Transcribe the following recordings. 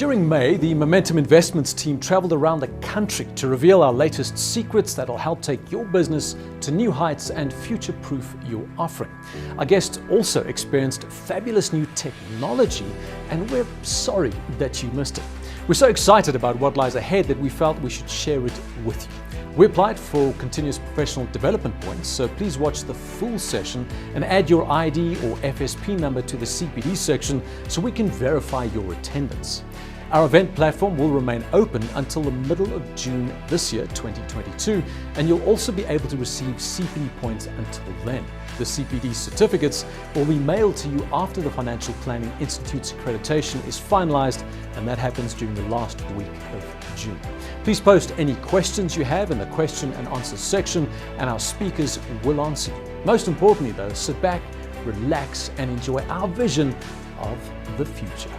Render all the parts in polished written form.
During May, the Momentum Investments team traveled around the country to reveal our latest secrets that'll help take your business to new heights and future-proof your offering. Our guests also experienced fabulous new technology, and we're sorry that you missed it. We're so excited about what lies ahead that we felt we should share it with you. We applied for continuous professional development points, so please watch the full session and add your ID or FSP number to the CPD section so we can verify your attendance. Our event platform will remain open until the middle of June this year, 2022, and you'll also be able to receive CPD points until then. The CPD certificates will be mailed to you after the Financial Planning Institute's accreditation is finalized, and that happens during the last week of June. Please post any questions you have in the question and answer section, and our speakers will answer you. Most importantly though, sit back, relax, and enjoy our vision of the future.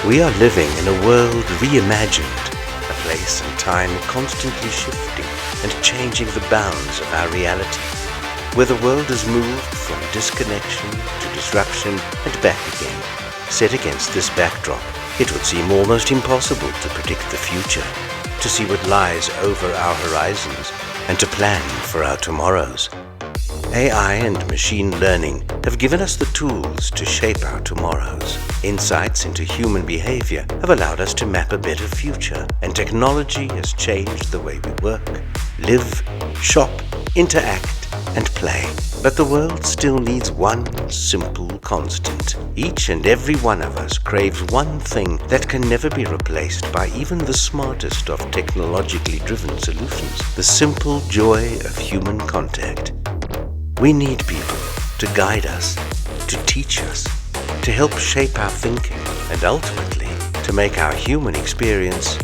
We are living in a world reimagined, a place and time constantly shifting and changing the bounds of our reality, where the world has moved from disconnection to disruption and back again. Set against this backdrop, it would seem almost impossible to predict the future, to see what lies over our horizons, and to plan for our tomorrows. AI and machine learning have given us the tools to shape our tomorrows. Insights into human behavior have allowed us to map a better future, and technology has changed the way we work, live, shop, interact, and play. But the world still needs one simple constant. Each and every one of us craves one thing that can never be replaced by even the smartest of technologically driven solutions: the simple joy of human contact. We need people to guide us, to teach us, to help shape our thinking, and ultimately to make our human experience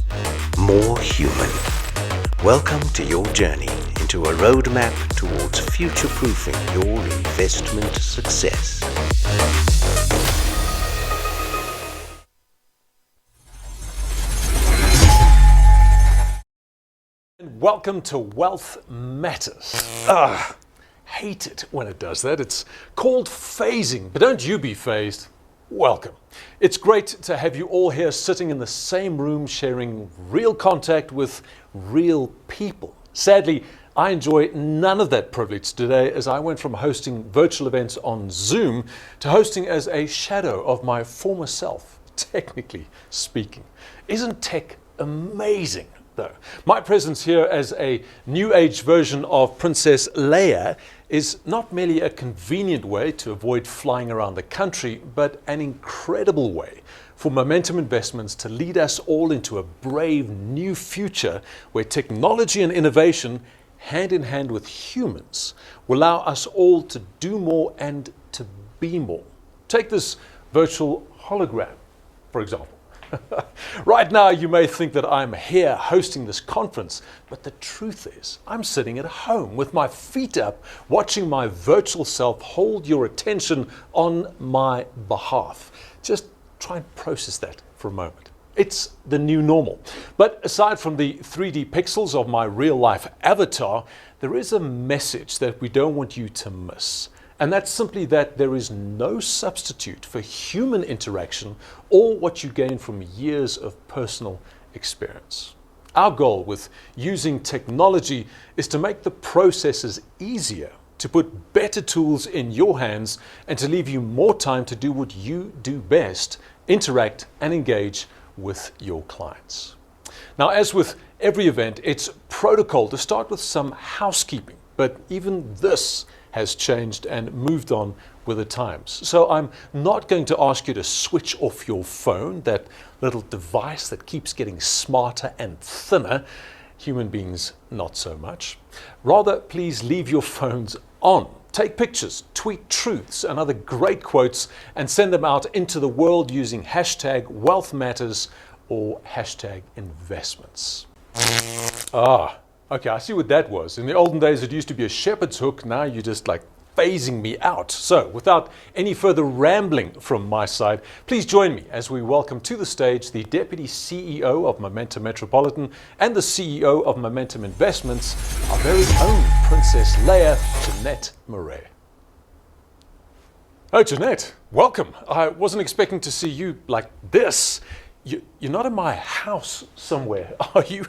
more human. Welcome to your journey into a roadmap towards future-proofing your investment success. Welcome to Wealth Matters. Hate it when it does that. It's called phasing, but don't you be phased. Welcome. It's great to have you all here sitting in the same room sharing real contact with real people. Sadly, I enjoy none of that privilege today, as I went from hosting virtual events on Zoom to hosting as a shadow of my former self, technically speaking. Isn't tech amazing? Though. My presence here as a new age version of Princess Leia is not merely a convenient way to avoid flying around the country, but an incredible way for Momentum Investments to lead us all into a brave new future where technology and innovation, hand in hand with humans, will allow us all to do more and to be more. Take this virtual hologram, for example. Right now, you may think that I'm here hosting this conference, but the truth is, I'm sitting at home with my feet up, watching my virtual self hold your attention on my behalf. Just try and process that for a moment. It's the new normal. But aside from the 3D pixels of my real-life avatar, there is a message that we don't want you to miss. And that's simply that there is no substitute for human interaction or what you gain from years of personal experience. Our goal with using technology is to make the processes easier, to put better tools in your hands, and to leave you more time to do what you do best: interact and engage with your clients. Now, as with every event, it's protocol to start with some housekeeping. But even this has changed and moved on with the times. So I'm not going to ask you to switch off your phone, that little device that keeps getting smarter and thinner. Human beings, not so much. Rather, please leave your phones on. Take pictures, tweet truths and other great quotes and send them out into the world using hashtag Wealth Matters or hashtag investments. Okay, I see what that was. In the olden days, it used to be a shepherd's hook. Now you're just like phasing me out. So without any further rambling from my side, please join me as we welcome to the stage the Deputy CEO of Momentum Metropolitan and the CEO of Momentum Investments, our very own Princess Leia, Jeanette Murray. Oh, Jeanette, welcome. I wasn't expecting to see you like this. You're not in my house somewhere, are you?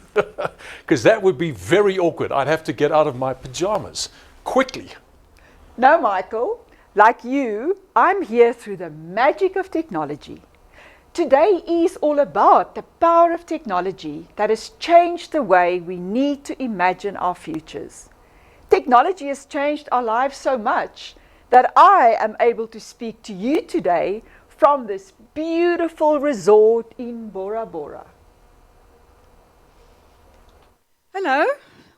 Because that would be very awkward. I'd have to get out of my pajamas quickly. No, Michael. Like you, I'm here through the magic of technology. Today is all about the power of technology that has changed the way we need to imagine our futures. Technology has changed our lives so much that I am able to speak to you today from this beautiful resort in Bora Bora. Hello,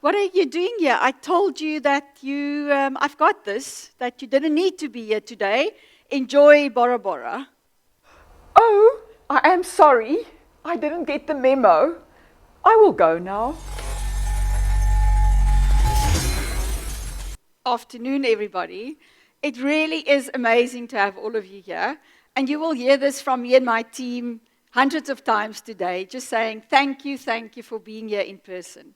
what are you doing here? I told you that I've got this, that you didn't need to be here today. Enjoy Bora Bora. Oh, I am sorry. I didn't get the memo. I will go now. Afternoon, everybody. It really is amazing to have all of you here. And you will hear this from me and my team hundreds of times today, just saying thank you for being here in person.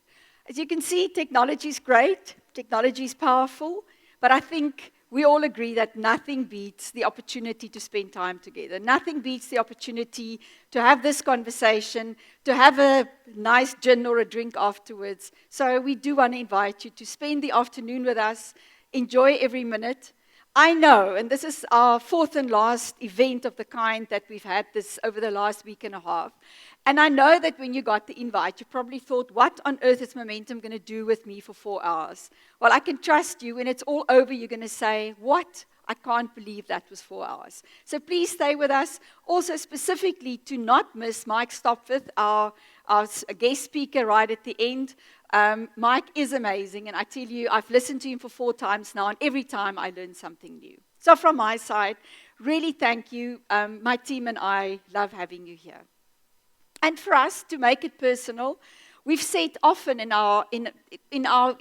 As you can see, technology is great, technology is powerful, but I think we all agree that nothing beats the opportunity to spend time together. Nothing beats the opportunity to have this conversation, to have a nice gin or a drink afterwards. So we do want to invite you to spend the afternoon with us, enjoy every minute. I know, and this is our fourth and last event of the kind that we've had this over the last week and a half. And I know that when you got the invite, you probably thought, what on earth is Momentum going to do with me for 4 hours? Well, I can trust you. When it's all over, you're going to say, what? I can't believe that was 4 hours. So please stay with us. Also, specifically, to not miss Mike Stopford, our guest speaker right at the end. Mike is amazing, and I tell you, I've listened to him for 4 times now, and every time I learn something new. So from my side, really thank you. My team and I love having you here. And for us, to make it personal, we've said often in our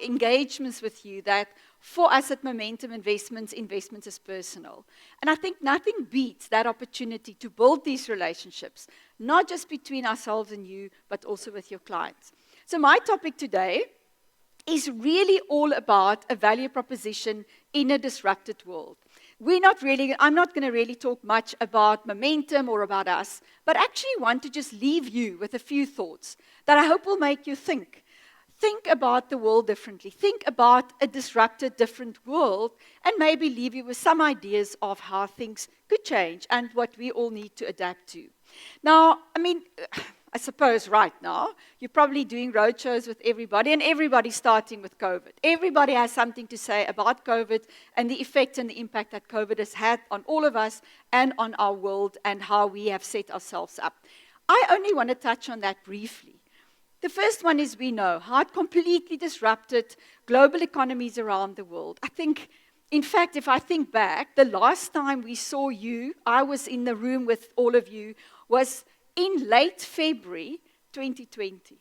engagements with you that for us at Momentum investment is personal. And I think nothing beats that opportunity to build these relationships, not just between ourselves and you, but also with your clients. So my topic today is really all about a value proposition in a disrupted world. I'm not going to really talk much about Momentum or about us, but actually want to just leave you with a few thoughts that I hope will make you think. Think about the world differently. Think about a disrupted, different world, and maybe leave you with some ideas of how things could change and what we all need to adapt to. Now, I suppose right now, you're probably doing roadshows with everybody, and everybody's starting with COVID. Everybody has something to say about COVID and the effect and the impact that COVID has had on all of us and on our world and how we have set ourselves up. I only want to touch on that briefly. The first one is we know how it completely disrupted global economies around the world. I think, in fact, if I think back, the last time we saw you, I was in the room with all of you, was in late February 2020.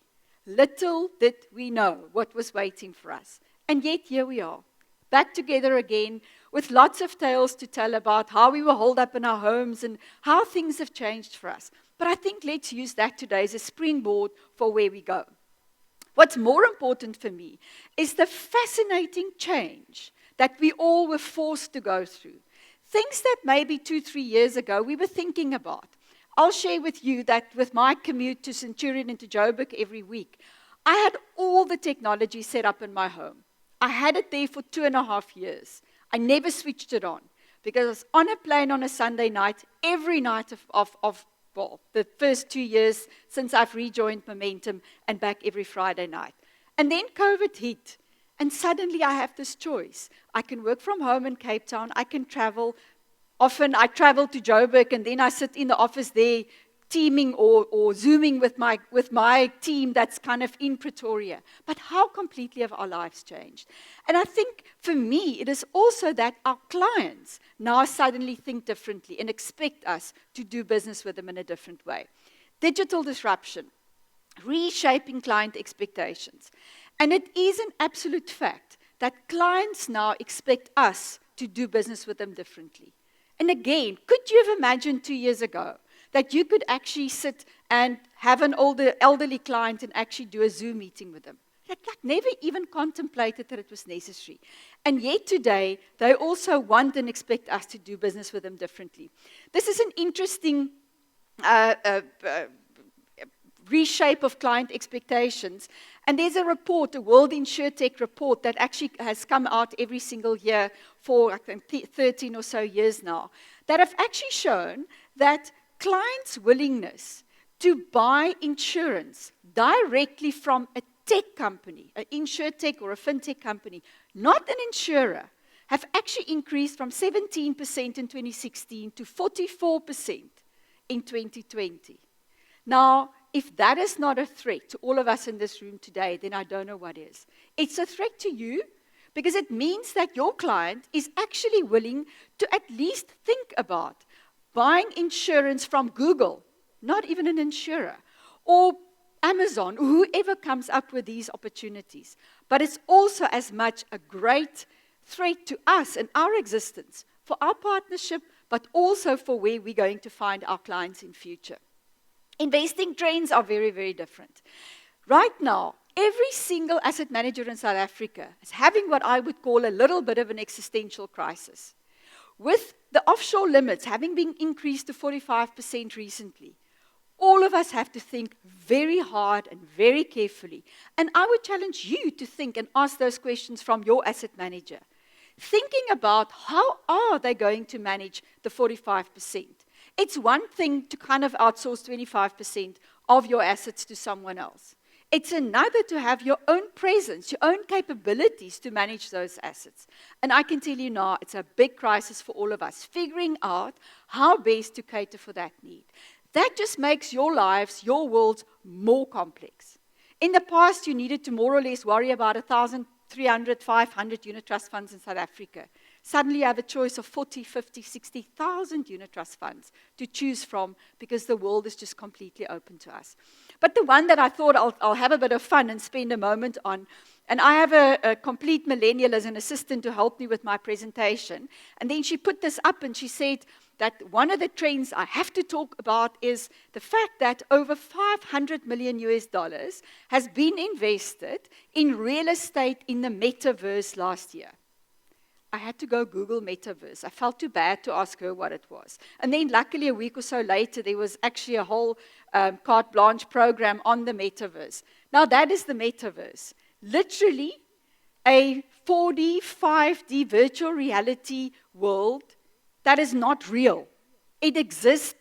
Little did we know what was waiting for us. And yet here we are, back together again with lots of tales to tell about how we were holed up in our homes and how things have changed for us. But I think let's use that today as a springboard for where we go. What's more important for me is the fascinating change that we all were forced to go through. Things that maybe 2-3 years ago we were thinking about. I'll share with you that with my commute to Centurion and to Joburg every week, I had all the technology set up in my home. I had it there for 2.5 years. I never switched it on because I was on a plane on a Sunday night, every night of the first 2 years since I've rejoined Momentum, and back every Friday night. And then COVID hit. And suddenly I have this choice. I can work from home in Cape Town. I can travel. Often I travel to Joburg and then I sit in the office there teaming or Zooming with my team that's kind of in Pretoria. But how completely have our lives changed? And I think for me, it is also that our clients now suddenly think differently and expect us to do business with them in a different way. Digital disruption, reshaping client expectations. And it is an absolute fact that clients now expect us to do business with them differently. And again, could you have imagined 2 years ago that you could actually sit and have an elderly client and actually do a Zoom meeting with them? Like never even contemplated that it was necessary. And yet today, they also want and expect us to do business with them differently. This is an interesting reshape of client expectations. And there's a report, a World InsurTech report, that actually has come out every single year for, I think, 13 or so years now, that have actually shown that clients' willingness to buy insurance directly from a tech company, an InsurTech or a fintech company, not an insurer, have actually increased from 17% in 2016 to 44% in 2020. Now, if that is not a threat to all of us in this room today, then I don't know what is. It's a threat to you because it means that your client is actually willing to at least think about buying insurance from Google, not even an insurer, or Amazon, or whoever comes up with these opportunities. But it's also as much a great threat to us and our existence, for our partnership, but also for where we're going to find our clients in future. Investing trends are very, very different. Right now, every single asset manager in South Africa is having what I would call a little bit of an existential crisis. With the offshore limits having been increased to 45% recently, all of us have to think very hard and very carefully. And I would challenge you to think and ask those questions from your asset manager. Thinking about how are they going to manage the 45%. It's one thing to kind of outsource 25% of your assets to someone else. It's another to have your own presence, your own capabilities to manage those assets. And I can tell you now, it's a big crisis for all of us, figuring out how best to cater for that need. That just makes your lives, your worlds, more complex. In the past, you needed to more or less worry about 1,300, 500 unit trust funds in South Africa. Suddenly you have a choice of 40, 50, 60,000 unit trust funds to choose from because the world is just completely open to us. But the one that I thought I'll have a bit of fun and spend a moment on, and I have a complete millennial as an assistant to help me with my presentation, and then she put this up and she said that one of the trends I have to talk about is the fact that over $500 million has been invested in real estate in the metaverse last year. I had to go Google metaverse. I felt too bad to ask her what it was. And then luckily a week or so later, there was actually a whole carte blanche program on the metaverse. Now that is the metaverse. Literally a 4D, 5D virtual reality world that is not real. It exists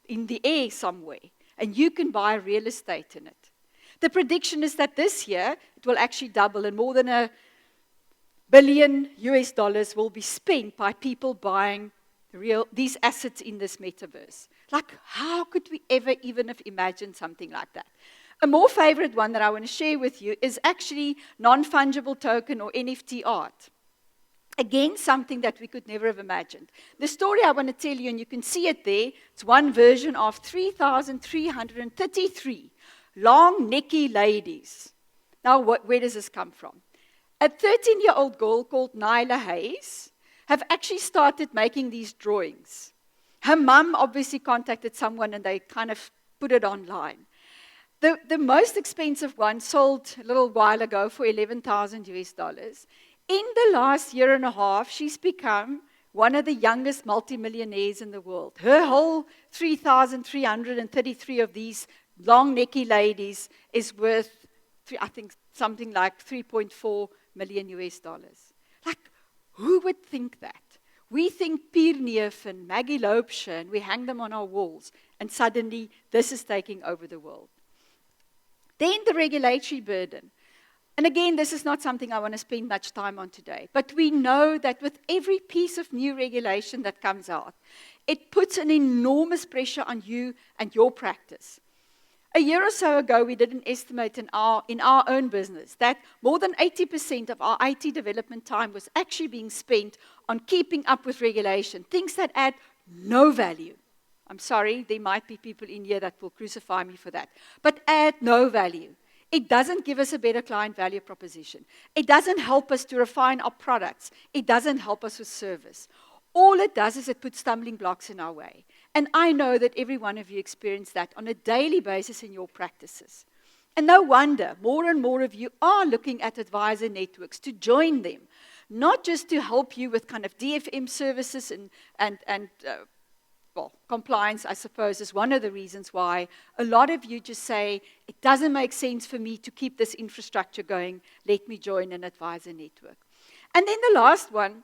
in the air somewhere, and you can buy real estate in it. The prediction is that this year, it will actually double, and more than $1 billion will be spent by people buying these assets in this metaverse. Like, how could we ever even have imagined something like that? A more favorite one that I want to share with you is actually non-fungible token or NFT art. Again, something that we could never have imagined. The story I want to tell you, and you can see it there, it's one version of 3,333 long, necky ladies. Now, where does this come from? A 13-year-old girl called Nyla Hayes have actually started making these drawings. Her mum obviously contacted someone and they kind of put it online. The most expensive one sold a little while ago for $11,000. In the last year and a half, she's become one of the youngest multimillionaires in the world. Her whole 3,333 of these long, necky ladies is worth, I think, something like $3.4 million. Like, who would think that? We think Pierre Neef and Maggie Loebscher, and we hang them on our walls, and suddenly this is taking over the world. Then the regulatory burden. And again, this is not something I want to spend much time on today, but we know that with every piece of new regulation that comes out, it puts an enormous pressure on you and your practice. A year or so ago, we did an estimate in our own business that more than 80% of our IT development time was actually being spent on keeping up with regulation, things that add no value. I'm sorry, there might be people in here that will crucify me for that, but add no value. It doesn't give us a better client value proposition. It doesn't help us to refine our products. It doesn't help us with service. All it does is it puts stumbling blocks in our way. And I know that every one of you experience that on a daily basis in your practices. And no wonder more and more of you are looking at advisor networks to join them, not just to help you with kind of DFM services and compliance, I suppose, is one of the reasons why a lot of you just say, it doesn't make sense for me to keep this infrastructure going, let me join an advisor network. And then the last one,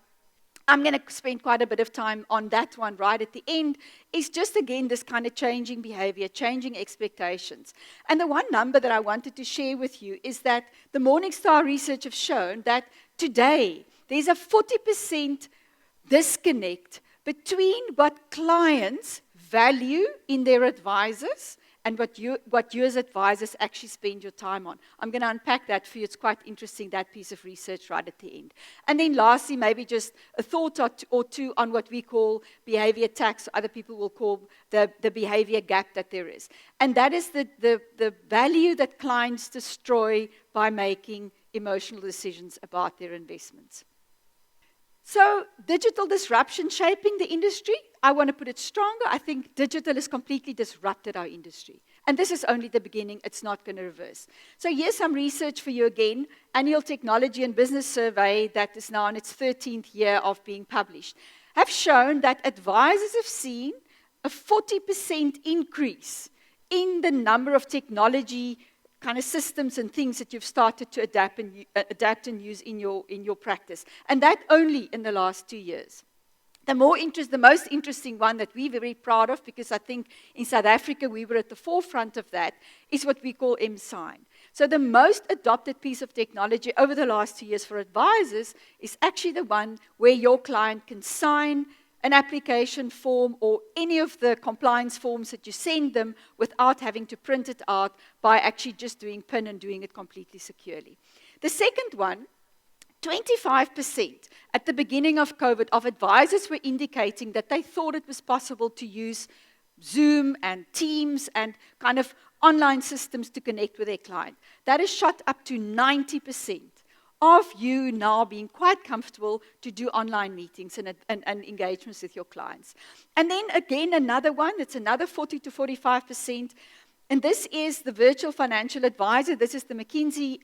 I'm going to spend quite a bit of time on that one right at the end, is just again this kind of changing behavior, changing expectations. And the one number that I wanted to share with you is that the Morningstar research have shown that today there's a 40% disconnect between what clients value in their advisors and what you as advisors actually spend your time on. I'm going to unpack that for you. It's quite interesting, that piece of research right at the end. And then lastly, maybe just a thought or two on what we call behavior tax, other people will call the behavior gap that there is. And that is the value that clients destroy by making emotional decisions about their investments. So, digital disruption shaping the industry, I want to put it stronger. I think digital has completely disrupted our industry. And this is only the beginning. It's not going to reverse. So here's some research for you again. Annual Technology and Business Survey that is now in its 13th year of being published have shown that advisors have seen a 40% increase in the number of technology kind of systems and things that you've started to adapt and use in your practice. And that only in the last 2 years. The most interesting one that we're very proud of, because I think in South Africa we were at the forefront of that, is what we call M-Sign. So the most adopted piece of technology over the last 2 years for advisors is actually the one where your client can sign an application form or any of the compliance forms that you send them without having to print it out, by actually just doing PIN and doing it completely securely. The second one, 25% at the beginning of COVID of advisors were indicating that they thought it was possible to use Zoom and Teams and kind of online systems to connect with their client. That has shot up to 90%. Of you now being quite comfortable to do online meetings and engagements with your clients. And then again, another one, it's another 40 to 45%. And this is the virtual financial advisor. This is the McKinsey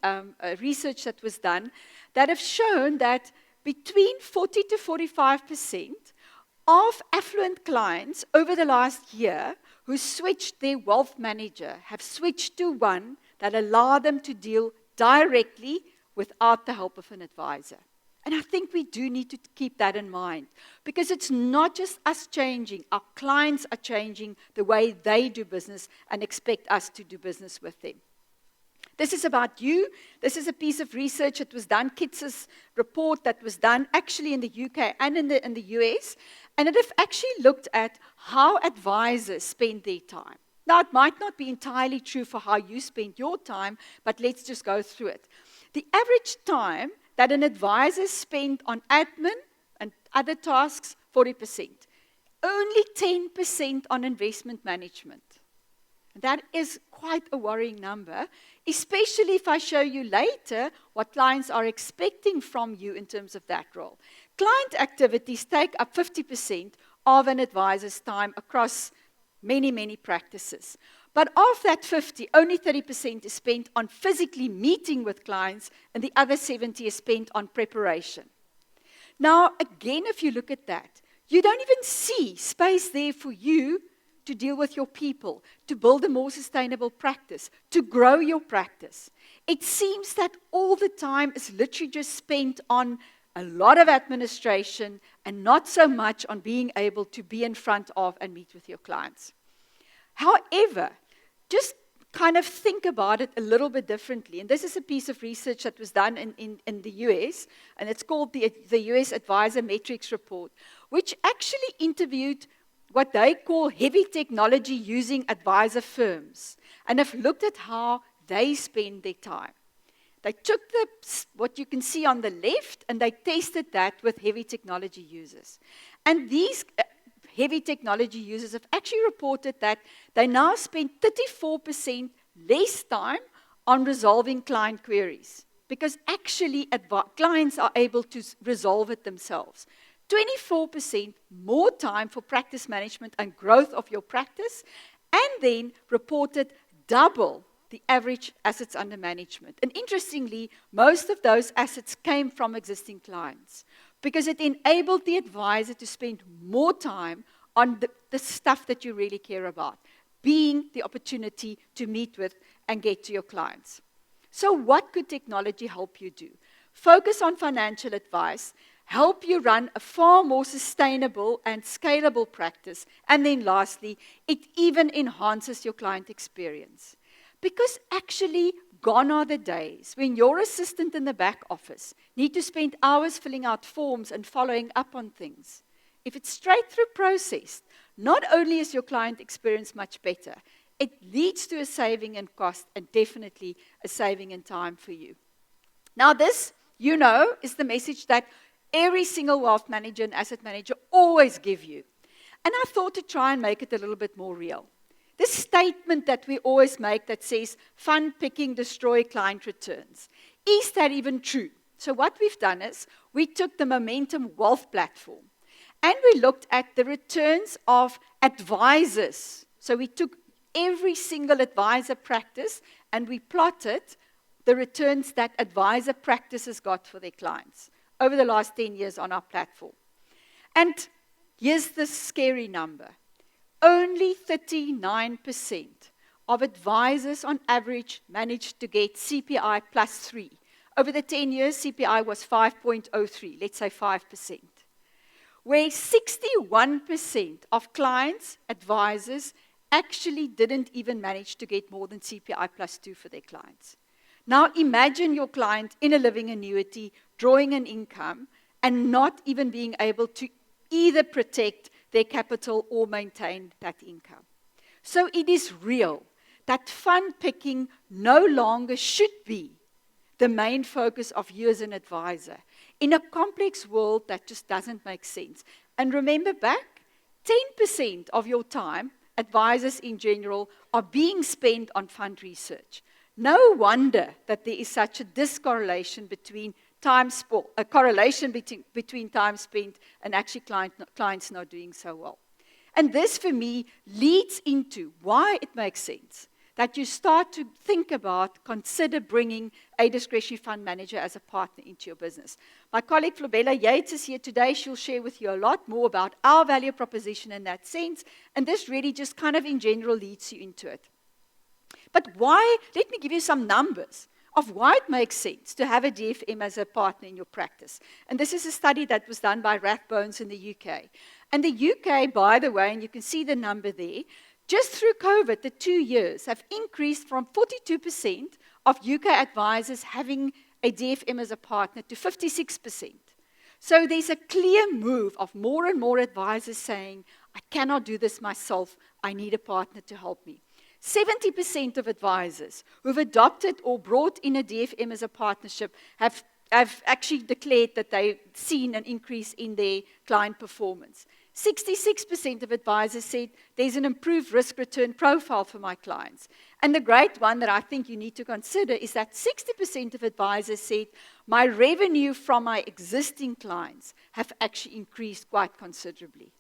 research that was done that have shown that between 40 to 45% of affluent clients over the last year who switched their wealth manager have switched to one that allowed them to deal directly without the help of an advisor. And I think we do need to keep that in mind, because it's not just us changing, our clients are changing the way they do business and expect us to do business with them. This is about you. This is a piece of research that was done, Kits's report that was done actually in the UK and in the US, and it have actually looked at how advisors spend their time. Now, it might not be entirely true for how you spend your time, but let's just go through it. The average time that an advisor spent on admin and other tasks, 40%. Only 10% on investment management. That is quite a worrying number, especially if I show you later what clients are expecting from you in terms of that role. Client activities take up 50% of an advisor's time across many, many practices. But of that 50, only 30% is spent on physically meeting with clients, and the other 70% is spent on preparation. Now, again, if you look at that, you don't even see space there for you to deal with your people, to build a more sustainable practice, to grow your practice. It seems that all the time is literally just spent on a lot of administration and not so much on being able to be in front of and meet with your clients. However, just kind of think about it a little bit differently. And this is a piece of research that was done in the US, and it's called the US Advisor Metrics Report, which actually interviewed what they call heavy technology using advisor firms, and have looked at how they spend their time. They took what you can see on the left, and they tested that with heavy technology users. And these heavy technology users have actually reported that they now spend 34% less time on resolving client queries, because actually clients are able to resolve it themselves. 24% more time for practice management and growth of your practice, and then reported double the average assets under management. And interestingly, most of those assets came from existing clients, because it enabled the advisor to spend more time on the stuff that you really care about, being the opportunity to meet with and get to your clients. So what could technology help you do? Focus on financial advice, help you run a far more sustainable and scalable practice, and then lastly, it even enhances your client experience. Because actually, gone are the days when your assistant in the back office need to spend hours filling out forms and following up on things. If it's straight through processed, not only is your client experience much better, it leads to a saving in cost and definitely a saving in time for you. Now this, you know, is the message that every single wealth manager and asset manager always give you. And I thought to try and make it a little bit more real. This statement that we always make that says, fund picking destroy client returns. Is that even true? So what we've done is, we took the Momentum Wealth platform, and we looked at the returns of advisors. So we took every single advisor practice, and we plotted the returns that advisor practices got for their clients over the last 10 years on our platform. And here's the scary number. Only 39% of advisors on average managed to get CPI plus 3. Over the 10 years, CPI was 5.03, let's say 5%. Where 61% of clients, advisors, actually didn't even manage to get more than CPI plus 2 for their clients. Now imagine your client in a living annuity, drawing an income, and not even being able to either protect their capital or maintain that income. So it is real that fund picking no longer should be the main focus of you as an advisor in a complex world that just doesn't make sense. And remember back, 10% of your time, advisors in general, are being spent on fund research. No wonder that there is such a discorrelation between a correlation between time spent and actually clients not doing so well. And this, for me, leads into why it makes sense that you start to think about, consider bringing a discretionary fund manager as a partner into your business. My colleague Flobella Yates is here today. She'll share with you a lot more about our value proposition in that sense, and this really just kind of in general leads you into it. But why? Let me give you some numbers of why it makes sense to have a DFM as a partner in your practice. And this is a study that was done by Rathbones in the UK. And the UK, by the way, and you can see the number there, just through COVID, the 2 years have increased from 42% of UK advisors having a DFM as a partner to 56%. So there's a clear move of more and more advisors saying, I cannot do this myself, I need a partner to help me. 70% of advisors who've adopted or brought in a DFM as a partnership have actually declared that they've seen an increase in their client performance. 66% of advisors said there's an improved risk-return profile for my clients. And the great one that I think you need to consider is that 60% of advisors said my revenue from my existing clients have actually increased quite considerably.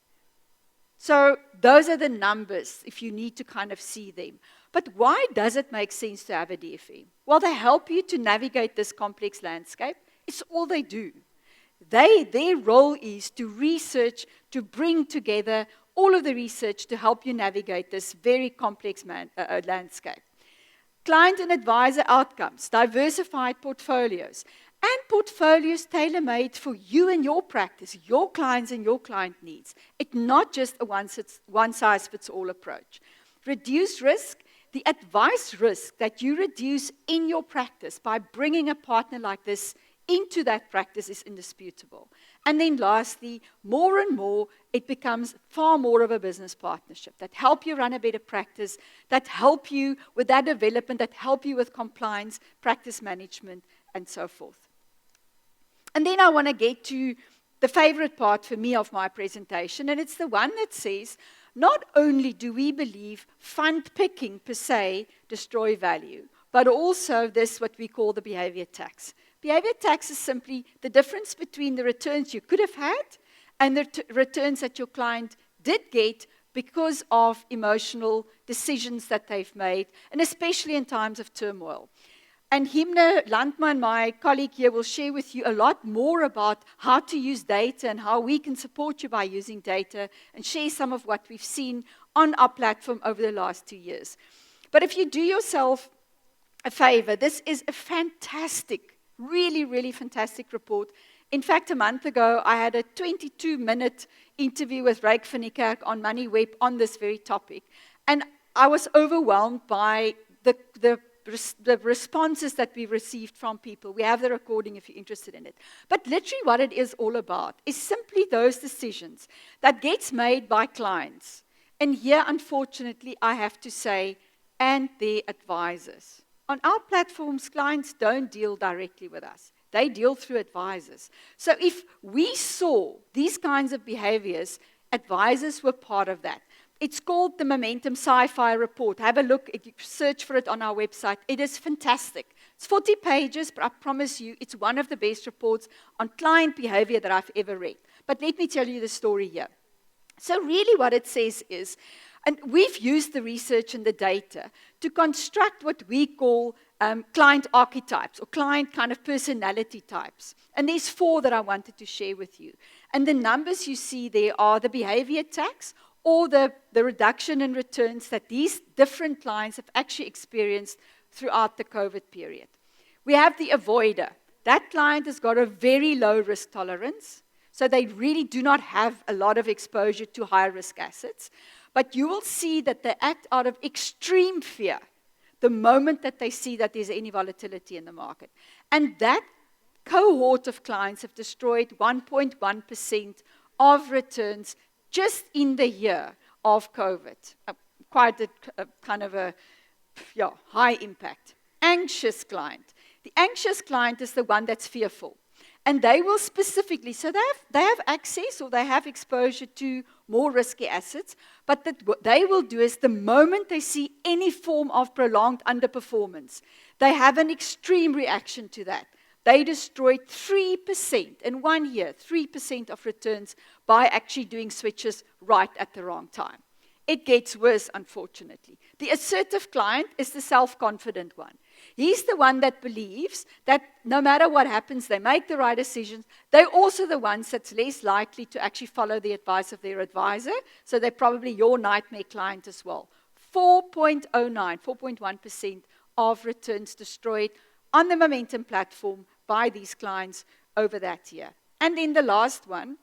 So those are the numbers if you need to kind of see them. But why does it make sense to have a DFM? Well, they help you to navigate this complex landscape. It's all they do. Their role is to research, to bring together all of the research to help you navigate this very complex landscape. Client and advisor outcomes, diversified portfolios, and portfolios tailor-made for you and your practice, your clients and your client needs. It's not just a one-size-fits-all approach. Reduced risk the advice risk that you reduce in your practice by bringing a partner like this into that practice is indisputable. And then lastly, more and more, it becomes far more of a business partnership that help you run a better practice, that help you with that development, that help you with compliance, practice management, and so forth. And then I want to get to the favorite part for me of my presentation, and it's the one that says, not only do we believe fund picking per se destroy value, but also this, what we call the behavior tax. Behavior tax is simply the difference between the returns you could have had and the returns that your client did get because of emotional decisions that they've made, and especially in times of turmoil. And Himne Landman, my colleague here, will share with you a lot more about how to use data and how we can support you by using data and share some of what we've seen on our platform over the last 2 years. But if you do yourself a favor, this is a fantastic, really, really fantastic report. In fact, a month ago, I had a 22-minute interview with Ryk van die Kerk on MoneyWeb on this very topic. And I was overwhelmed by the responses that we received from people. We have the recording if you're interested in it. But literally what it is all about is simply those decisions that gets made by clients. And here, unfortunately, I have to say, and their advisors. On our platforms, clients don't deal directly with us. They deal through advisors. So if we saw these kinds of behaviors, advisors were part of that. It's called the Momentum Sci-Fi Report. Have a look, search for it on our website. It is fantastic. It's 40 pages, but I promise you, it's one of the best reports on client behavior that I've ever read. But let me tell you the story here. So really what it says is, and we've used the research and the data to construct what we call client archetypes or client kind of personality types. And there's 4 that I wanted to share with you. And the numbers you see there are the behavior tax or the reduction in returns that these different clients have actually experienced throughout the COVID period. We have the avoider. That client has got a very low risk tolerance, so they really do not have a lot of exposure to high risk assets. But you will see that they act out of extreme fear the moment that they see that there's any volatility in the market. And that cohort of clients have destroyed 1.1% of returns just in the year of COVID. Quite a kind of a high impact. Anxious client. The anxious client is the one that's fearful. And they will specifically, so they have access or they have exposure to more risky assets, but what they will do is the moment they see any form of prolonged underperformance, they have an extreme reaction to that. They destroyed 3% in 1 year, 3% of returns by actually doing switches right at the wrong time. It gets worse, unfortunately. The assertive client is the self-confident one. He's the one that believes that no matter what happens, they make the right decisions. They're also the ones that's less likely to actually follow the advice of their advisor, so they're probably your nightmare client as well. 4.1% of returns destroyed on the Momentum platform by these clients over that year. And then the last one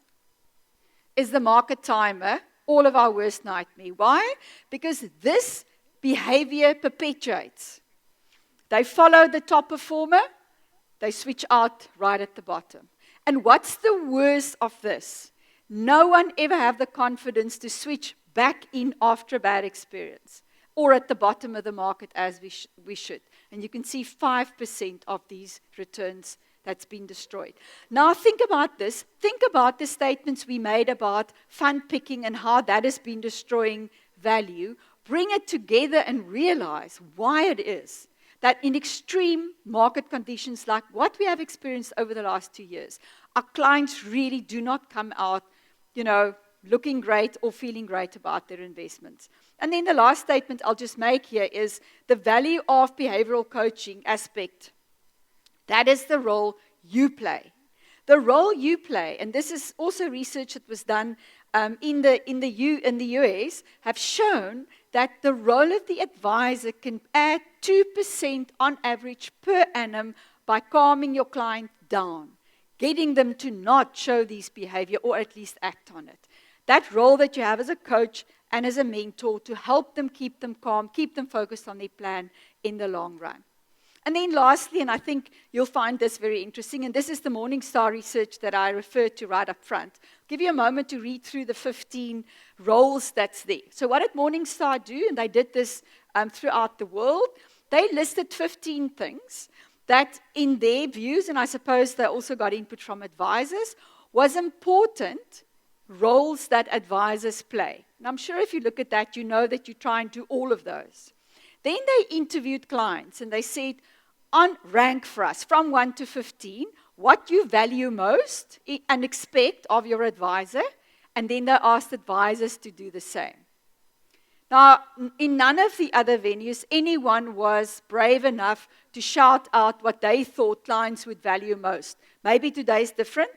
is the market timer, all of our worst nightmare. Why? Because this behavior perpetuates. They follow the top performer, they switch out right at the bottom. And what's the worst of this? No one ever have the confidence to switch back in after a bad experience or at the bottom of the market as we should. And you can see 5% of these returns that's been destroyed. Now think about this. Think about the statements we made about fund picking and how that has been destroying value. Bring it together and realize why it is that in extreme market conditions like what we have experienced over the last 2 years, our clients really do not come out, looking great or feeling great about their investments. And then the last statement I'll just make here is the value of behavioral coaching aspect. That is the role you play. The role you play, and this is also research that was done in the US, have shown that the role of the advisor can add 2% on average per annum by calming your client down, getting them to not show these behavior or at least act on it. that role that you have as a coach and as a mentor to help them keep them calm, keep them focused on their plan in the long run. And then lastly, and I think you'll find this very interesting, and this is the Morningstar research that I referred to right up front. I'll give you a moment to read through the 15 roles that's there. So what did Morningstar do? And they did this throughout the world. They listed 15 things that in their views, and I suppose they also got input from advisors, was important roles that advisors play. And I'm sure if you look at that, you know that you try and do all of those. Then they interviewed clients and they said, on rank for us, from 1 to 15, what you value most and expect of your advisor, and then they asked advisors to do the same. Now, in none of the other venues, anyone was brave enough to shout out what they thought clients would value most. Maybe today's different.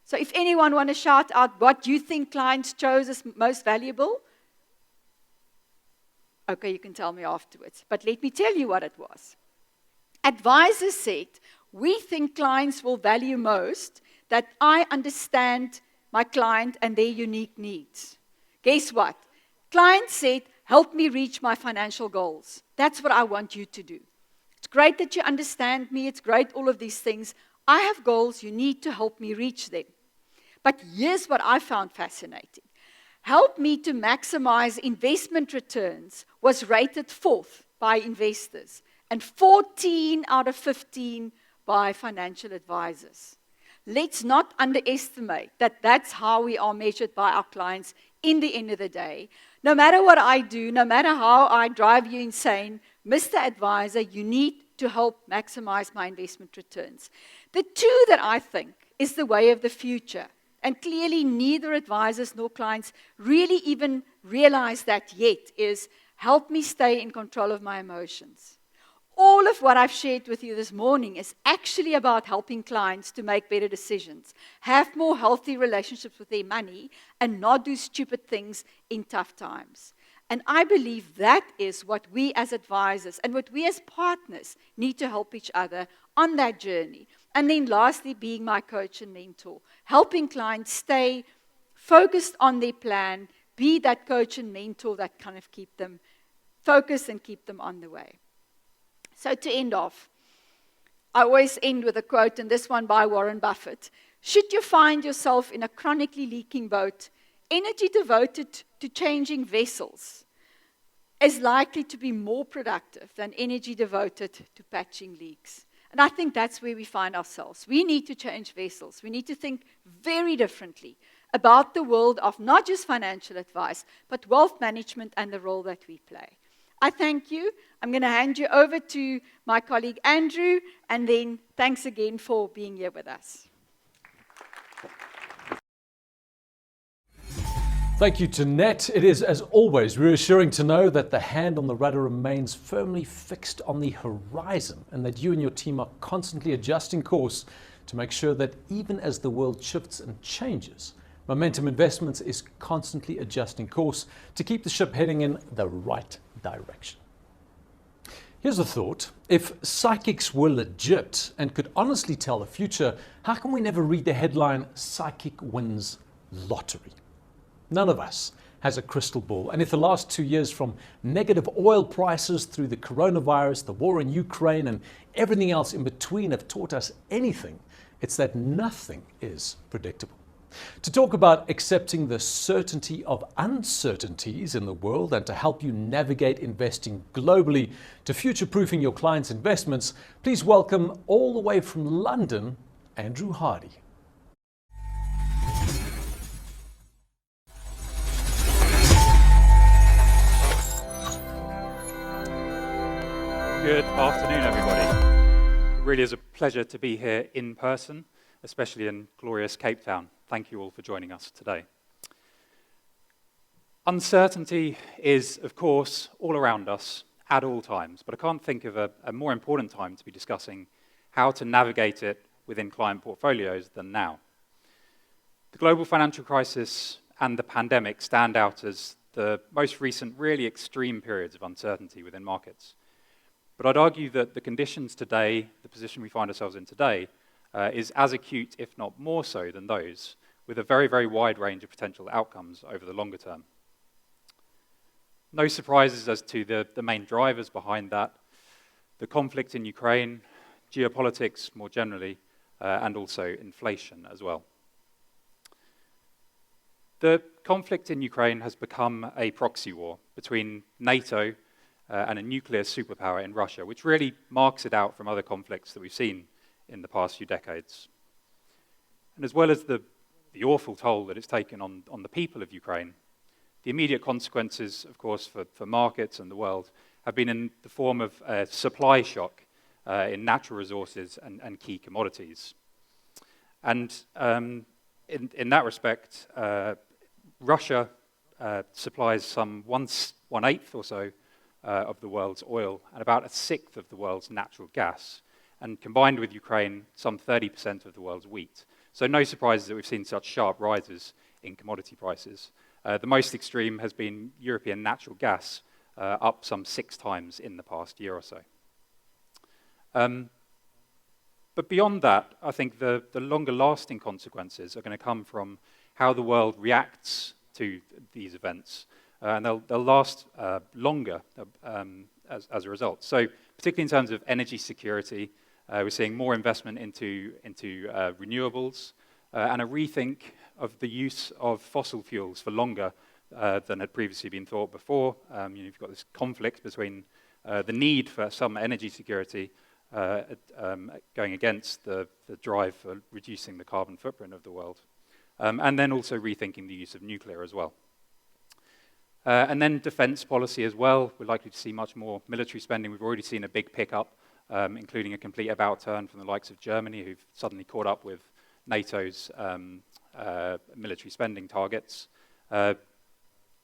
So if anyone want to shout out what you think clients chose as most valuable, okay, you can tell me afterwards. But let me tell you what it was. Advisors said, we think clients will value most that I understand my client and their unique needs. Guess what? Clients said, help me reach my financial goals. That's what I want you to do. It's great that you understand me. It's great, all of these things. I have goals. You need to help me reach them. But here's what I found fascinating. Help me to maximize investment returns was rated 4th by investors and 14 out of 15 by financial advisors. Let's not underestimate that that's how we are measured by our clients in the end of the day. No matter what I do, no matter how I drive you insane, Mr. Advisor, you need to help maximize my investment returns. The two that I think is the way of the future, and clearly neither advisors nor clients really even realize that yet, is help me stay in control of my emotions. All of what I've shared with you this morning is actually about helping clients to make better decisions, have more healthy relationships with their money, and not do stupid things in tough times. And I believe that is what we as advisors and what we as partners need to help each other on that journey. And then lastly, being my coach and mentor, helping clients stay focused on their plan, be that coach and mentor that kind of keep them focused and keep them on the way. So to end off, I always end with a quote, and this one by Warren Buffett. Should you find yourself in a chronically leaking boat, energy devoted to changing vessels is likely to be more productive than energy devoted to patching leaks. And I think that's where we find ourselves. We need to change vessels. We need to think very differently about the world of not just financial advice, but wealth management and the role that we play. I thank you. I'm going to hand you over to my colleague Andrew, and then thanks again for being here with us. Thank you to Net. It is, as always, reassuring to know that the hand on the rudder remains firmly fixed on the horizon and that you and your team are constantly adjusting course to make sure that even as the world shifts and changes, Momentum Investments is constantly adjusting course to keep the ship heading in the right direction. Here's a thought. If psychics were legit and could honestly tell the future, how come we never read the headline, "Psychic wins lottery"? None of us has a crystal ball. And if the last 2 years, from negative oil prices through the coronavirus, the war in Ukraine, and everything else in between have taught us anything, it's that nothing is predictable. To talk about accepting the certainty of uncertainties in the world and to help you navigate investing globally to future-proofing your clients' investments, please welcome all the way from London, Andrew Hardy. Good afternoon, everybody. It really is a pleasure to be here in person, especially in glorious Cape Town. Thank you all for joining us today. Uncertainty is, of course, all around us at all times, but I can't think of a more important time to be discussing how to navigate it within client portfolios than now. The global financial crisis and the pandemic stand out as the most recent really extreme periods of uncertainty within markets. But I'd argue that the conditions today, the position we find ourselves in today, is as acute, if not more so, than those with a very, very wide range of potential outcomes over the longer term. No surprises as to the main drivers behind that: the conflict in Ukraine, geopolitics more generally, and also inflation as well. The conflict in Ukraine has become a proxy war between NATO and a nuclear superpower in Russia, which really marks it out from other conflicts that we've seen in the past few decades. And as well as the awful toll that it's taken on the people of Ukraine, the immediate consequences, of course, for markets and the world have been in the form of a supply shock in natural resources and key commodities. And in that respect, Russia supplies some one-eighth or so of the world's oil and about a sixth of the world's natural gas, and combined with Ukraine, some 30% of the world's wheat. So no surprises that we've seen such sharp rises in commodity prices. The most extreme has been European natural gas, up some 6 times in the past year or so. But beyond that, I think the longer-lasting consequences are going to come from how the world reacts to these events, and they'll last longer as a result. So particularly in terms of energy security, we're seeing more investment into renewables and a rethink of the use of fossil fuels for longer than had previously been thought before. You've got this conflict between the need for some energy security going against the drive for reducing the carbon footprint of the world, and then also rethinking the use of nuclear as well. And then defense policy as well. We're likely to see much more military spending. We've already seen a big pickup, including a complete about-turn from the likes of Germany, who've suddenly caught up with NATO's military spending targets. The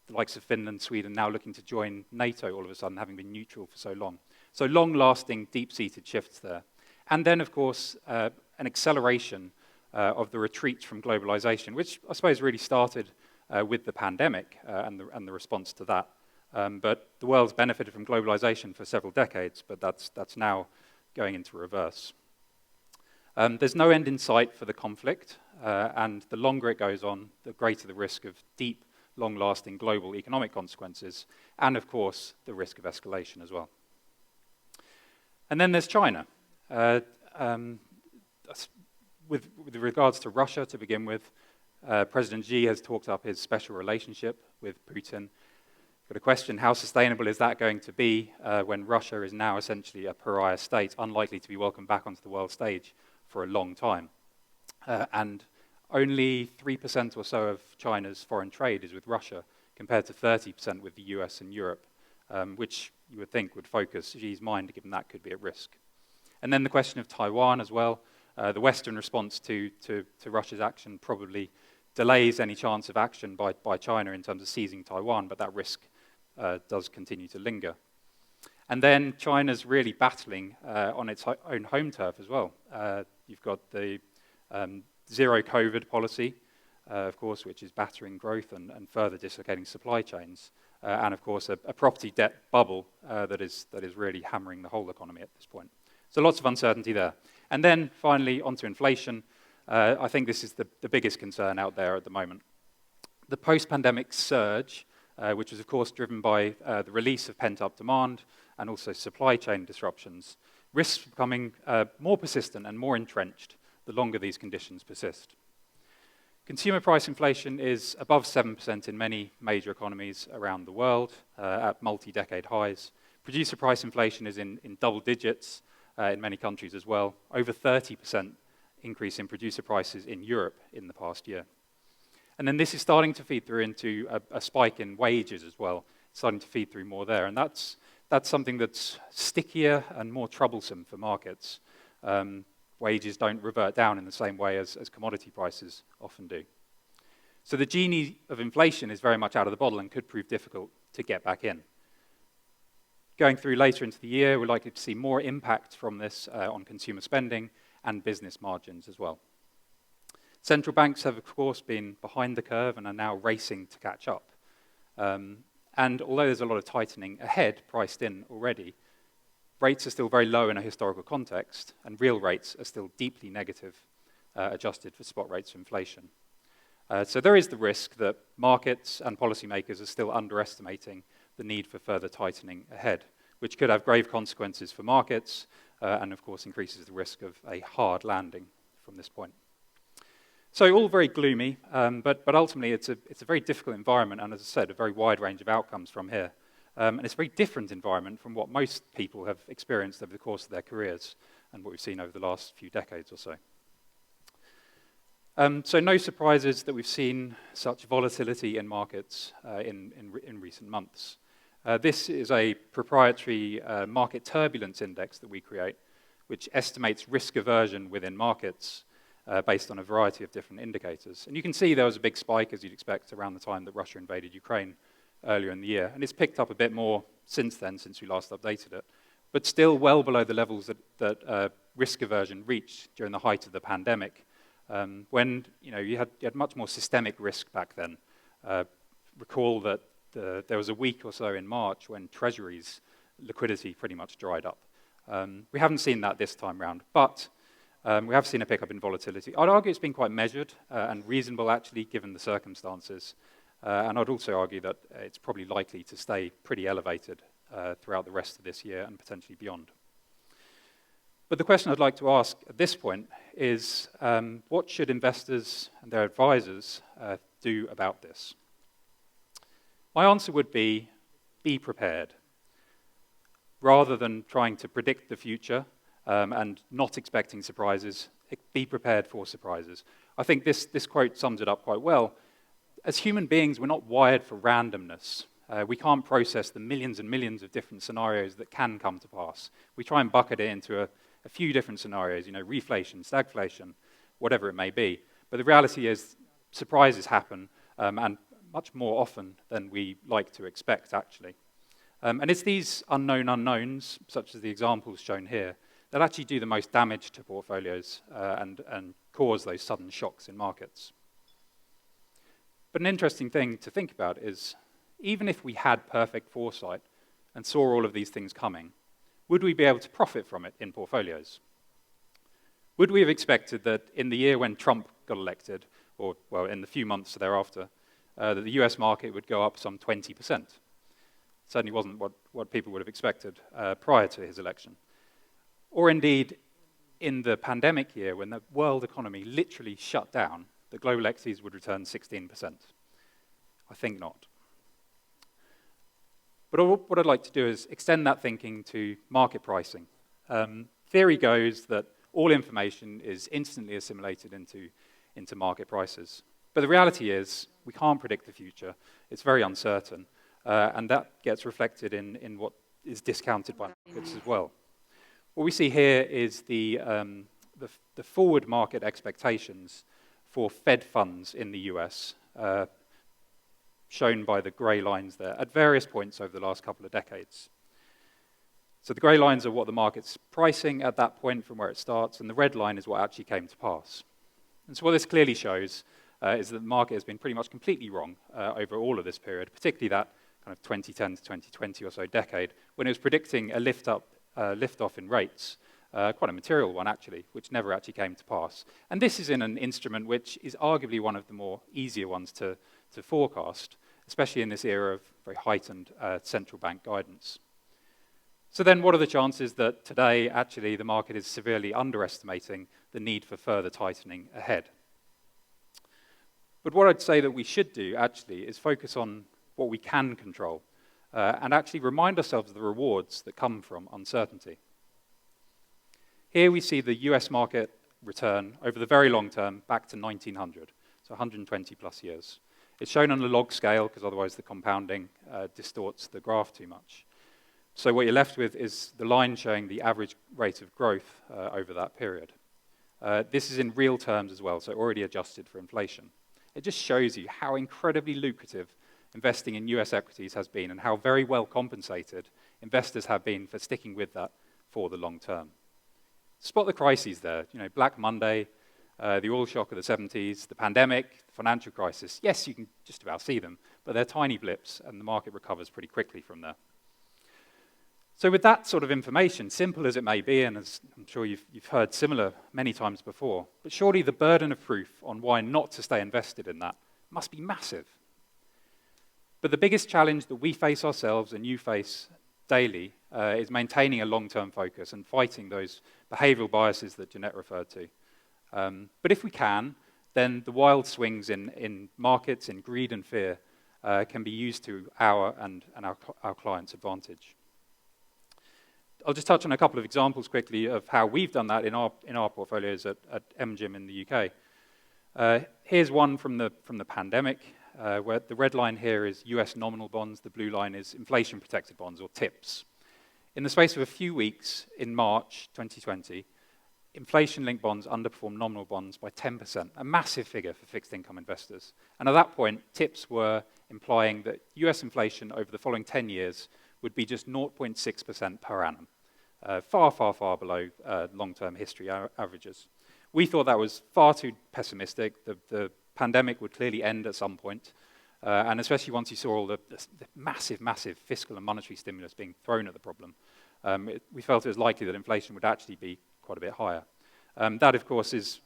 likes of Finland, Sweden now looking to join NATO all of a sudden, having been neutral for so long. So long-lasting, deep-seated shifts there. And then, of course, an acceleration of the retreat from globalization, which I suppose really started with the pandemic and the response to that. But the world's benefited from globalization for several decades, but that's now going into reverse. There's no end in sight for the conflict, and the longer it goes on, the greater the risk of deep, long-lasting global economic consequences, and of course, the risk of escalation as well. And then there's China. With regards to Russia, to begin with, President Xi has talked up his special relationship with Putin. Got a question: how sustainable is that going to be when Russia is now essentially a pariah state, unlikely to be welcomed back onto the world stage for a long time? And only 3% or so of China's foreign trade is with Russia, compared to 30% with the US and Europe, which you would think would focus Xi's mind, given that could be at risk. And then the question of Taiwan as well. The Western response to Russia's action probably delays any chance of action by China in terms of seizing Taiwan, but that risk does continue to linger. And then China's really battling on its own home turf as well. You've got the zero COVID policy, of course, which is battering growth and further dislocating supply chains, and of course a property debt bubble that is really hammering the whole economy at this point. So lots of uncertainty there. And then finally, onto inflation. I think this is the biggest concern out there at the moment. The post-pandemic surge, which was of course driven by the release of pent-up demand and also supply chain disruptions, risks becoming more persistent and more entrenched the longer these conditions persist. Consumer price inflation is above 7% in many major economies around the world, at multi-decade highs. Producer price inflation is in double digits in many countries as well, over 30% increase in producer prices in Europe in the past year. And then this is starting to feed through into a spike in wages as well, starting to feed through more there. And that's something that's stickier and more troublesome for markets. Wages don't revert down in the same way as commodity prices often do. So the genie of inflation is very much out of the bottle and could prove difficult to get back in. Going through later into the year, we're likely to see more impact from this on consumer spending and business margins as well. Central banks have, of course, been behind the curve and are now racing to catch up. And although there's a lot of tightening ahead, priced in already, rates are still very low in a historical context, and real rates are still deeply negative, adjusted for spot rates of inflation. So there is the risk that markets and policymakers are still underestimating the need for further tightening ahead, which could have grave consequences for markets and, of course, increases the risk of a hard landing from this point. So all very gloomy, but ultimately it's a very difficult environment, and as I said, a very wide range of outcomes from here. And it's a very different environment from what most people have experienced over the course of their careers and what we've seen over the last few decades or so. So no surprises that we've seen such volatility in markets in recent months. This is a proprietary market turbulence index that we create, which estimates risk aversion within markets based on a variety of different indicators. And you can see there was a big spike, as you'd expect, around the time that Russia invaded Ukraine earlier in the year. And it's picked up a bit more since then, since we last updated it, but still well below the levels that risk aversion reached during the height of the pandemic, when you had much more systemic risk back then. Recall that there was a week or so in March when Treasury's liquidity pretty much dried up. We haven't seen that this time round, but we have seen a pickup in volatility. I'd argue it's been quite measured and reasonable, actually, given the circumstances. And I'd also argue that it's probably likely to stay pretty elevated throughout the rest of this year and potentially beyond. But the question I'd like to ask at this point is, what should investors and their advisors do about this? My answer would be prepared. Rather than trying to predict the future and not expecting surprises, be prepared for surprises. I think this quote sums it up quite well. As human beings, we're not wired for randomness. We can't process the millions and millions of different scenarios that can come to pass. We try and bucket it into a few different scenarios, reflation, stagflation, whatever it may be. But the reality is surprises happen, and much more often than we like to expect, actually. And it's these unknown unknowns, such as the examples shown here, that actually do the most damage to portfolios and cause those sudden shocks in markets. But an interesting thing to think about is, even if we had perfect foresight and saw all of these things coming, would we be able to profit from it in portfolios? Would we have expected that in the year when Trump got elected, or well, in the few months thereafter, that the US market would go up some 20%? Certainly wasn't what people would have expected prior to his election. Or indeed, in the pandemic year, when the world economy literally shut down, the global equities would return 16%. I think not. But what I'd like to do is extend that thinking to market pricing. Theory goes that all information is instantly assimilated into market prices. But the reality is, we can't predict the future. It's very uncertain. And that gets reflected in what is discounted by markets as well. What we see here is the forward market expectations for Fed funds in the US, shown by the grey lines there, at various points over the last couple of decades. So the grey lines are what the market's pricing at that point from where it starts, and the red line is what actually came to pass. And so what this clearly shows is that the market has been pretty much completely wrong over all of this period, particularly that kind of 2010 to 2020 or so decade, when it was predicting a lift-off in rates, quite a material one actually, which never actually came to pass. And this is in an instrument which is arguably one of the more easier ones to forecast, especially in this era of very heightened central bank guidance. So then what are the chances that today actually the market is severely underestimating the need for further tightening ahead? But what I'd say that we should do actually is focus on what we can control and actually remind ourselves of the rewards that come from uncertainty. Here we see the US market return over the very long term back to 1900, so 120 plus years. It's shown on a log scale because otherwise the compounding distorts the graph too much. So what you're left with is the line showing the average rate of growth over that period. This is in real terms as well, so already adjusted for inflation. It just shows you how incredibly lucrative investing in US equities has been and how very well compensated investors have been for sticking with that for the long term. Spot the crises there, Black Monday, the oil shock of the 70s, the pandemic, the financial crisis. Yes, you can just about see them, but they're tiny blips and the market recovers pretty quickly from there. So with that sort of information, simple as it may be, and as I'm sure you've heard similar many times before, but surely the burden of proof on why not to stay invested in that must be massive. But the biggest challenge that we face ourselves and you face daily is maintaining a long-term focus and fighting those behavioral biases that Jeanette referred to. But if we can, then the wild swings in markets, in greed and fear, can be used to our and our clients' advantage. I'll just touch on a couple of examples quickly of how we've done that in our portfolios at MGIM in the UK. Here's one from the pandemic, where the red line here is US nominal bonds, the blue line is inflation-protected bonds, or TIPS. In the space of a few weeks in March 2020, inflation-linked bonds underperformed nominal bonds by 10%, a massive figure for fixed income investors. And at that point, TIPS were implying that US inflation over the following 10 years would be just 0.6% per annum, far, far, far below long-term history averages. We thought that was far too pessimistic. The pandemic would clearly end at some point, and especially once you saw all the massive, massive fiscal and monetary stimulus being thrown at the problem, we felt it was likely that inflation would actually be quite a bit higher. That, of course, is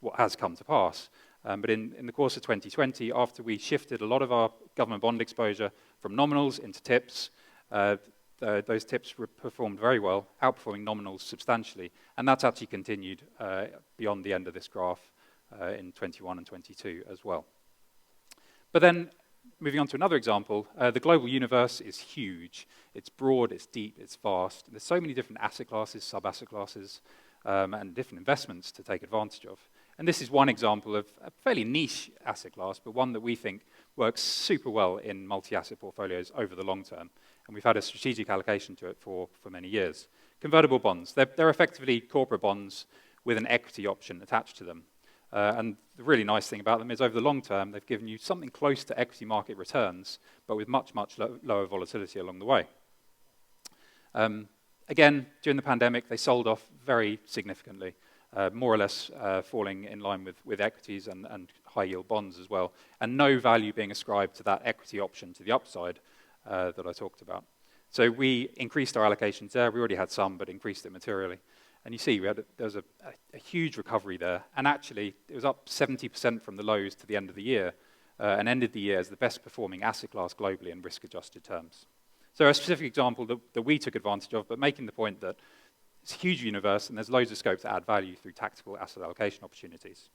what has come to pass. But in the course of 2020, after we shifted a lot of our government bond exposure from nominals into TIPS, those TIPS performed very well, outperforming nominals substantially, and that's actually continued beyond the end of this graph in 21 and 22 as well. But then, moving on to another example, the global universe is huge. It's broad, it's deep, it's vast. There's so many different asset classes, sub-asset classes, and different investments to take advantage of. And this is one example of a fairly niche asset class, but one that we think works super well in multi-asset portfolios over the long term. And we've had a strategic allocation to it for many years. Convertible bonds, they're effectively corporate bonds with an equity option attached to them. And the really nice thing about them is over the long term, they've given you something close to equity market returns, but with much, much lower volatility along the way. Again, during the pandemic, they sold off very significantly, more or less falling in line with equities and high-yield bonds as well, and no value being ascribed to that equity option to the upside that I talked about. So we increased our allocations there. We already had some, but increased it materially. And you see, there was a huge recovery there, and actually, it was up 70% from the lows to the end of the year, and ended the year as the best-performing asset class globally in risk-adjusted terms. So a specific example that we took advantage of, but making the point that it's a huge universe, and there's loads of scope to add value through tactical asset allocation opportunities.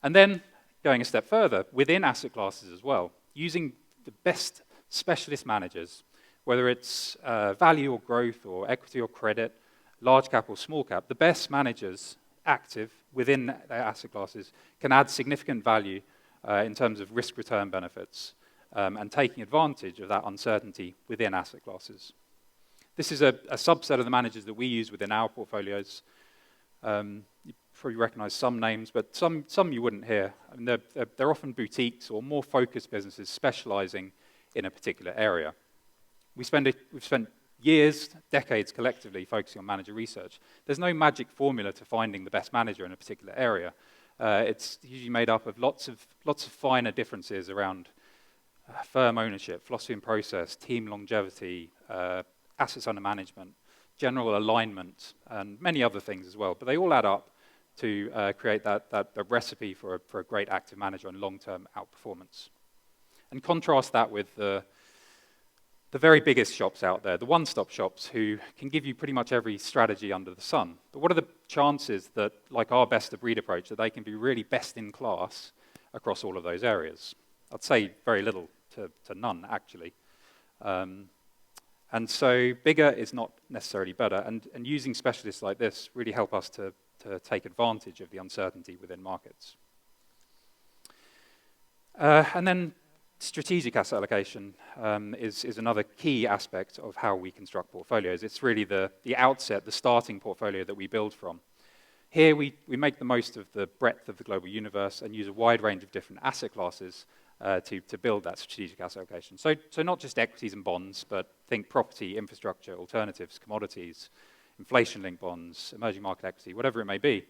And then, going a step further, within asset classes as well, using the best specialist managers, whether it's value or growth or equity or credit, large cap or small cap, the best managers active within their asset classes can add significant value in terms of risk-return benefits and taking advantage of that uncertainty within asset classes. This is a subset of the managers that we use within our portfolios. You probably recognize some names, but some you wouldn't hear. I mean, they're often boutiques or more focused businesses specializing in a particular area. We've spent years, decades collectively focusing on manager research. There's no magic formula to finding the best manager in a particular area. It's usually made up of lots of finer differences around firm ownership, philosophy and process, team longevity, assets under management, general alignment, and many other things as well. But they all add up to create that recipe for a great active manager and long-term outperformance. And contrast that with the very biggest shops out there, the one-stop shops who can give you pretty much every strategy under the sun. But what are the chances that, like our best-of-breed approach, that they can be really best in class across all of those areas? I'd say very little to none, actually. And so bigger is not necessarily better, and using specialists like this really help us to take advantage of the uncertainty within markets. And then strategic asset allocation is another key aspect of how we construct portfolios. It's really the outset, the starting portfolio that we build from. Here we make the most of the breadth of the global universe and use a wide range of different asset classes to build that strategic asset allocation. So not just equities and bonds, but think property, infrastructure, alternatives, commodities, inflation-linked bonds, emerging market equity, whatever it may be.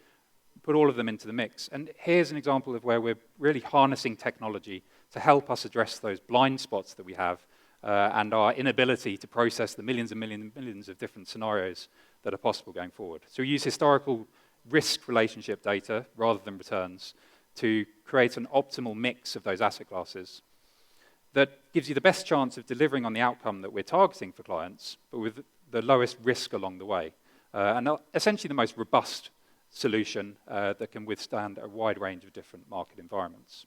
Put all of them into the mix. And here's an example of where we're really harnessing technology to help us address those blind spots that we have and our inability to process the millions and millions and millions of different scenarios that are possible going forward. So we use historical risk relationship data rather than returns to create an optimal mix of those asset classes that gives you the best chance of delivering on the outcome that we're targeting for clients, but with the lowest risk along the way, and essentially the most robust solution that can withstand a wide range of different market environments.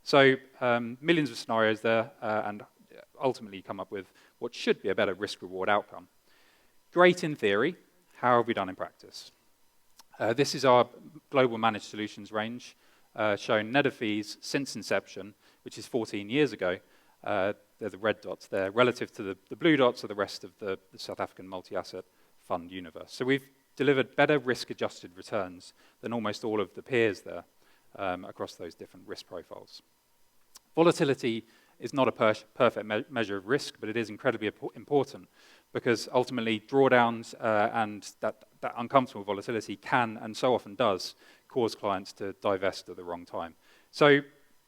So millions of scenarios there, and ultimately come up with what should be a better risk-reward outcome. Great in theory. How have we done in practice? This is our global managed solutions range, showing net of fees since inception, which is 14 years ago. They're the red dots there, relative to the blue dots are the rest of the South African multi-asset fund universe. So we've delivered better risk-adjusted returns than almost all of the peers there across those different risk profiles. Volatility is not a perfect measure of risk, but it is incredibly important because ultimately drawdowns and that uncomfortable volatility can, and so often does, cause clients to divest at the wrong time. So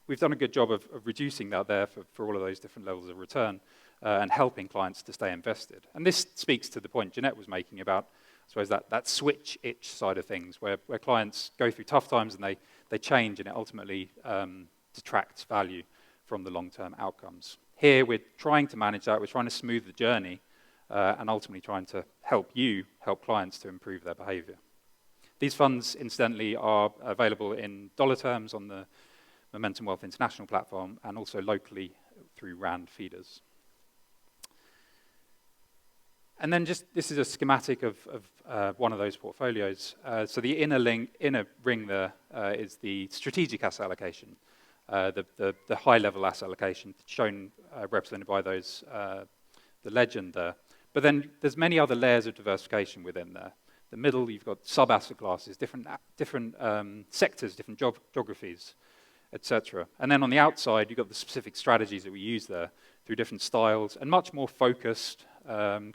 we've done a good job of reducing that there for all of those different levels of return and helping clients to stay invested. And this speaks to the point Jeanette was making about, I suppose, that switch itch side of things, where clients go through tough times and they change, and it ultimately detracts value from the long-term outcomes. Here, we're trying to manage that. We're trying to smooth the journey and ultimately trying to help clients to improve their behavior. These funds, incidentally, are available in dollar terms on the Momentum Wealth International platform and also locally through RAND feeders. And then this is a schematic of one of those portfolios. So the inner ring there is the strategic asset allocation, the high-level asset allocation shown, represented by those, the legend there. But then there's many other layers of diversification within there. The middle, you've got sub-asset classes, different sectors, different geographies, etc. And then on the outside, you've got the specific strategies that we use there through different styles and much more focused,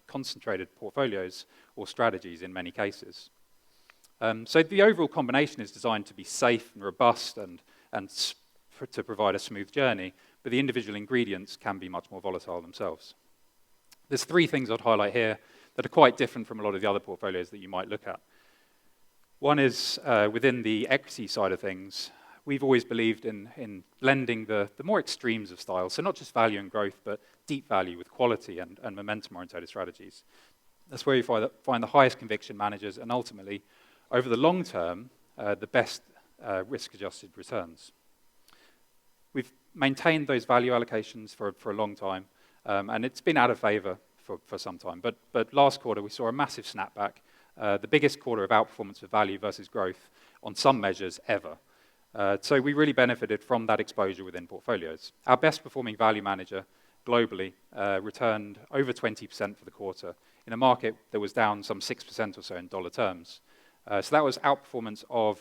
concentrated portfolios or strategies in many cases. So the overall combination is designed to be safe and robust and to provide a smooth journey, but the individual ingredients can be much more volatile themselves. There's three things I'd highlight here that are quite different from a lot of the other portfolios that you might look at. One is within the equity side of things, we've always believed in blending the more extremes of styles, so not just value and growth, but deep value with quality and momentum-oriented strategies. That's where you find the highest conviction managers and ultimately, over the long term, the best risk-adjusted returns. We've maintained those value allocations for a long time, and it's been out of favor for some time. But last quarter, we saw a massive snapback, the biggest quarter of outperformance of value versus growth on some measures ever. So we really benefited from that exposure within portfolios. Our best performing value manager globally returned over 20% for the quarter in a market that was down some 6% or so in dollar terms. So that was outperformance of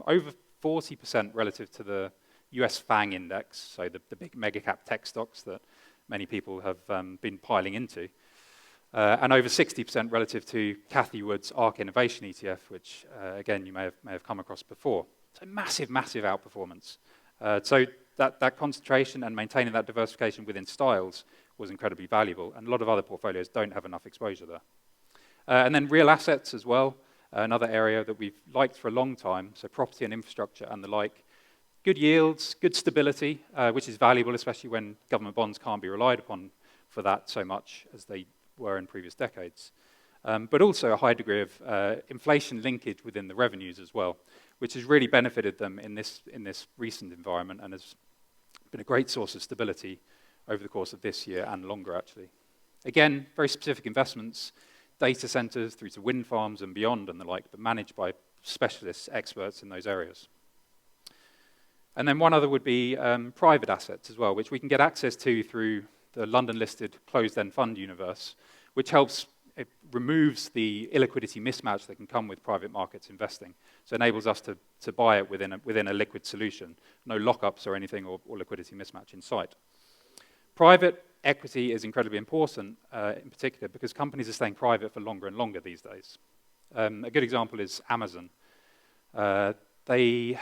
over 40% relative to the US FANG index, so the big mega cap tech stocks that many people have been piling into, and over 60% relative to Cathie Wood's ARK Innovation ETF, which again you may have come across before. So massive, massive outperformance. So that concentration and maintaining that diversification within styles was incredibly valuable, and a lot of other portfolios don't have enough exposure there. And then real assets as well, another area that we've liked for a long time, so property and infrastructure and the like. Good yields, good stability, which is valuable, especially when government bonds can't be relied upon for that so much as they were in previous decades. But also a high degree of inflation linkage within the revenues as well, which has really benefited them in this recent environment and has been a great source of stability over the course of this year and longer, actually. Again, very specific investments, data centers through to wind farms and beyond and the like, but managed by specialists, experts in those areas. And then one other would be private assets as well, which we can get access to through the London-listed closed-end fund universe, which it removes the illiquidity mismatch that can come with private markets investing. So it enables us to buy it within a liquid solution, no lockups or anything or liquidity mismatch in sight. Private equity is incredibly important, in particular, because companies are staying private for longer and longer these days. A good example is Amazon. They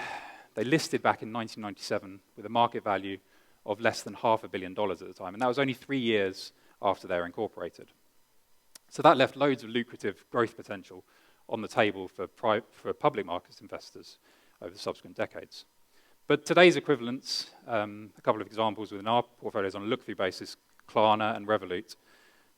listed back in 1997 with a market value of less than $500 million at the time, and that was only 3 years after they were incorporated. So that left loads of lucrative growth potential on the table for public markets investors over the subsequent decades. But today's equivalents, a couple of examples within our portfolios on a look-through basis, Klarna and Revolut,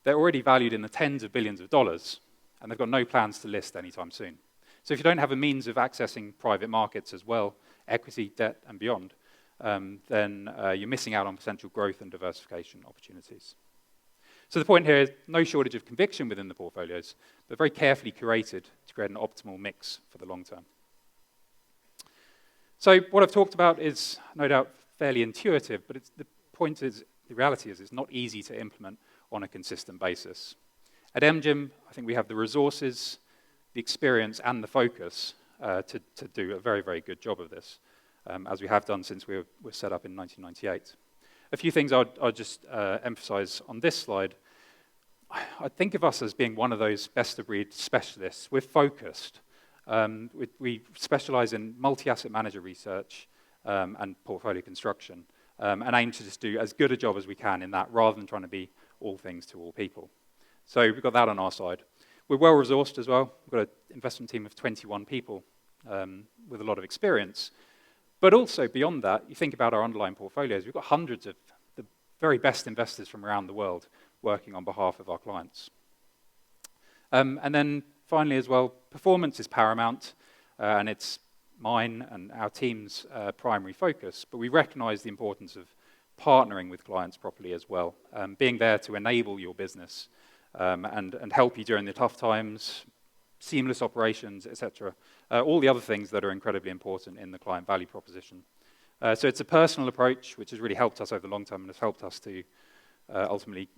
they're already valued in the tens of billions of dollars, and they've got no plans to list anytime soon. So if you don't have a means of accessing private markets as well, equity, debt, and beyond, then you're missing out on potential growth and diversification opportunities. So the point here is no shortage of conviction within the portfolios, but very carefully curated to create an optimal mix for the long term. So what I've talked about is no doubt fairly intuitive, but the reality is it's not easy to implement on a consistent basis. At MGIM, I think we have the resources, the experience, and the focus to do a very, very good job of this, as we have done since we were set up in 1998. A few things I'll just emphasize on this slide. I think of us as being one of those best-of-breed specialists. We're focused. We specialize in multi-asset manager research and portfolio construction, and aim to just do as good a job as we can in that, rather than trying to be all things to all people. So we've got that on our side. We're well-resourced as well. We've got an investment team of 21 people with a lot of experience. But also, beyond that, you think about our underlying portfolios, we've got hundreds of the very best investors from around the world working on behalf of our clients. And then finally as well, performance is paramount, and it's mine and our team's primary focus, but we recognize the importance of partnering with clients properly as well, being there to enable your business and help you during the tough times, seamless operations, etc. All the other things that are incredibly important in the client value proposition. So it's a personal approach, which has really helped us over the long term and has helped us to ultimately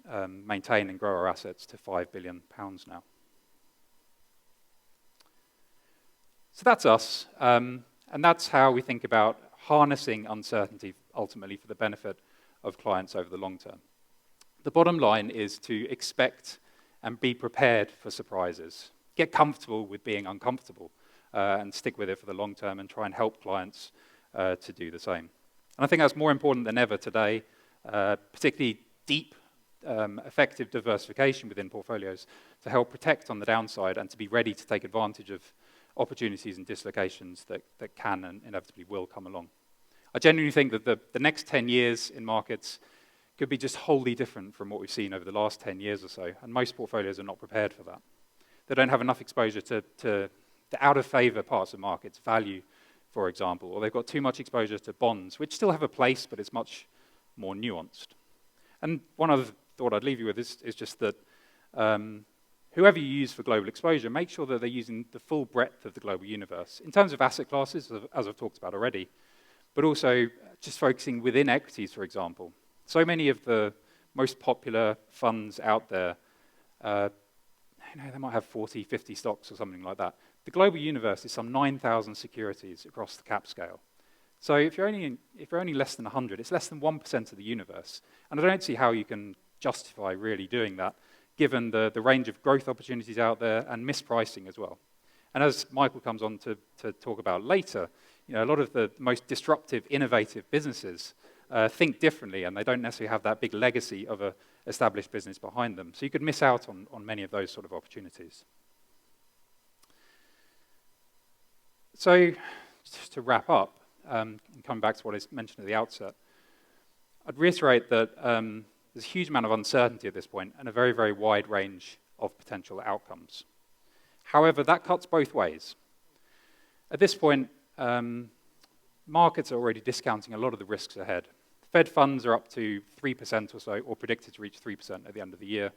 maintain and grow our assets to £5 billion now. So that's us, and that's how we think about harnessing uncertainty ultimately for the benefit of clients over the long term. The bottom line is to expect and be prepared for surprises. Get comfortable with being uncomfortable and stick with it for the long term and try and help clients to do the same. And I think that's more important than ever today, particularly deep, effective diversification within portfolios to help protect on the downside and to be ready to take advantage of opportunities and dislocations that can and inevitably will come along. I genuinely think that the next 10 years in markets could be just wholly different from what we've seen over the last 10 years or so, and most portfolios are not prepared for that. They don't have enough exposure to the out-of-favor parts of markets, value, for example, or they've got too much exposure to bonds, which still have a place, but it's much more nuanced. And one other thought I'd leave you with is just that whoever you use for global exposure, make sure that they're using the full breadth of the global universe, in terms of asset classes, as I've talked about already, but also just focusing within equities, for example. So many of the most popular funds out there, they might have 40, 50 stocks or something like that. The global universe is some 9,000 securities across the cap scale. So if you're only less than 100, it's less than 1% of the universe. And I don't see how you can justify really doing that, given the range of growth opportunities out there and mispricing as well. And as Michael comes on to talk about later, a lot of the most disruptive, innovative businesses think differently, and they don't necessarily have that big legacy of an established business behind them. So you could miss out on many of those sort of opportunities. So just to wrap up, and coming back to what I mentioned at the outset, I'd reiterate that there's a huge amount of uncertainty at this point and a very, very wide range of potential outcomes. However, that cuts both ways. At this point, markets are already discounting a lot of the risks ahead. Fed funds are up to 3% or so, or predicted to reach 3% at the end of the year,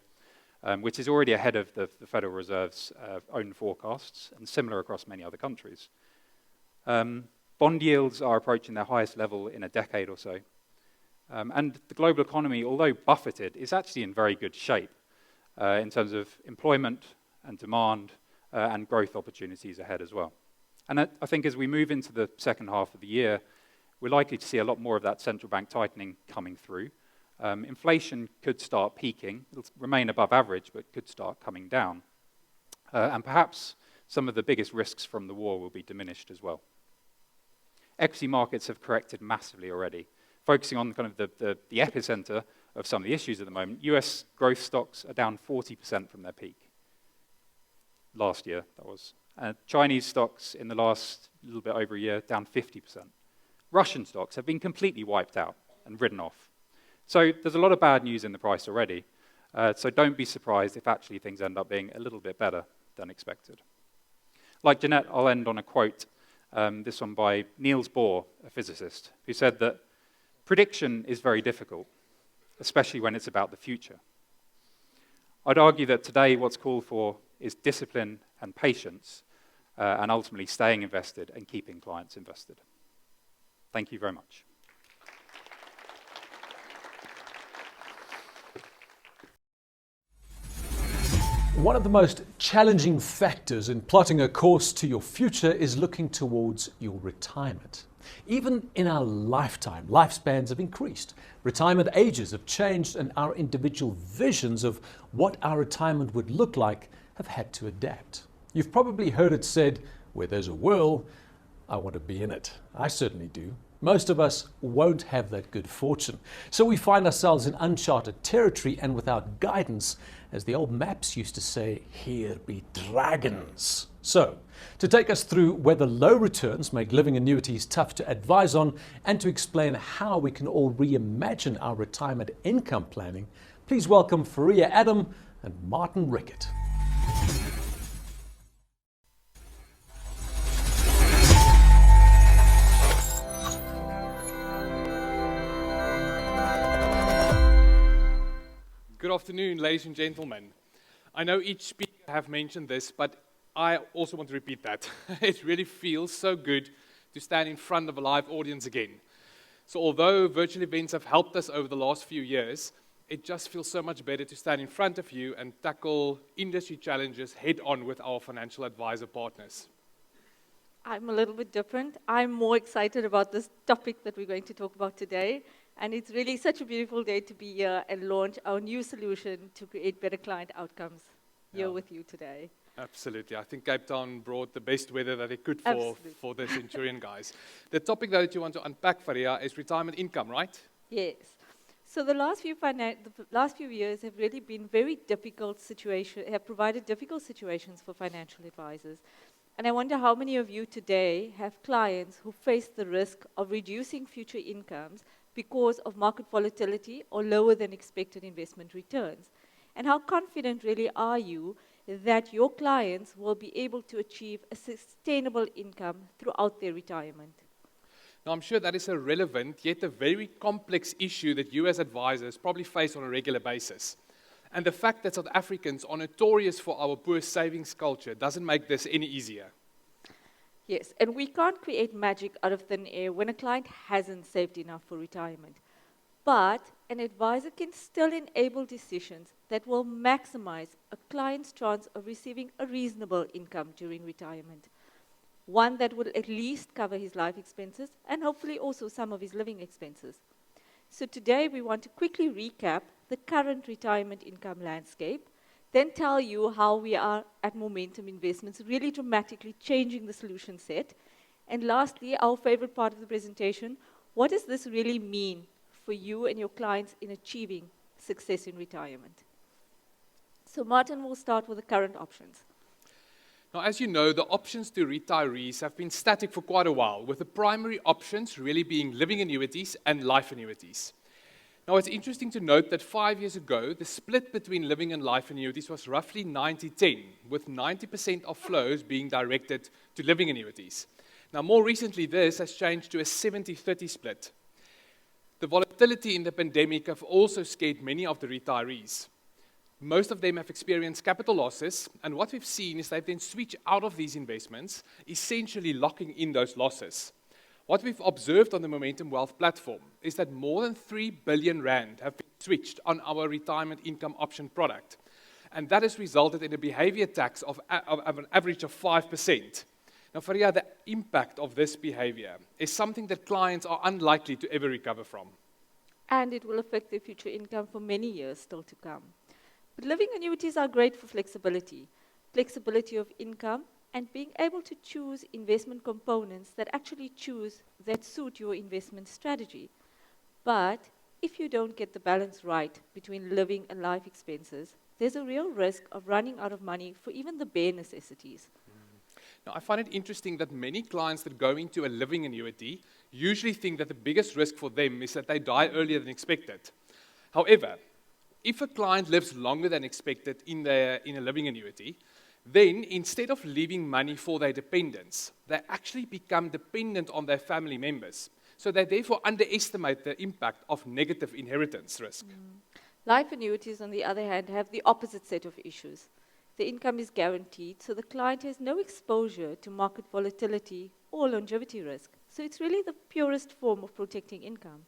which is already ahead of the Federal Reserve's own forecasts, and similar across many other countries. Bond yields are approaching their highest level in a decade or so. And the global economy, although buffeted, is actually in very good shape in terms of employment and demand and growth opportunities ahead as well. And I think as we move into the second half of the year, we're likely to see a lot more of that central bank tightening coming through. Inflation could start peaking. It'll remain above average, but could start coming down. And perhaps some of the biggest risks from the war will be diminished as well. Equity markets have corrected massively already, Focusing on kind of the epicenter of some of the issues at the moment, US growth stocks are down 40% from their peak. Last year, that was. Chinese stocks in the last little bit over a year, down 50%. Russian stocks have been completely wiped out and written off. So there's a lot of bad news in the price already. So don't be surprised if actually things end up being a little bit better than expected. Like Jeanette, I'll end on a quote, this one by Niels Bohr, a physicist, who said that prediction is very difficult, especially when it's about the future. I'd argue that today what's called for is discipline and patience, and ultimately staying invested and keeping clients invested. Thank you very much. One of the most challenging factors in plotting a course to your future is looking towards your retirement. Even in our lifetime, lifespans have increased, retirement ages have changed, and our individual visions of what our retirement would look like have had to adapt. You've probably heard it said, where there's a will, I want to be in it. I certainly do. Most of us won't have that good fortune. So we find ourselves in uncharted territory and without guidance, as the old maps used to say, here be dragons. So, to take us through whether low returns make living annuities tough to advise on and to explain how we can all reimagine our retirement income planning, please welcome Faria Adam and Martin Rickett. Good afternoon, ladies and gentlemen. I know each speaker have mentioned this, but I also want to repeat that. It really feels so good to stand in front of a live audience again. So although virtual events have helped us over the last few years, it just feels so much better to stand in front of you and tackle industry challenges head on with our financial advisor partners. I'm a little bit different. I'm more excited about this topic that we're going to talk about today. And it's really such a beautiful day to be here and launch our new solution to create better client outcomes here with you today. Absolutely. I think Cape Town brought the best weather that it could for the Centurion guys. The topic that you want to unpack, Faria, is retirement income, right? Yes. So the last few years have really been very difficult have provided difficult situations for financial advisors. And I wonder how many of you today have clients who face the risk of reducing future incomes because of market volatility or lower than expected investment returns. And how confident really are you that your clients will be able to achieve a sustainable income throughout their retirement? Now, I'm sure that is a relevant, yet a very complex issue that you as advisors probably face on a regular basis. And the fact that South Africans are notorious for our poor savings culture doesn't make this any easier. Yes, and we can't create magic out of thin air when a client hasn't saved enough for retirement. But an advisor can still enable decisions that will maximize a client's chance of receiving a reasonable income during retirement. One that will at least cover his life expenses and hopefully also some of his living expenses. So today we want to quickly recap the current retirement income landscape, then tell you how we are at Momentum Investments, really dramatically changing the solution set. And lastly, our favorite part of the presentation, what does this really mean for you and your clients in achieving success in retirement? So Martin will start with the current options. Now, as you know, the options to retirees have been static for quite a while, with the primary options really being living annuities and life annuities. Now, it's interesting to note that 5 years ago, the split between living and life annuities was roughly 90-10, with 90% of flows being directed to living annuities. Now, more recently, this has changed to a 70-30 split. The volatility in the pandemic have also scared many of the retirees. Most of them have experienced capital losses, and what we've seen is they've then switched out of these investments, essentially locking in those losses. What we've observed on the Momentum Wealth platform is that more than 3 billion rand have been switched on our retirement income option product. And that has resulted in a behavior tax of an average of 5%. Now, Faria, the impact of this behavior is something that clients are unlikely to ever recover from. And it will affect their future income for many years still to come. But living annuities are great for flexibility of income, and being able to choose investment components that suit your investment strategy. But if you don't get the balance right between living and life expenses, there's a real risk of running out of money for even the bare necessities. Now, I find it interesting that many clients that go into a living annuity usually think that the biggest risk for them is that they die earlier than expected. However, if a client lives longer than expected in a living annuity, then instead of leaving money for their dependents, they actually become dependent on their family members. So they therefore underestimate the impact of negative inheritance risk. Life annuities, on the other hand, have the opposite set of issues. The income is guaranteed, so the client has no exposure to market volatility or longevity risk. So it's really the purest form of protecting income.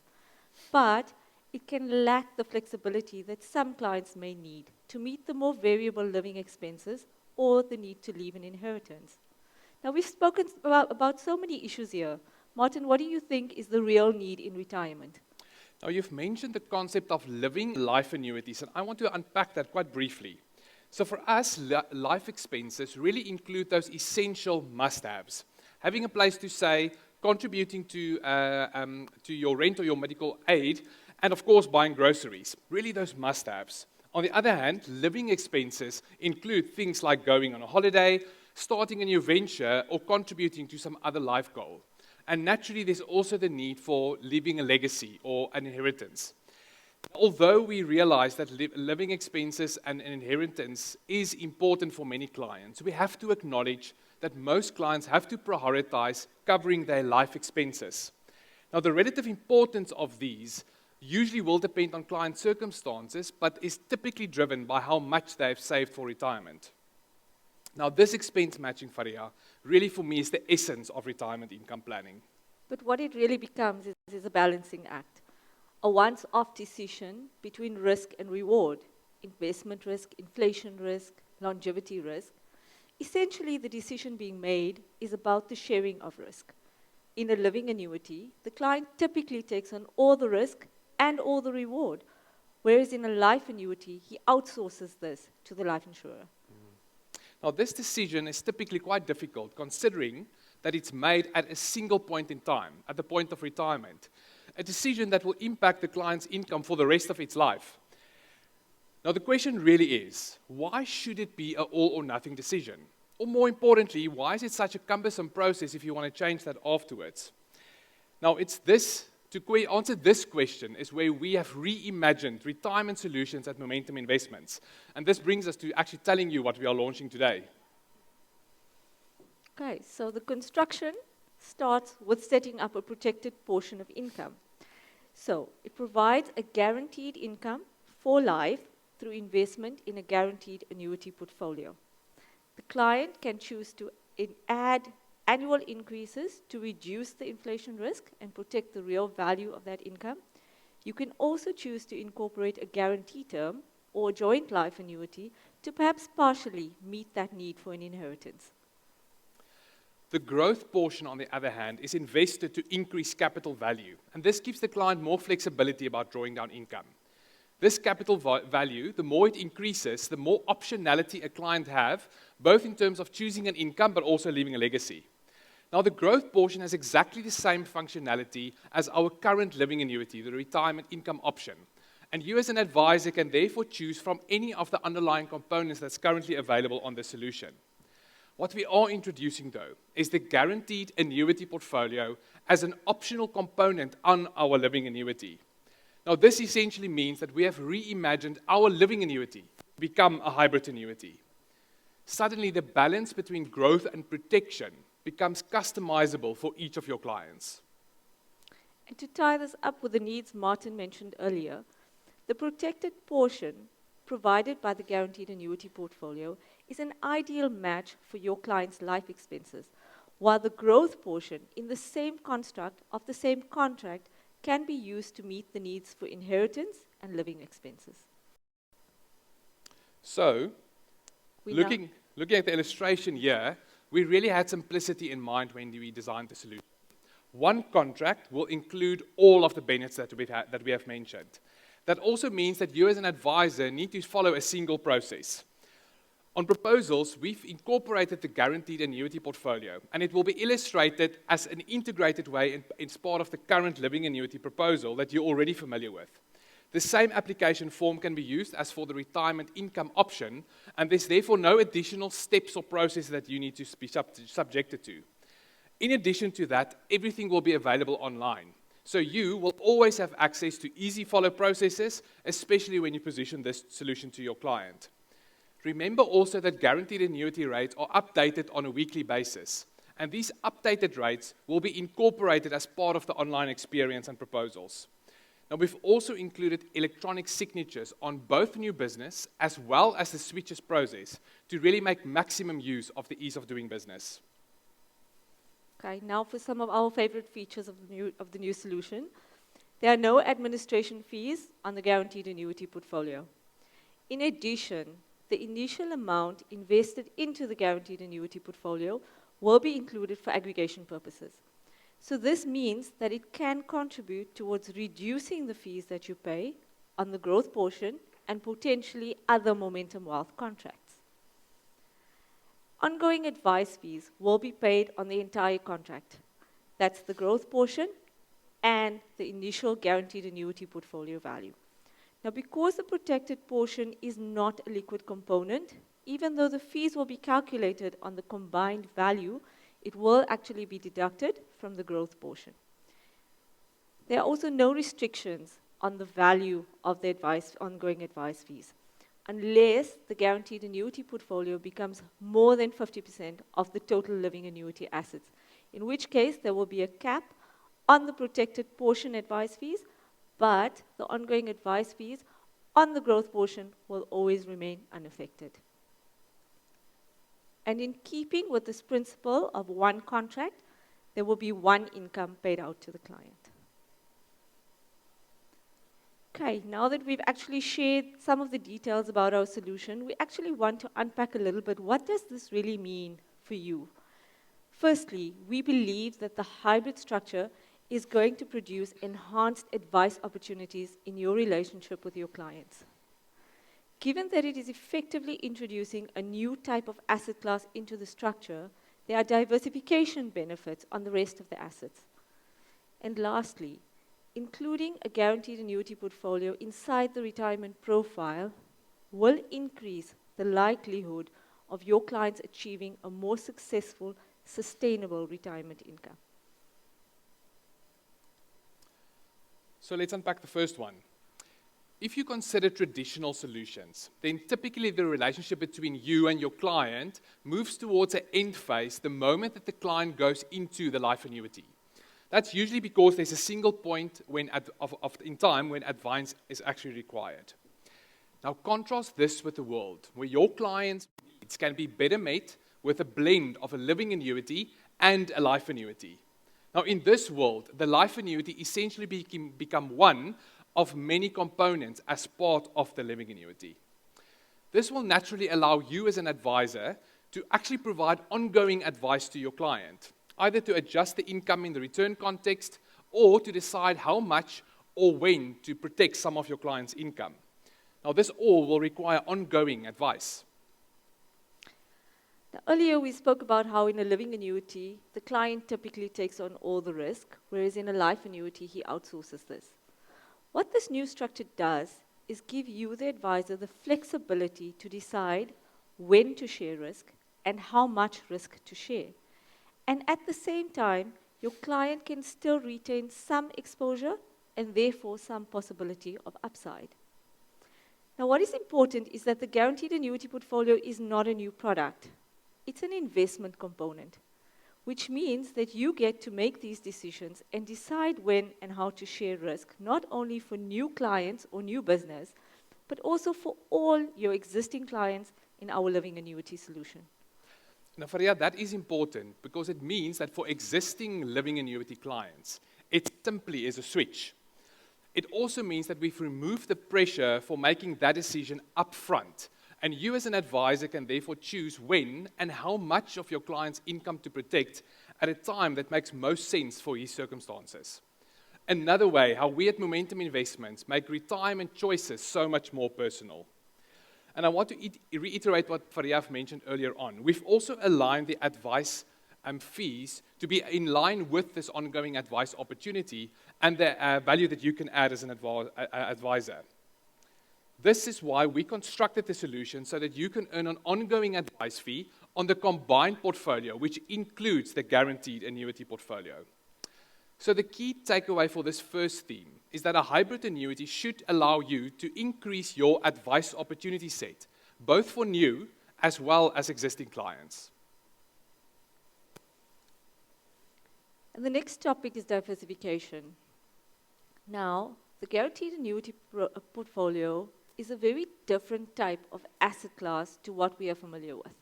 But it can lack the flexibility that some clients may need to meet the more variable living expenses or the need to leave an inheritance. Now, we've spoken about so many issues here. Martin, what do you think is the real need in retirement? Now, you've mentioned the concept of living life annuities, and I want to unpack that quite briefly. So for us, life expenses really include those essential must-haves. Having a place to stay, contributing to your rent or your medical aid, and of course buying groceries. Really those must-haves. On the other hand, living expenses include things like going on a holiday, starting a new venture, or contributing to some other life goal. And naturally, there's also the need for leaving a legacy or an inheritance. Although we realize that living expenses and an inheritance is important for many clients, we have to acknowledge that most clients have to prioritize covering their life expenses. Now, the relative importance of these usually will depend on client circumstances, but is typically driven by how much they have saved for retirement. Now, this expense matching, Faria, really for me is the essence of retirement income planning. But what it really becomes is a balancing act. A once-off decision between risk and reward, investment risk, inflation risk, longevity risk. Essentially, the decision being made is about the sharing of risk. In a living annuity, the client typically takes on all the risk and all the reward, whereas in a life annuity, he outsources this to the life insurer. Now, this decision is typically quite difficult, considering that it's made at a single point in time, at the point of retirement. A decision that will impact the client's income for the rest of its life. Now, the question really is, why should it be an all or nothing decision? Or more importantly, why is it such a cumbersome process if you want to change that afterwards? Now, to answer this question is where we have reimagined retirement solutions at Momentum Investments. And this brings us to actually telling you what we are launching today. Okay, so the construction starts with setting up a protected portion of income. So it provides a guaranteed income for life through investment in a guaranteed annuity portfolio. The client can choose to add annual increases to reduce the inflation risk and protect the real value of that income. You can also choose to incorporate a guarantee term or joint life annuity to perhaps partially meet that need for an inheritance. The growth portion, on the other hand, is invested to increase capital value, and this gives the client more flexibility about drawing down income. This capital value, the more it increases, the more optionality a client have, both in terms of choosing an income but also leaving a legacy. Now, the growth portion has exactly the same functionality as our current living annuity, the retirement income option. And you as an advisor can therefore choose from any of the underlying components that's currently available on the solution. What we are introducing, though, is the guaranteed annuity portfolio as an optional component on our living annuity. Now, this essentially means that we have reimagined our living annuity to become a hybrid annuity. Suddenly, the balance between growth and protection becomes customizable for each of your clients. And to tie this up with the needs Martin mentioned earlier, the protected portion provided by the guaranteed annuity portfolio is an ideal match for your client's life expenses, while the growth portion in the same construct of the same contract can be used to meet the needs for inheritance and living expenses. So, looking at the illustration here, we really had simplicity in mind when we designed the solution. One contract will include all of the benefits that we have mentioned. That also means that you as an advisor need to follow a single process. On proposals, we've incorporated the guaranteed annuity portfolio, and it will be illustrated as an integrated way in part of the current living annuity proposal that you're already familiar with. The same application form can be used as for the retirement income option, and there's therefore no additional steps or processes that you need to be subjected to. In addition to that, everything will be available online. So you will always have access to easy follow processes, especially when you position this solution to your client. Remember also that guaranteed annuity rates are updated on a weekly basis, and these updated rates will be incorporated as part of the online experience and proposals. Now, we've also included electronic signatures on both new business as well as the switches process to really make maximum use of the ease of doing business. Okay, now for some of our favorite features of the new solution. There are no administration fees on the guaranteed annuity portfolio. In addition, the initial amount invested into the guaranteed annuity portfolio will be included for aggregation purposes. So this means that it can contribute towards reducing the fees that you pay on the growth portion and potentially other momentum wealth contracts. Ongoing advice fees will be paid on the entire contract. That's the growth portion and the initial guaranteed annuity portfolio value. Now, because the protected portion is not a liquid component, even though the fees will be calculated on the combined value, it will actually be deducted from the growth portion. There are also no restrictions on the value of the ongoing advice fees, unless the guaranteed annuity portfolio becomes more than 50% of the total living annuity assets, in which case there will be a cap on the protected portion advice fees, but the ongoing advice fees on the growth portion will always remain unaffected. And in keeping with this principle of one contract, there will be one income paid out to the client. Okay, now that we've actually shared some of the details about our solution, we actually want to unpack a little bit, what does this really mean for you? Firstly, we believe that the hybrid structure is going to produce enhanced advice opportunities in your relationship with your clients. Given that it is effectively introducing a new type of asset class into the structure, there are diversification benefits on the rest of the assets. And lastly, including a guaranteed annuity portfolio inside the retirement profile will increase the likelihood of your clients achieving a more successful, sustainable retirement income. So let's unpack the first one. If you consider traditional solutions, then typically the relationship between you and your client moves towards an end phase the moment that the client goes into the life annuity. That's usually because there's a single point in time when advice is actually required. Now contrast this with the world, where your client's needs can be better met with a blend of a living annuity and a life annuity. Now, in this world, the life annuity essentially become one of many components as part of the living annuity. This will naturally allow you as an advisor to actually provide ongoing advice to your client, either to adjust the income in the return context or to decide how much or when to protect some of your client's income. Now, this all will require ongoing advice. Now, earlier we spoke about how in a living annuity, the client typically takes on all the risk, whereas in a life annuity, he outsources this. What this new structure does is give you, the advisor, the flexibility to decide when to share risk and how much risk to share. And at the same time, your client can still retain some exposure and therefore some possibility of upside. Now, what is important is that the guaranteed annuity portfolio is not a new product. It's an investment component, which means that you get to make these decisions and decide when and how to share risk, not only for new clients or new business, but also for all your existing clients in our living annuity solution. Now, Faria, that is important because it means that for existing living annuity clients, it simply is a switch. It also means that we've removed the pressure for making that decision upfront. And you as an advisor can therefore choose when and how much of your client's income to protect at a time that makes most sense for his circumstances. Another way how we at Momentum Investments make retirement choices so much more personal. And I want to reiterate what Fariaf mentioned earlier on. We've also aligned the advice fees to be in line with this ongoing advice opportunity and the value that you can add as an advisor. This is why we constructed the solution so that you can earn an ongoing advice fee on the combined portfolio, which includes the guaranteed annuity portfolio. So the key takeaway for this first theme is that a hybrid annuity should allow you to increase your advice opportunity set, both for new as well as existing clients. And the next topic is diversification. Now, the guaranteed annuity portfolio is a very different type of asset class to what we are familiar with.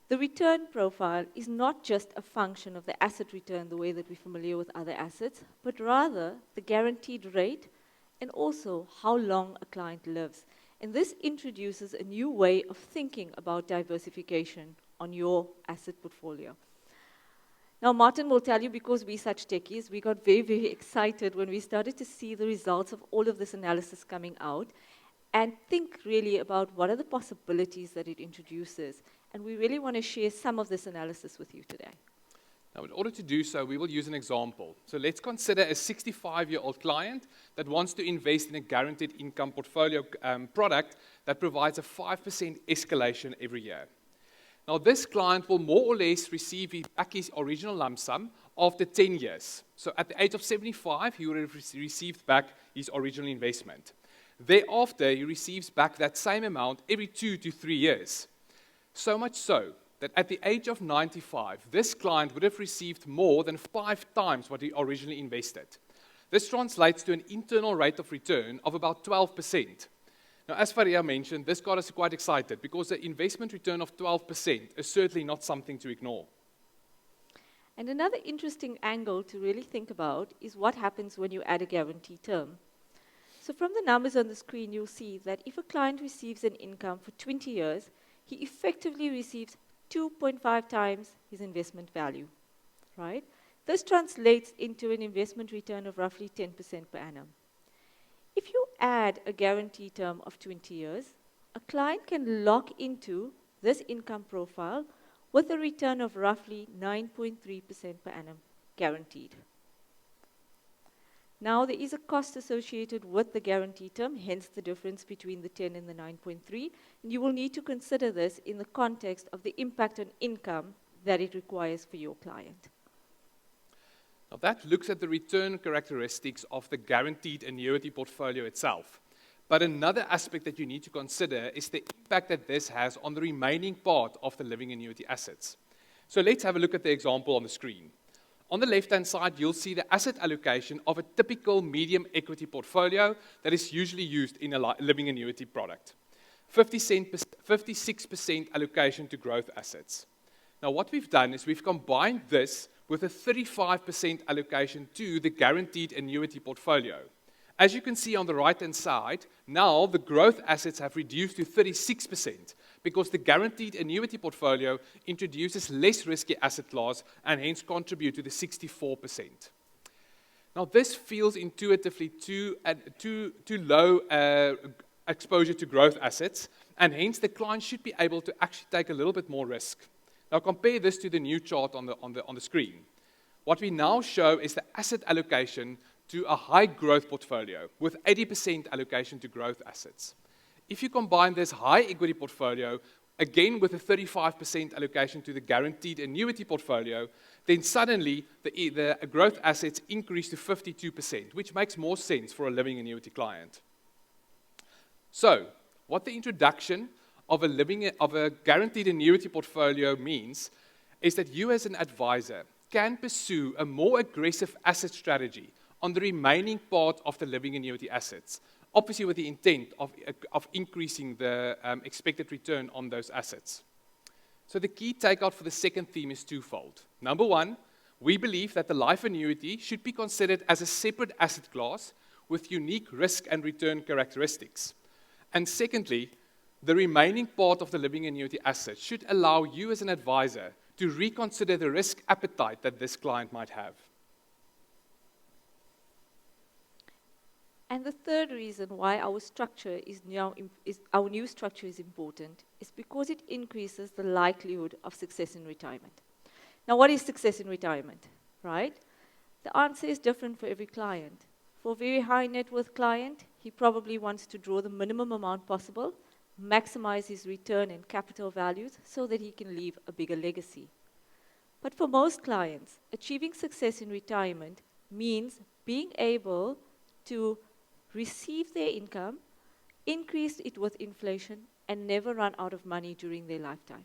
The return profile is not just a function of the asset return the way that we're familiar with other assets, but rather the guaranteed rate and also how long a client lives. And this introduces a new way of thinking about diversification on your asset portfolio. Now, Martin will tell you, because we're such techies, we got very, very excited when we started to see the results of all of this analysis coming out and think really about what are the possibilities that it introduces. And we really want to share some of this analysis with you today. Now, in order to do so, we will use an example. So let's consider a 65-year-old client that wants to invest in a guaranteed income portfolio product that provides a 5% escalation every year. Now, this client will more or less receive back his original lump sum after 10 years. So at the age of 75, he would have received back his original investment. Thereafter, he receives back that same amount every 2 to 3 years. So much so that at the age of 95, this client would have received more than 5 times what he originally invested. This translates to an internal rate of return of about 12%. Now, as Faria mentioned, this got us quite excited because the investment return of 12% is certainly not something to ignore. And another interesting angle to really think about is what happens when you add a guarantee term. So from the numbers on the screen, you'll see that if a client receives an income for 20 years, he effectively receives 2.5 times his investment value, right? This translates into an investment return of roughly 10% per annum. If you add a guarantee term of 20 years, a client can lock into this income profile with a return of roughly 9.3% per annum, guaranteed. Now, there is a cost associated with the guarantee term, hence the difference between the 10 and the 9.3. And you will need to consider this in the context of the impact on income that it requires for your client. Now, that looks at the return characteristics of the guaranteed annuity portfolio itself. But another aspect that you need to consider is the impact that this has on the remaining part of the living annuity assets. So let's have a look at the example on the screen. On the left-hand side, you'll see the asset allocation of a typical medium equity portfolio that is usually used in a living annuity product. 56% allocation to growth assets. Now, what we've done is we've combined this with a 35% allocation to the guaranteed annuity portfolio. As you can see on the right-hand side, now the growth assets have reduced to 36% because the guaranteed annuity portfolio introduces less risky asset class and hence contribute to the 64%. Now, this feels intuitively too low exposure to growth assets, and hence the client should be able to actually take a little bit more risk. Now, compare this to the new chart on the screen. What we now show is the asset allocation to a high growth portfolio with 80% allocation to growth assets. If you combine this high equity portfolio, again with a 35% allocation to the guaranteed annuity portfolio, then suddenly the growth assets increase to 52%, which makes more sense for a living annuity client. So, what the introduction of a guaranteed annuity portfolio means is that you as an advisor can pursue a more aggressive asset strategy on the remaining part of the living annuity assets, obviously with the intent of increasing the expected return on those assets. So the key takeout for the second theme is twofold. Number one, we believe that the life annuity should be considered as a separate asset class with unique risk and return characteristics. And secondly, the remaining part of the living annuity assets should allow you as an advisor to reconsider the risk appetite that this client might have. And the third reason why our structure our new structure is important is because it increases the likelihood of success in retirement. Now, what is success in retirement, right? The answer is different for every client. For a very high net worth client, he probably wants to draw the minimum amount possible, maximize his return and capital values so that he can leave a bigger legacy. But for most clients, achieving success in retirement means being able to receive their income, increase it with inflation, and never run out of money during their lifetime.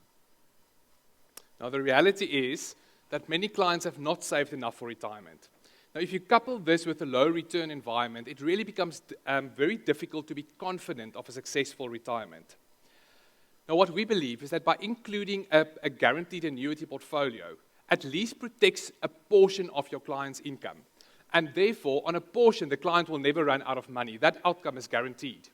Now, the reality is that many clients have not saved enough for retirement. Now, if you couple this with a low return environment, it really becomes very difficult to be confident of a successful retirement. Now, what we believe is that by including a guaranteed annuity portfolio, at least protects a portion of your client's income. And therefore, on a portion, the client will never run out of money. That outcome is guaranteed.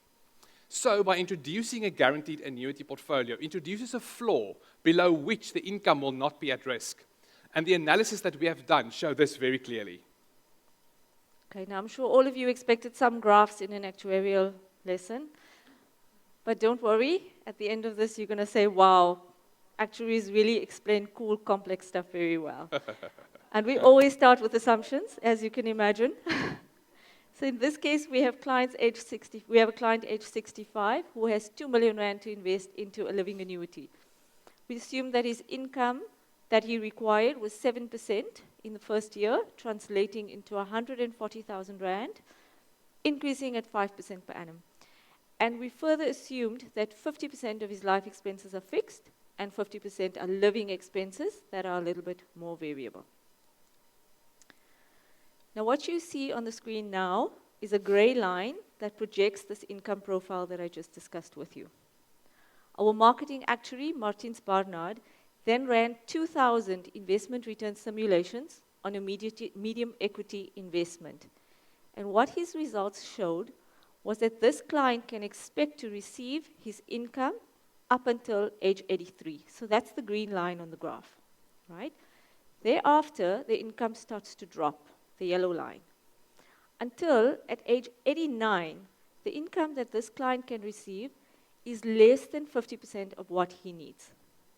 So, by introducing a guaranteed annuity portfolio, introduces a floor below which the income will not be at risk. And the analysis that we have done show this very clearly. Okay, now I'm sure all of you expected some graphs in an actuarial lesson. But don't worry, at the end of this, you're going to say, wow, actuaries really explain cool, complex stuff very well. And we always start with assumptions, as you can imagine. So in this case, we have a client age 65 who has 2 million rand to invest into a living annuity. We assume that his income that he required was 7% in the first year, translating into 140,000 rand, increasing at 5% per annum. And we further assumed that 50% of his life expenses are fixed and 50% are living expenses that are a little bit more variable. Now, what you see on the screen now is a gray line that projects this income profile that I just discussed with you. Our marketing actuary, Martins Barnard, then ran 2,000 investment return simulations on a medium equity investment. And what his results showed was that this client can expect to receive his income up until age 83. So that's the green line on the graph, right? Thereafter, the income starts to drop, the yellow line, until at age 89, the income that this client can receive is less than 50% of what he needs,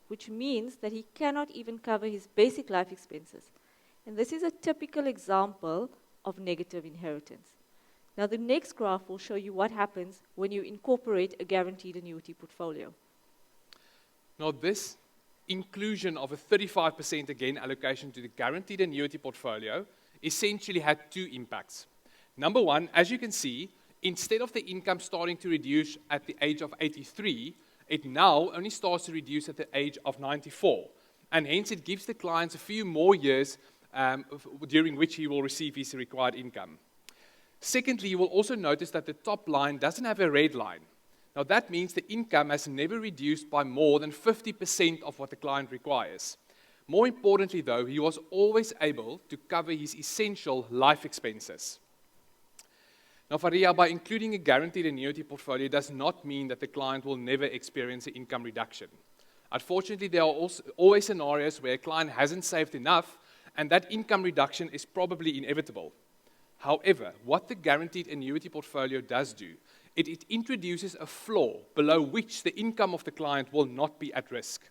which means that he cannot even cover his basic life expenses. And this is a typical example of negative inheritance. Now, the next graph will show you what happens when you incorporate a guaranteed annuity portfolio. Now, this inclusion of a 35% again allocation to the guaranteed annuity portfolio essentially had two impacts. Number one, as you can see, instead of the income starting to reduce at the age of 83, it now only starts to reduce at the age of 94. And hence, it gives the clients a few more years during which he will receive his required income. Secondly, you will also notice that the top line doesn't have a red line. Now, that means the income has never reduced by more than 50% of what the client requires. More importantly, though, he was always able to cover his essential life expenses. Now, Faria, by including a guaranteed annuity portfolio does not mean that the client will never experience an income reduction. Unfortunately, there are always scenarios where a client hasn't saved enough, and that income reduction is probably inevitable. However, what the guaranteed annuity portfolio does do, it introduces a floor below which the income of the client will not be at risk.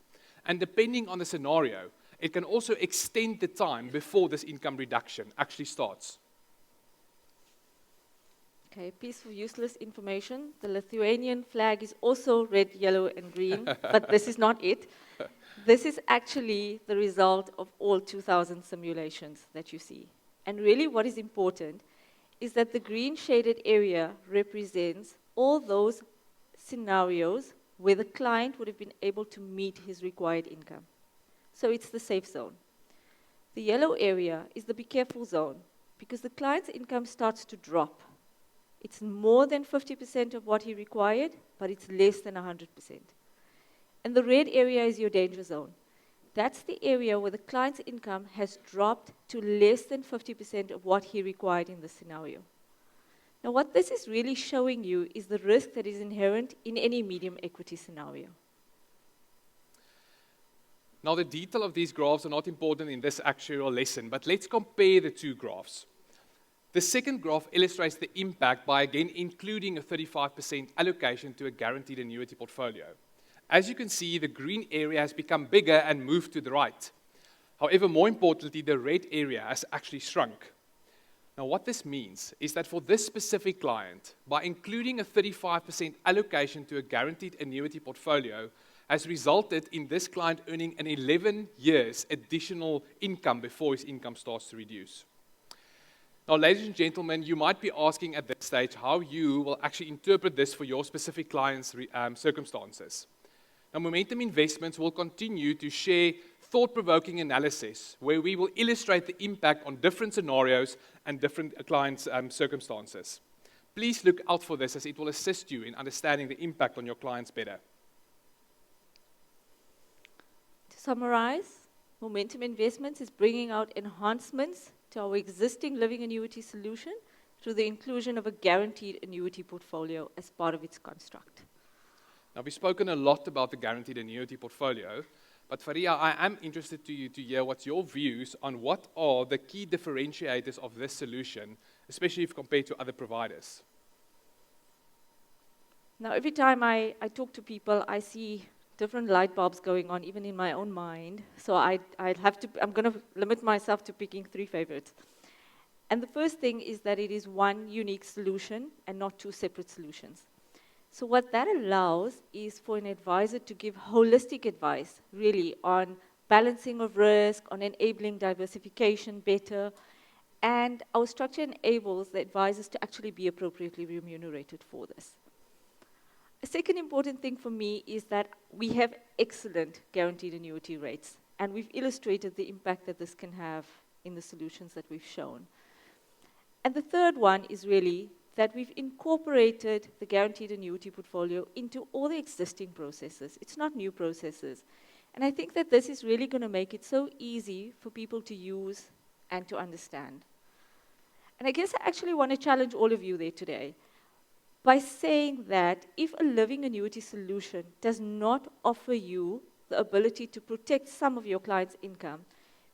And depending on the scenario, it can also extend the time before this income reduction actually starts. Okay, piece of useless information. The Lithuanian flag is also red, yellow, and green, but this is not it. This is actually the result of all 2,000 simulations that you see. And really what is important is that the green shaded area represents all those scenarios where the client would have been able to meet his required income. So it's the safe zone. The yellow area is the be careful zone because the client's income starts to drop. It's more than 50% of what he required, but it's less than 100%. And the red area is your danger zone. That's the area where the client's income has dropped to less than 50% of what he required in the scenario. Now, what this is really showing you is the risk that is inherent in any medium equity scenario. Now, the detail of these graphs are not important in this actuarial lesson, but let's compare the two graphs. The second graph illustrates the impact by again including a 35% allocation to a guaranteed annuity portfolio. As you can see, the green area has become bigger and moved to the right. However, more importantly, the red area has actually shrunk. Now, what this means is that for this specific client, by including a 35% allocation to a guaranteed annuity portfolio, has resulted in this client earning an 11 years additional income before his income starts to reduce. Now, ladies and gentlemen, you might be asking at this stage how you will actually interpret this for your specific client's circumstances. Now, Momentum Investments will continue to share thought-provoking analysis where we will illustrate the impact on different scenarios and different clients' circumstances. Please look out for this as it will assist you in understanding the impact on your clients better. To summarize, Momentum Investments is bringing out enhancements to our existing living annuity solution through the inclusion of a guaranteed annuity portfolio as part of its construct. Now, we've spoken a lot about the guaranteed annuity portfolio, but Faria, I am interested to hear what's your views on what are the key differentiators of this solution, especially if compared to other providers. Now, every time I talk to people, I see different light bulbs going on, even in my own mind. So I'm going to limit myself to picking 3 favorites. And the first thing is that it is one unique solution and not 2 separate solutions. So what that allows is for an advisor to give holistic advice, really, on balancing of risk, on enabling diversification better, and our structure enables the advisors to actually be appropriately remunerated for this. A second important thing for me is that we have excellent guaranteed annuity rates, and we've illustrated the impact that this can have in the solutions that we've shown. And the third one is really that we've incorporated the guaranteed annuity portfolio into all the existing processes. It's not new processes. And I think that this is really going to make it so easy for people to use and to understand. And I guess I actually want to challenge all of you there today by saying that if a living annuity solution does not offer you the ability to protect some of your client's income,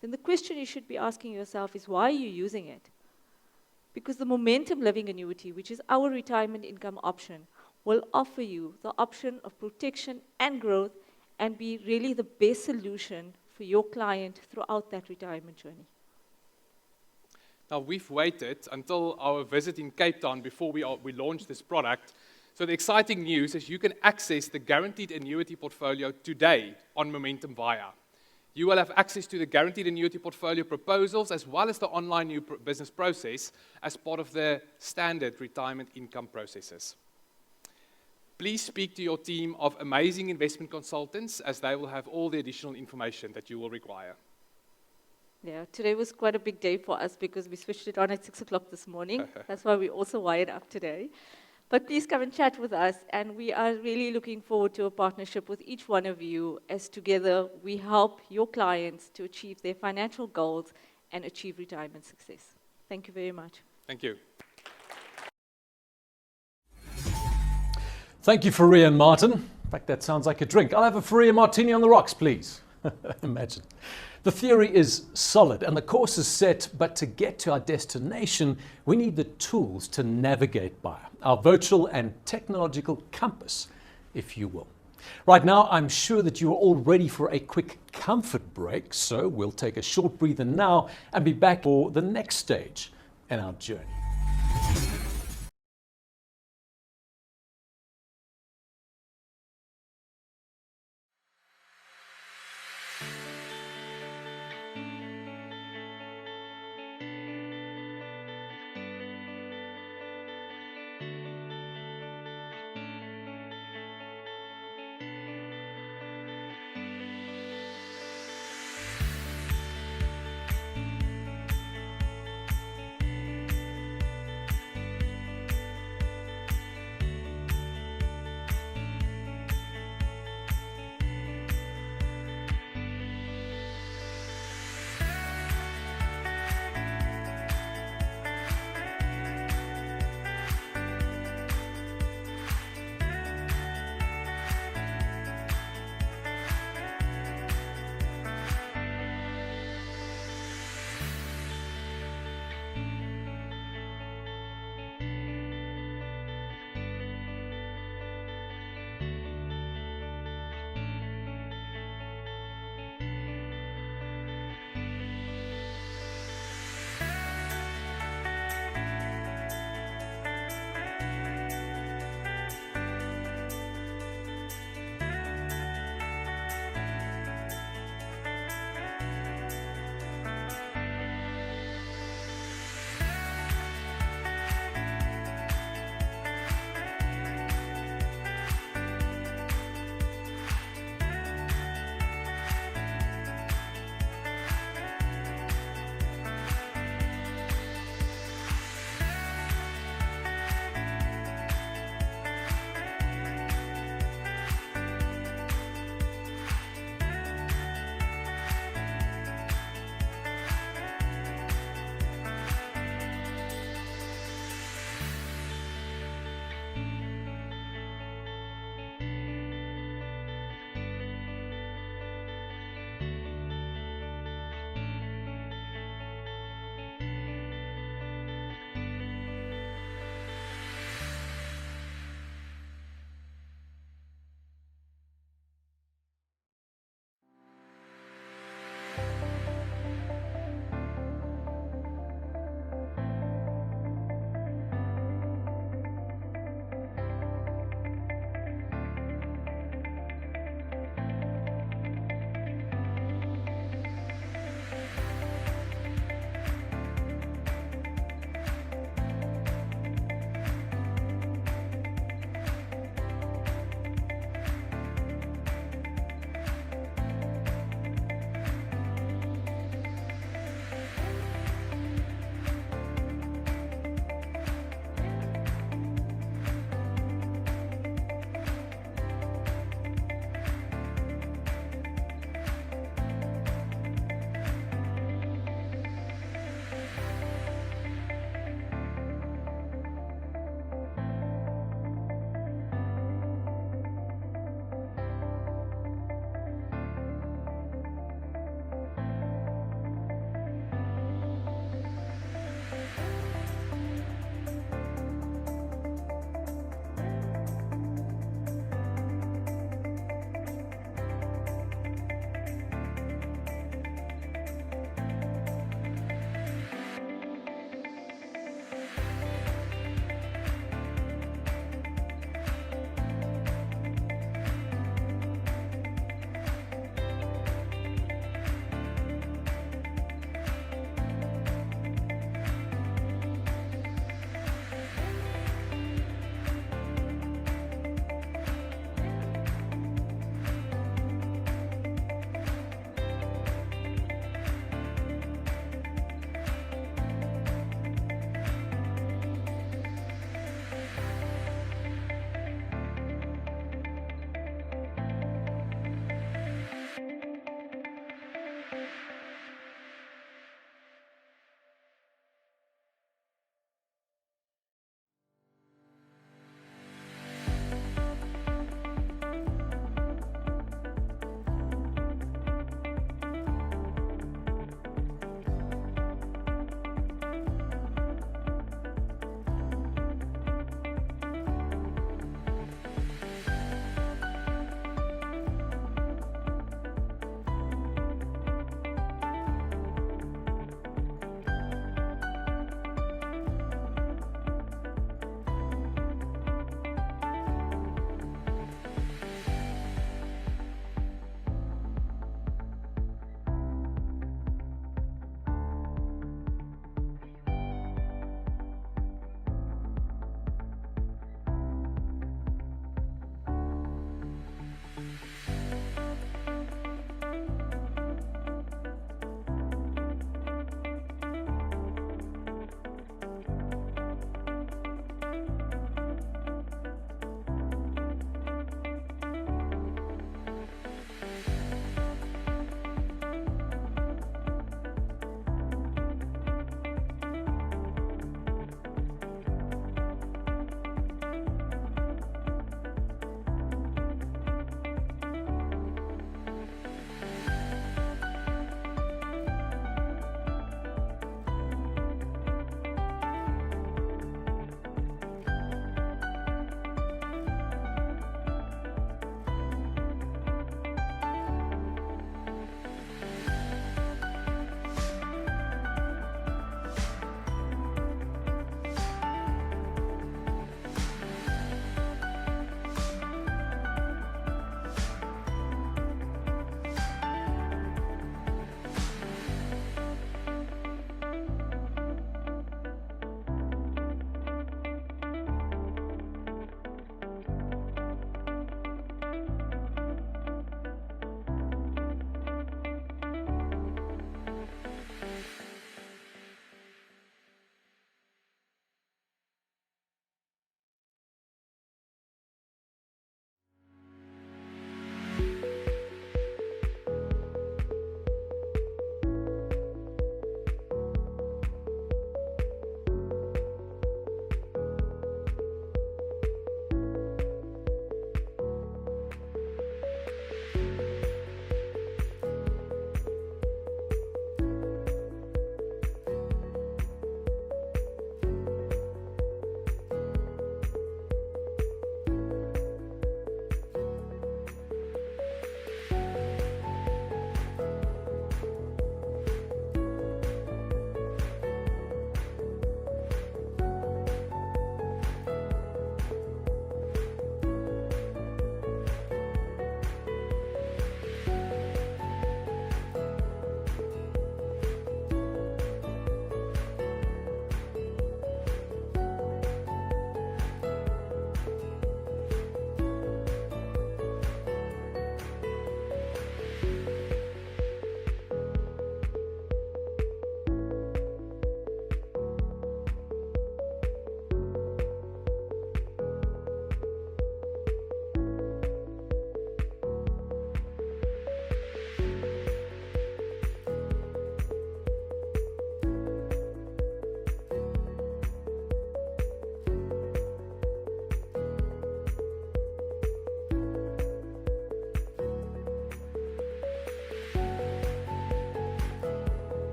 then the question you should be asking yourself is, why are you using it? Because the Momentum Living Annuity, which is our retirement income option, will offer you the option of protection and growth and be really the best solution for your client throughout that retirement journey. Now, we've waited until our visit in Cape Town before we launched this product. So the exciting news is you can access the guaranteed annuity portfolio today on Momentum Via. You will have access to the guaranteed annuity portfolio proposals as well as the online new business process as part of the standard retirement income processes. Please speak to your team of amazing investment consultants as they will have all the additional information that you will require. Yeah, today was quite a big day for us because we switched it on at 6 o'clock this morning. That's why we also wired up today. But please come and chat with us, and we are really looking forward to a partnership with each one of you as together we help your clients to achieve their financial goals and achieve retirement success. Thank you very much. Thank you. Thank you, Faria and Martin. In fact, that sounds like a drink. I'll have a Faria martini on the rocks, please. Imagine. The theory is solid and the course is set, but to get to our destination, we need the tools to navigate by, our virtual and technological compass, if you will. Right now, I'm sure that you are all ready for a quick comfort break, so we'll take a short breather now and be back for the next stage in our journey.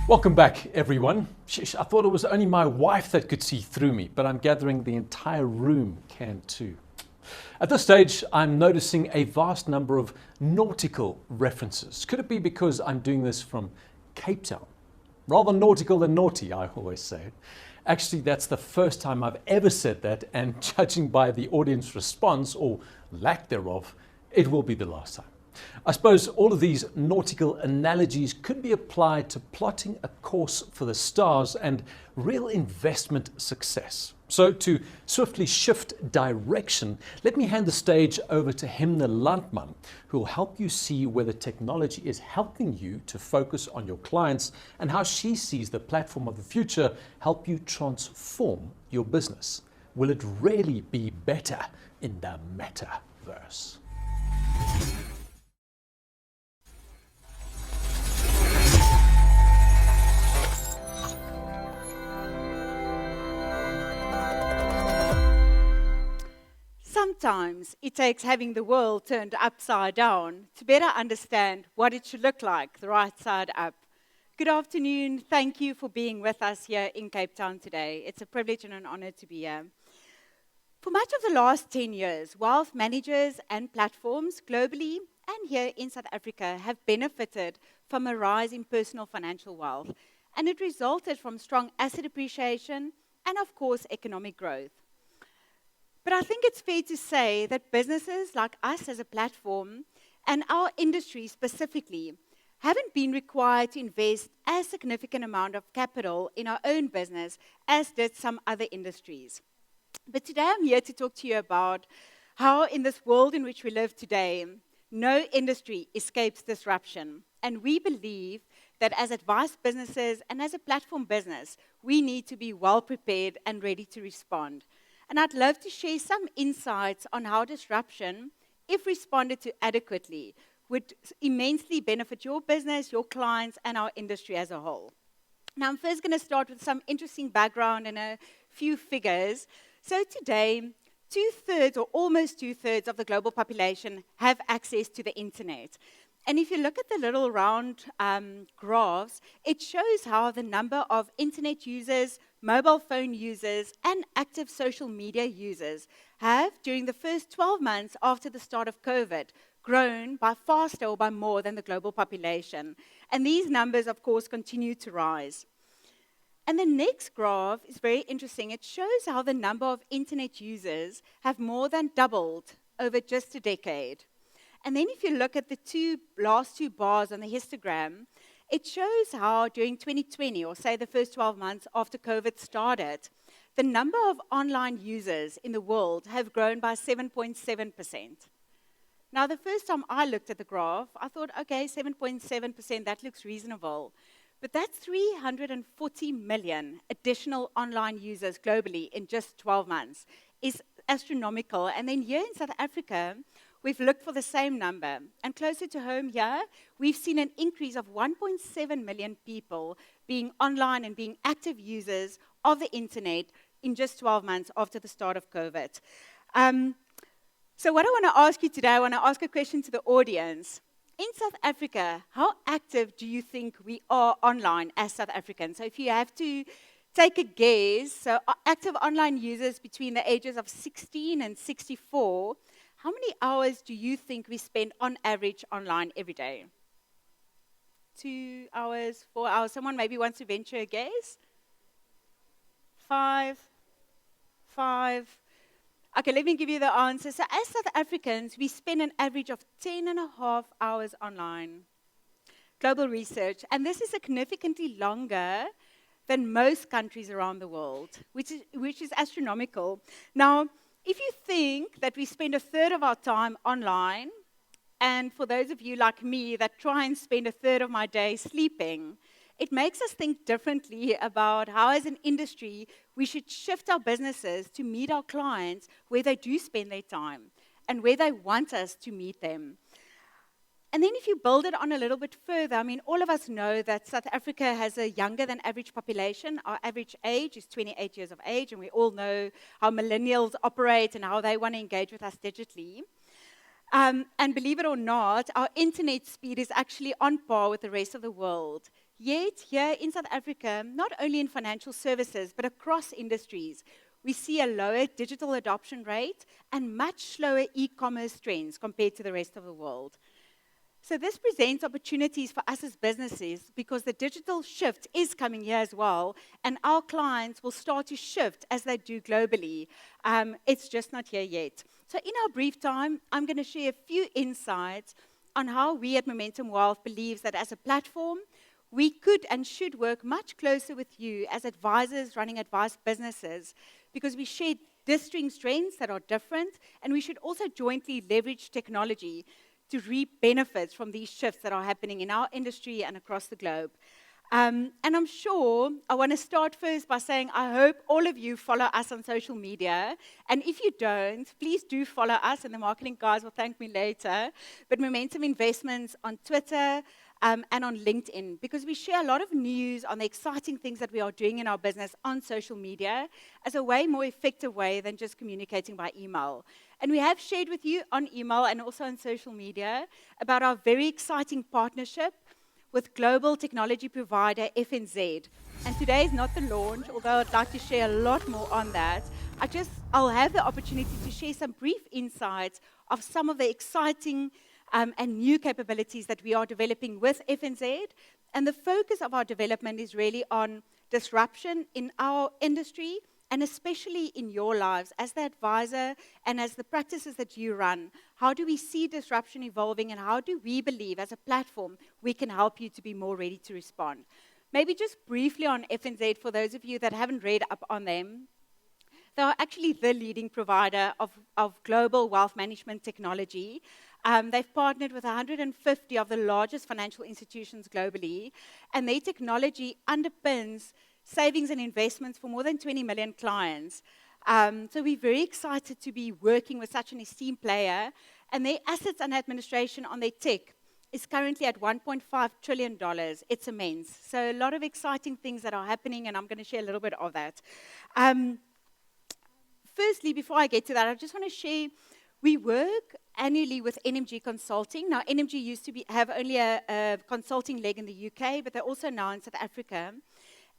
Welcome back, everyone. Shish, I thought it was only my wife that could see through me, but I'm gathering the entire room can too. At this stage, I'm noticing a vast number of nautical references. Could it be because I'm doing this from Cape Town? Rather nautical than naughty, I always say. Actually, that's the first time I've ever said that, and judging by the audience response, or lack thereof, it will be the last time. I suppose all of these nautical analogies could be applied to plotting a course for the stars and real investment success. So to swiftly shift direction, let me hand the stage over to Himne Landman, who will help you see whether technology is helping you to focus on your clients and how she sees the platform of the future help you transform your business. Will it really be better in the metaverse? Sometimes it takes having the world turned upside down to better understand what it should look like, the right side up. Good afternoon. Thank you for being with us here in Cape Town today. It's a privilege and an honor to be here. For much of the last 10 years, wealth managers and platforms globally and here in South Africa have benefited from a rise in personal financial wealth, and it resulted from strong asset appreciation and, of course, economic growth. But I think it's fair to say that businesses like us as a platform and our industry specifically haven't been required to invest as significant amount of capital in our own business as did some other industries. But today I'm here to talk to you about how in this world in which we live today, no industry escapes disruption. And we believe that as advice businesses and as a platform business, we need to be well prepared and ready to respond. And I'd love to share some insights on how disruption, if responded to adequately, would immensely benefit your business, your clients, and our industry as a whole. Now, I'm first going to start with some interesting background and a few figures. So today, 2/3 or almost 2/3 of the global population have access to the internet. And if you look at the little round graphs, it shows how the number of internet users, mobile phone users, and active social media users have, during the first 12 months after the start of COVID, grown by faster or by more than the global population. And these numbers, of course, continue to rise. And the next graph is very interesting. It shows how the number of internet users have more than doubled over just a decade. And then if you look at the last two bars on the histogram, it shows how during 2020, or say the first 12 months after COVID started, the number of online users in the world have grown by 7.7%. Now, the first time I looked at the graph, I thought, okay, 7.7%, that looks reasonable. But that's 340 million additional online users globally in just 12 months is astronomical. And then here in South Africa, we've looked for the same number. And closer to home here, we've seen an increase of 1.7 million people being online and being active users of the internet in just 12 months after the start of COVID. So what I want to ask you today, I want to ask a question to the audience. In South Africa, how active do you think we are online as South Africans? So if you have to take a guess, so active online users between the ages of 16 and 64, how many hours do you think we spend on average online every day? 2 hours, 4 hours? Someone maybe wants to venture a guess? 5? Okay, let me give you the answer. So as South Africans, we spend an average of 10.5 hours online. Global research. And this is significantly longer than most countries around the world, which is astronomical. Now, if you think that we spend 1/3 of our time online, and for those of you like me that try and spend 1/3 of my day sleeping, it makes us think differently about how, as an industry, we should shift our businesses to meet our clients where they do spend their time and where they want us to meet them. And then if you build it on a little bit further, I mean, all of us know that South Africa has a younger than average population. Our average age is 28 years of age, and we all know how millennials operate and how they want to engage with us digitally. And believe it or not, our internet speed is actually on par with the rest of the world. Yet, here in South Africa, not only in financial services, but across industries, we see a lower digital adoption rate and much slower e-commerce trends compared to the rest of the world. So this presents opportunities for us as businesses because the digital shift is coming here as well, and our clients will start to shift as they do globally. It's just not here yet. So in our brief time, I'm going to share a few insights on how we at Momentum Wealth believes that as a platform, we could and should work much closer with you as advisors running advice businesses because we share distinct strengths that are different, and we should also jointly leverage technology to reap benefits from these shifts that are happening in our industry and across the globe. And I'm sure I want to start first by saying I hope all of you follow us on social media. And if you don't, please do follow us, and the marketing guys will thank me later. But Momentum Investments on Twitter, and on LinkedIn, because we share a lot of news on the exciting things that we are doing in our business on social media as a way more effective way than just communicating by email. And we have shared with you on email and also on social media about our very exciting partnership with global technology provider FNZ. And today is not the launch, although I'd like to share a lot more on that. I'll have the opportunity to share some brief insights of some of the exciting and new capabilities that we are developing with FNZ. And the focus of our development is really on disruption in our industry, and especially in your lives as the advisor and as the practices that you run. How do we see disruption evolving, and how do we believe as a platform we can help you to be more ready to respond? Maybe just briefly on FNZ, for those of you that haven't read up on them. They are actually the leading provider of global wealth management technology. They've partnered with 150 of the largest financial institutions globally, and their technology underpins savings and investments for more than 20 million clients. So we're very excited to be working with such an esteemed player, and their assets under administration on their tech is currently at $1.5 trillion. It's immense. So a lot of exciting things that are happening, and I'm going to share a little bit of that. Firstly, before I get to that, I just want to share, we work annually with NMG Consulting. Now, NMG used to have only a consulting leg in the UK, but they're also now in South Africa.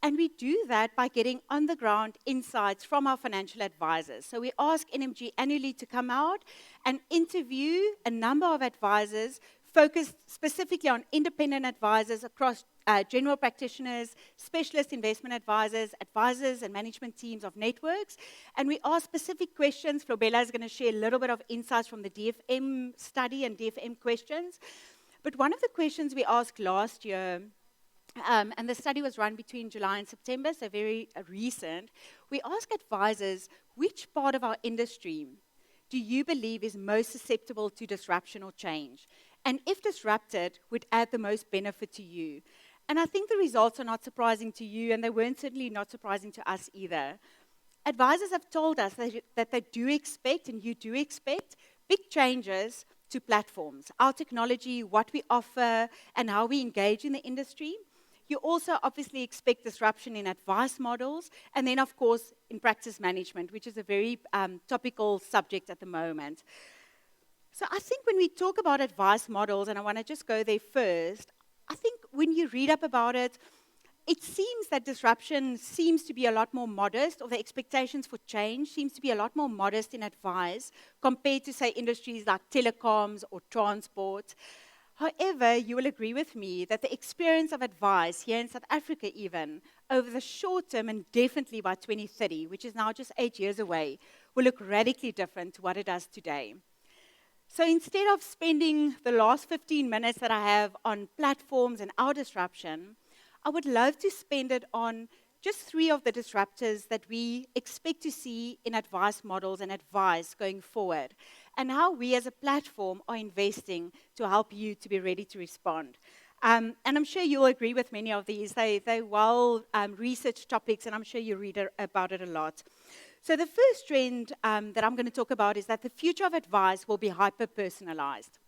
And we do that by getting on-the-ground insights from our financial advisors. So we ask NMG annually to come out and interview a number of advisors focused specifically on independent advisors across general practitioners, specialist investment advisors, advisors and management teams of networks. And we ask specific questions. Flobella is going to share a little bit of insights from the DFM study and DFM questions. But one of the questions we asked last year, and the study was run between July and September, so very recent, we ask advisors, which part of our industry do you believe is most susceptible to disruption or change? And if disrupted, would add the most benefit to you? And I think the results are not surprising to you, and they weren't certainly not surprising to us either. Advisors have told us that they do expect, and you do expect, big changes to platforms, our technology, what we offer, and how we engage in the industry. You also obviously expect disruption in advice models, and then, of course, in practice management, which is a very topical subject at the moment. So I think when we talk about advice models, and I want to just go there first, I think when you read up about it, it seems that disruption seems to be a lot more modest, or the expectations for change seems to be a lot more modest in advice compared to, say, industries like telecoms or transport. However, you will agree with me that the experience of advice here in South Africa even, over the short term and definitely by 2030, which is now just 8 years away, will look radically different to what it does today. So instead of spending the last 15 minutes that I have on platforms and our disruption, I would love to spend it on just 3 of the disruptors that we expect to see in advice models and advice going forward, and how we as a platform are investing to help you to be ready to respond. And I'm sure you'll agree with many of these. They're well-researched topics, and I'm sure you read about it a lot. So the first trend that I'm going to talk about is that the future of advice will be hyper-personalized.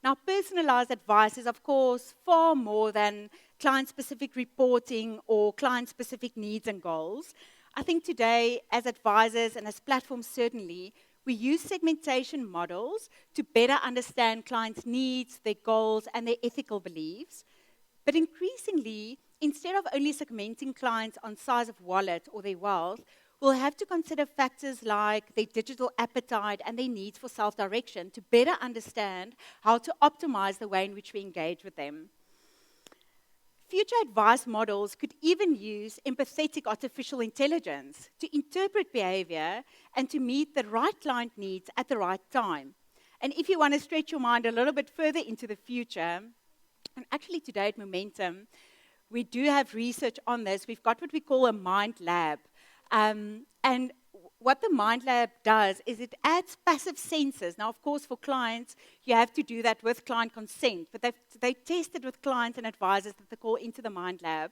Now, personalized advice is, of course, far more than client-specific reporting or client-specific needs and goals. I think today, as advisors and as platforms certainly, We use segmentation models to better understand clients' needs, their goals, and their ethical beliefs. But increasingly, instead of only segmenting clients on size of wallet or their wealth, we'll have to consider factors like their digital appetite and their needs for self-direction to better understand how to optimize the way in which we engage with them. Future advice models could even use empathetic artificial intelligence to interpret behavior and to meet the right client needs at the right time. And if you want to stretch your mind a little bit further into the future, and actually today at Momentum, we do have research on this. We've got what we call a mind lab. And what the Mind Lab does is it adds passive sensors. Now, of course, for clients, you have to do that with client consent, but they tested with clients and advisors that they call into the Mind Lab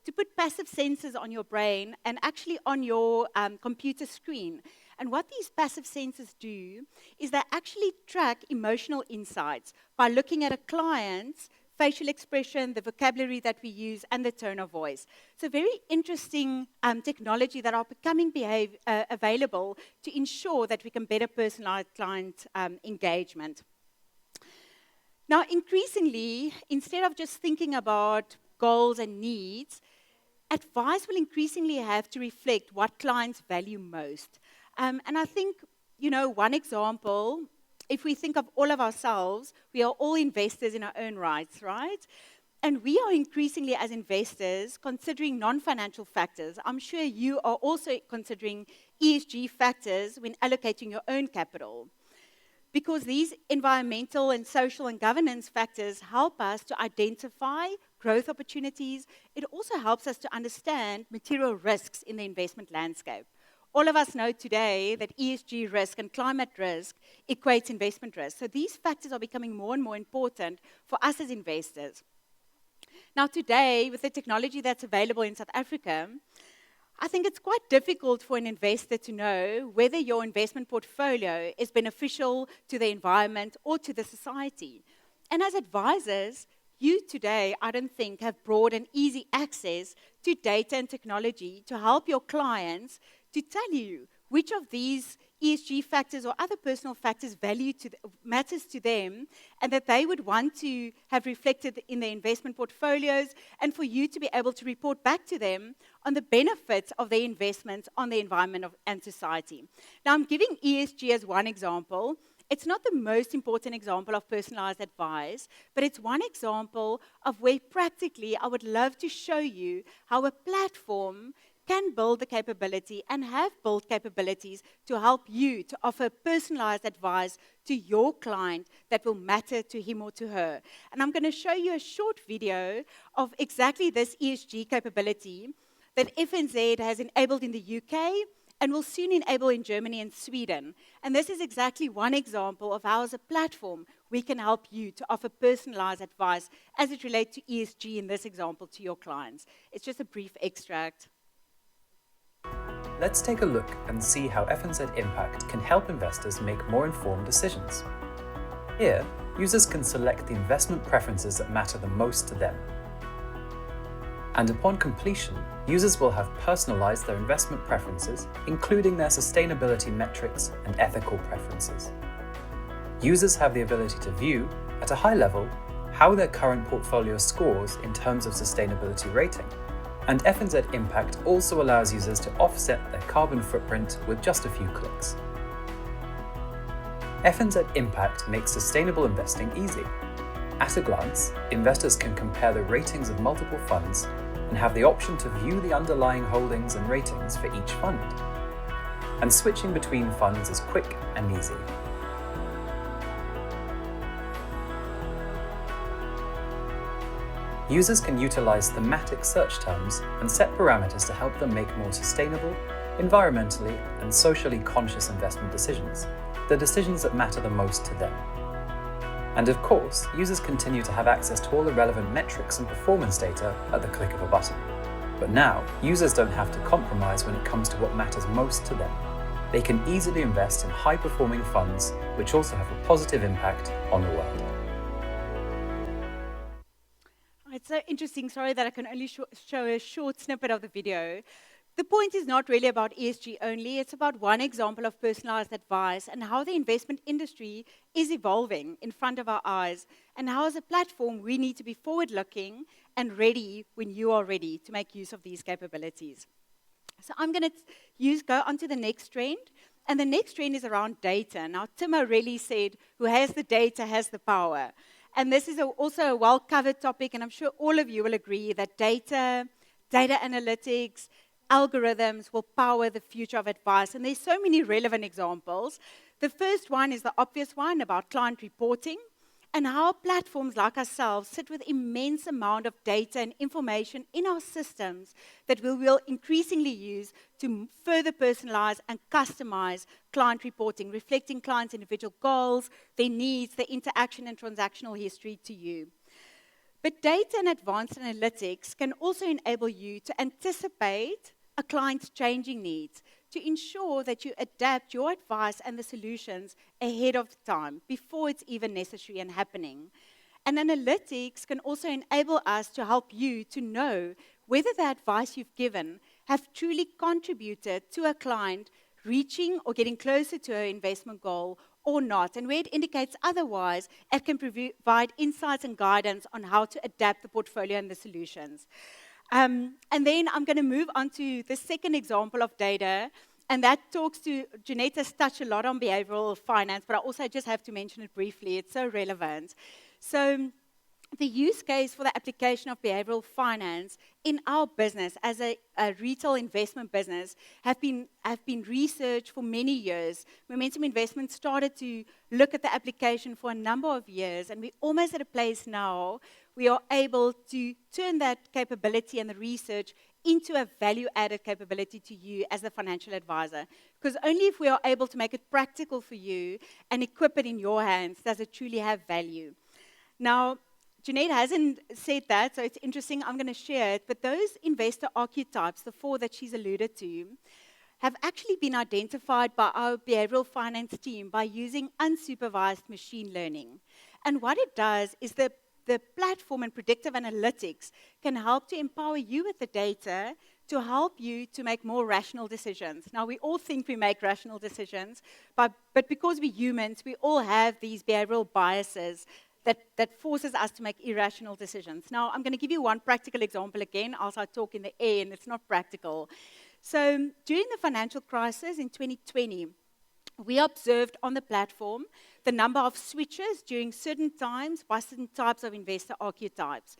to put passive sensors on your brain and actually on your computer screen. And what these passive sensors do is they actually track emotional insights by looking at a client's facial expression, the vocabulary that we use, and the tone of voice. So very interesting technology that are becoming available to ensure that we can better personalize client engagement. Now, increasingly, instead of just thinking about goals and needs, advice will increasingly have to reflect what clients value most. And I think, one example, if we think of all of ourselves, we are all investors in our own rights, right? And we are increasingly, as investors, considering non-financial factors. I'm sure you are also considering ESG factors when allocating your own capital. Because these environmental and social and governance factors help us to identify growth opportunities. It also helps us to understand material risks in the investment landscape. All of us know today that ESG risk and climate risk equates investment risk. So these factors are becoming more and more important for us as investors. Now today, with the technology that's available in South Africa, I think it's quite difficult for an investor to know whether your investment portfolio is beneficial to the environment or to the society. And as advisors, you today, I don't think, have broad and easy access to data and technology to help your clients to tell you which of these ESG factors or other personal factors matters to them, and that they would want to have reflected in their investment portfolios, and for you to be able to report back to them on the benefits of their investments on the environment and society. Now, I'm giving ESG as one example. It's not the most important example of personalized advice, but it's one example of where practically I would love to show you how a platform can build the capability and have built capabilities to help you to offer personalized advice to your client that will matter to him or to her. And I'm going to show you a short video of exactly this ESG capability that FNZ has enabled in the UK and will soon enable in Germany and Sweden. And this is exactly one example of how, as a platform, we can help you to offer personalized advice as it relates to ESG in this example to your clients. It's just a brief extract. Let's take a look and see how FNZ Impact can help investors make more informed decisions. Here, users can select the investment preferences that matter the most to them. And upon completion, users will have personalized their investment preferences, including their sustainability metrics and ethical preferences. Users have the ability to view, at a high level, how their current portfolio scores in terms of sustainability rating. And FNZ Impact also allows users to offset their carbon footprint with just a few clicks. FNZ Impact makes sustainable investing easy. At a glance, investors can compare the ratings of multiple funds and have the option to view the underlying holdings and ratings for each fund. And switching between funds is quick and easy. Users can utilize thematic search terms and set parameters to help them make more sustainable, environmentally, and socially conscious investment decisions, the decisions that matter the most to them. And of course, users continue to have access to all the relevant metrics and performance data at the click of a button. But now, users don't have to compromise when it comes to what matters most to them. They can easily invest in high-performing funds, which also have a positive impact on the world. It's so interesting, sorry that I can only show a short snippet of the video, The point is not really about ESG only, it's about one example of personalized advice and how the investment industry is evolving in front of our eyes, and how as a platform we need to be forward-looking and ready when you are ready to make use of these capabilities. So I'm going to go on to the next trend, and the next trend is around data. Now, Timo really said, who has the data has the power. And this is also a well-covered topic, and I'm sure all of you will agree that data analytics, algorithms will power the future of advice. And there's so many relevant examples. The first one is the obvious one about client reporting, and how platforms like ourselves sit with immense amount of data and information in our systems that we will increasingly use to further personalize and customize client reporting, reflecting clients' individual goals, their needs, their interaction and transactional history to you. But data and advanced analytics can also enable you to anticipate a client's changing needs, to ensure that you adapt your advice and the solutions ahead of time, before it's even necessary and happening. And analytics can also enable us to help you to know whether the advice you've given have truly contributed to a client reaching or getting closer to her investment goal or not. And where it indicates otherwise, it can provide insights and guidance on how to adapt the portfolio and the solutions. And then I'm going to move on to the second example of data, and that talks to, Jeanette has touched a lot on behavioral finance, but I also just have to mention it briefly. It's so relevant. So the use case for the application of behavioral finance in our business as a retail investment business have been researched for many years. Momentum Investment started to look at the application for a number of years, and we're almost at a place now we are able to turn that capability and the research into a value-added capability to you as the financial advisor. Because only if we are able to make it practical for you and equip it in your hands does it truly have value. Now, Jeanette hasn't said that, so it's interesting. I'm going to share it. But those investor archetypes, the 4 that she's alluded to, have actually been identified by our behavioral finance team by using unsupervised machine learning. And what it does is the platform and predictive analytics can help to empower you with the data to help you to make more rational decisions. Now, we all think we make rational decisions, but because we're humans, we all have these behavioral biases that forces us to make irrational decisions. Now, I'm going to give you one practical example again, else I talk in the air and it's not practical. So, during the financial crisis in 2020, we observed on the platform the number of switches during certain times by certain types of investor archetypes.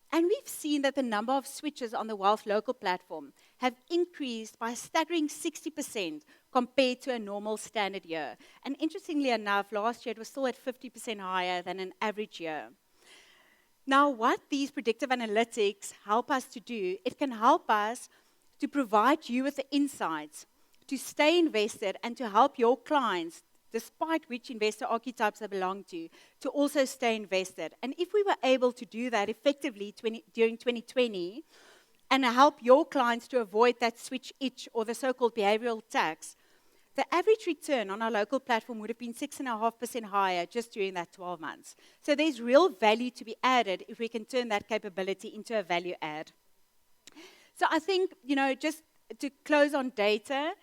And we've seen that the number of switches on the Wealth Local platform have increased by a staggering 60% compared to a normal standard year. And interestingly enough, last year it was still at 50% higher than an average year. Now, what these predictive analytics help us to do, it can help us to provide you with the insights to stay invested and to help your clients, despite which investor archetypes they belong to also stay invested. And if we were able to do that effectively during 2020 and help your clients to avoid that switch itch or the so-called behavioral tax, the average return on our local platform would have been 6.5% higher just during that 12 months. So there's real value to be added if we can turn that capability into a value add. So I think, just to close on data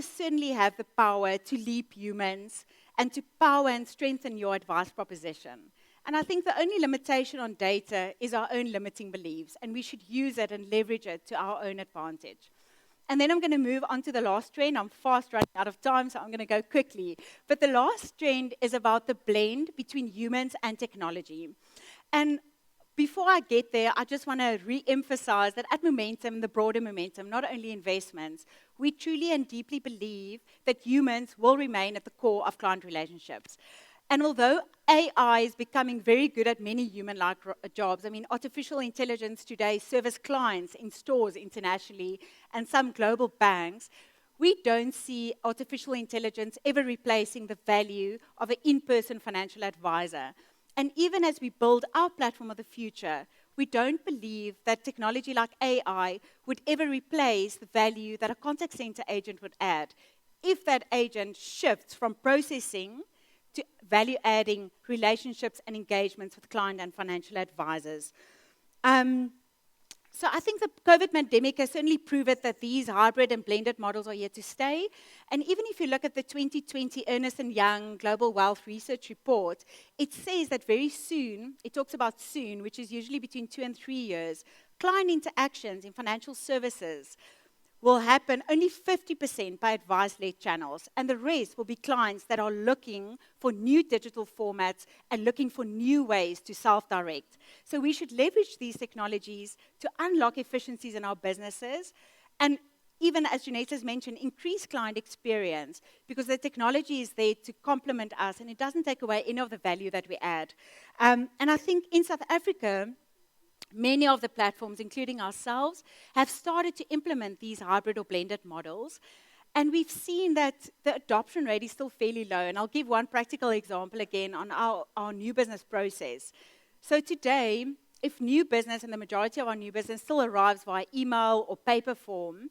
certainly have the power to leap humans and to power and strengthen your advice proposition. And I think the only limitation on data is our own limiting beliefs, and we should use it and leverage it to our own advantage. And then I'm going to move on to the last trend. I'm fast running out of time, so I'm going to go quickly. But the last trend is about the blend between humans and technology. And before I get there, I just want to re-emphasize that at Momentum, the broader Momentum, not only investments, we truly and deeply believe that humans will remain at the core of client relationships. And although AI is becoming very good at many human-like jobs, artificial intelligence today serves clients in stores internationally and some global banks, we don't see artificial intelligence ever replacing the value of an in-person financial advisor. And even as we build our platform of the future, we don't believe that technology like AI would ever replace the value that a contact center agent would add if that agent shifts from processing to value-adding relationships and engagements with client and financial advisors. So I think the COVID pandemic has certainly proven that these hybrid and blended models are here to stay. And even if you look at the 2020 Ernst & Young Global Wealth Research Report, it says that very soon, it talks about soon, which is usually between 2 and 3 years, client interactions in financial services will happen only 50% by advice-led channels, and the rest will be clients that are looking for new digital formats and looking for new ways to self-direct. So we should leverage these technologies to unlock efficiencies in our businesses, and even, as Jeanette has mentioned, increase client experience, because the technology is there to complement us, and it doesn't take away any of the value that we add. And I think in South Africa, many of the platforms, including ourselves, have started to implement these hybrid or blended models. And we've seen that the adoption rate is still fairly low. And I'll give one practical example again on our new business process. So today, if new business, and the majority of our new business still arrives via email or paper form,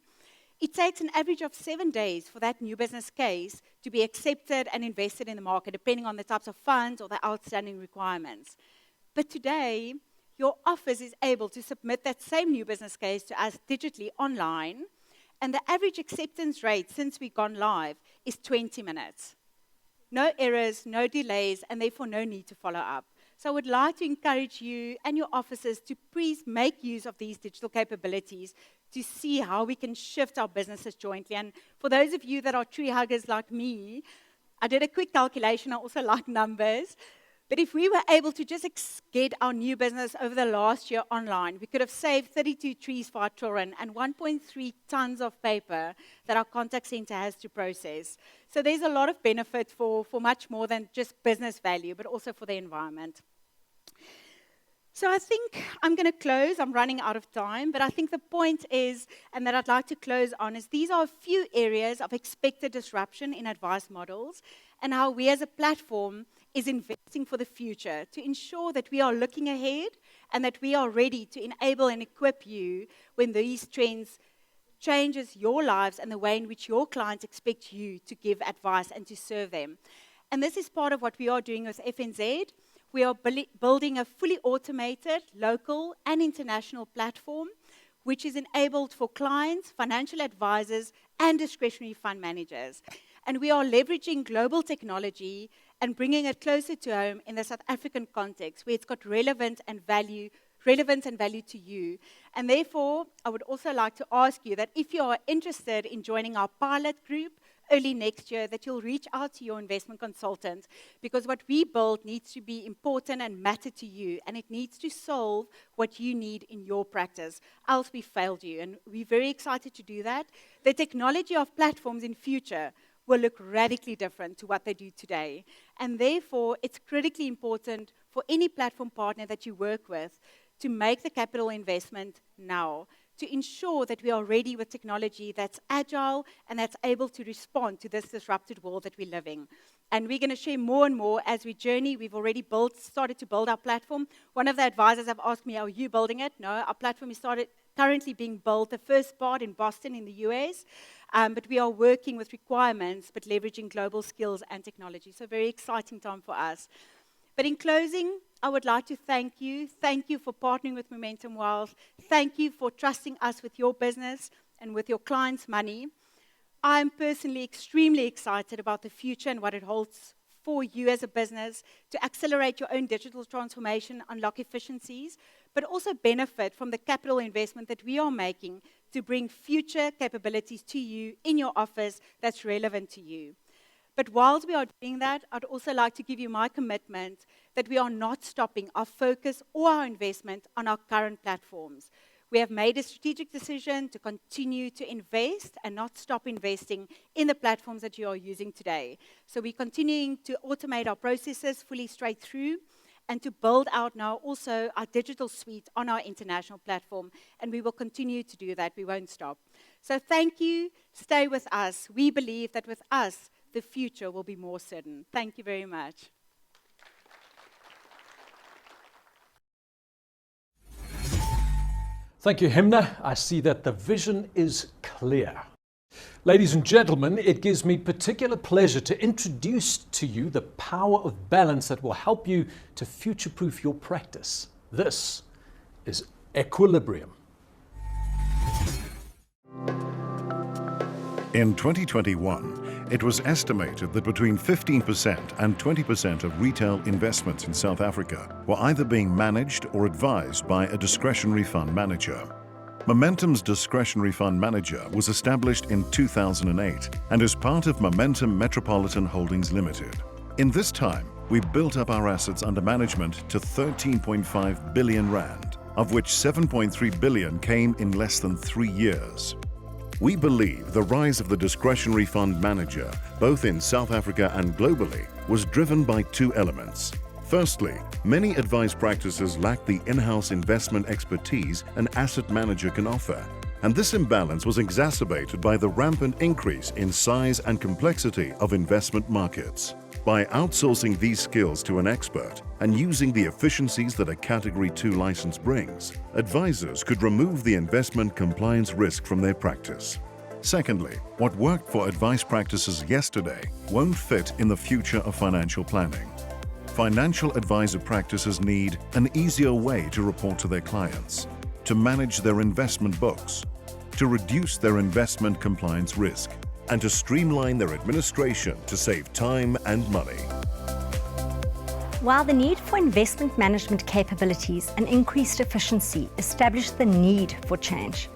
it takes an average of 7 days for that new business case to be accepted and invested in the market, depending on the types of funds or the outstanding requirements. But today, your office is able to submit that same new business case to us digitally online, and the average acceptance rate since we've gone live is 20 minutes. No errors, no delays, and therefore no need to follow up. So I would like to encourage you and your offices to please make use of these digital capabilities to see how we can shift our businesses jointly. And for those of you that are tree huggers like me, I did a quick calculation. I also like numbers. But if we were able to just get our new business over the last year online, we could have saved 32 trees for our children and 1.3 tons of paper that our contact center has to process. So there's a lot of benefit for much more than just business value, but also for the environment. So I think I'm going to close. I'm running out of time, but I think the point is, and that I'd like to close on, is these are a few areas of expected disruption in advice models, and how we as a platform is investing for the future to ensure that we are looking ahead and that we are ready to enable and equip you when these trends changes your lives and the way in which your clients expect you to give advice and to serve them. And this is part of what we are doing with FNZ. We are building a fully automated local and international platform which is enabled for clients, financial advisors, and discretionary fund managers. And we are leveraging global technology and bringing it closer to home in the South African context, where it's got relevance and value to you. And therefore, I would also like to ask you that if you are interested in joining our pilot group early next year, that you'll reach out to your investment consultant, because what we build needs to be important and matter to you, and it needs to solve what you need in your practice, else we failed you. And we're very excited to do that. The technology of platforms in future will look radically different to what they do today. And therefore, it's critically important for any platform partner that you work with to make the capital investment now, to ensure that we are ready with technology that's agile and that's able to respond to this disrupted world that we live in. And we're going to share more and more as we journey. We've already started to build our platform. One of the advisors have asked me, are you building it? No, our platform is currently being built, the first part in Boston in the US. But we are working with requirements, but leveraging global skills and technology. So very exciting time for us. But in closing, I would like to thank you. Thank you for partnering with Momentum Wealth. Thank you for trusting us with your business and with your clients' money. I'm personally extremely excited about the future and what it holds for you as a business to accelerate your own digital transformation, unlock efficiencies, but also benefit from the capital investment that we are making to bring future capabilities to you in your office that's relevant to you. But whilst we are doing that, I'd also like to give you my commitment that we are not stopping our focus or our investment on our current platforms. We have made a strategic decision to continue to invest and not stop investing in the platforms that you are using today. So we're continuing to automate our processes fully straight through and to build out now also our digital suite on our international platform. And we will continue to do that. We won't stop. So thank you. Stay with us. We believe that with us, the future will be more certain. Thank you very much. Thank you, Himna. I see that the vision is clear. Ladies and gentlemen, it gives me particular pleasure to introduce to you the power of balance that will help you to future-proof your practice. This is Equilibrium. In 2021, it was estimated that between 15% and 20% of retail investments in South Africa were either being managed or advised by a discretionary fund manager. Momentum's discretionary fund manager was established in 2008 and is part of Momentum Metropolitan Holdings Limited. In this time, we built up our assets under management to 13.5 billion rand, of which 7.3 billion came in less than 3 years. We believe the rise of the discretionary fund manager, both in South Africa and globally, was driven by two elements. Firstly, many advice practices lack the in-house investment expertise an asset manager can offer, and this imbalance was exacerbated by the rampant increase in size and complexity of investment markets. By outsourcing these skills to an expert and using the efficiencies that a Category 2 license brings, advisors could remove the investment compliance risk from their practice. Secondly, what worked for advice practices yesterday won't fit in the future of financial planning. Financial advisor practices need an easier way to report to their clients, to manage their investment books, to reduce their investment compliance risk, and to streamline their administration to save time and money. While the need for investment management capabilities and increased efficiency established the need for change,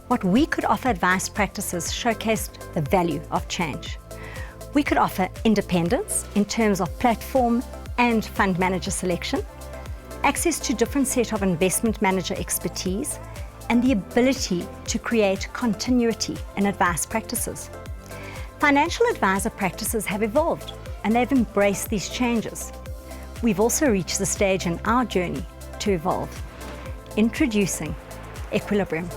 what we could offer advice practices showcased the value of change. We could offer independence in terms of platform and fund manager selection, access to different set of investment manager expertise, and the ability to create continuity in advice practices. Financial advisor practices have evolved and they've embraced these changes. We've also reached the stage in our journey to evolve. Introducing Equilibrium.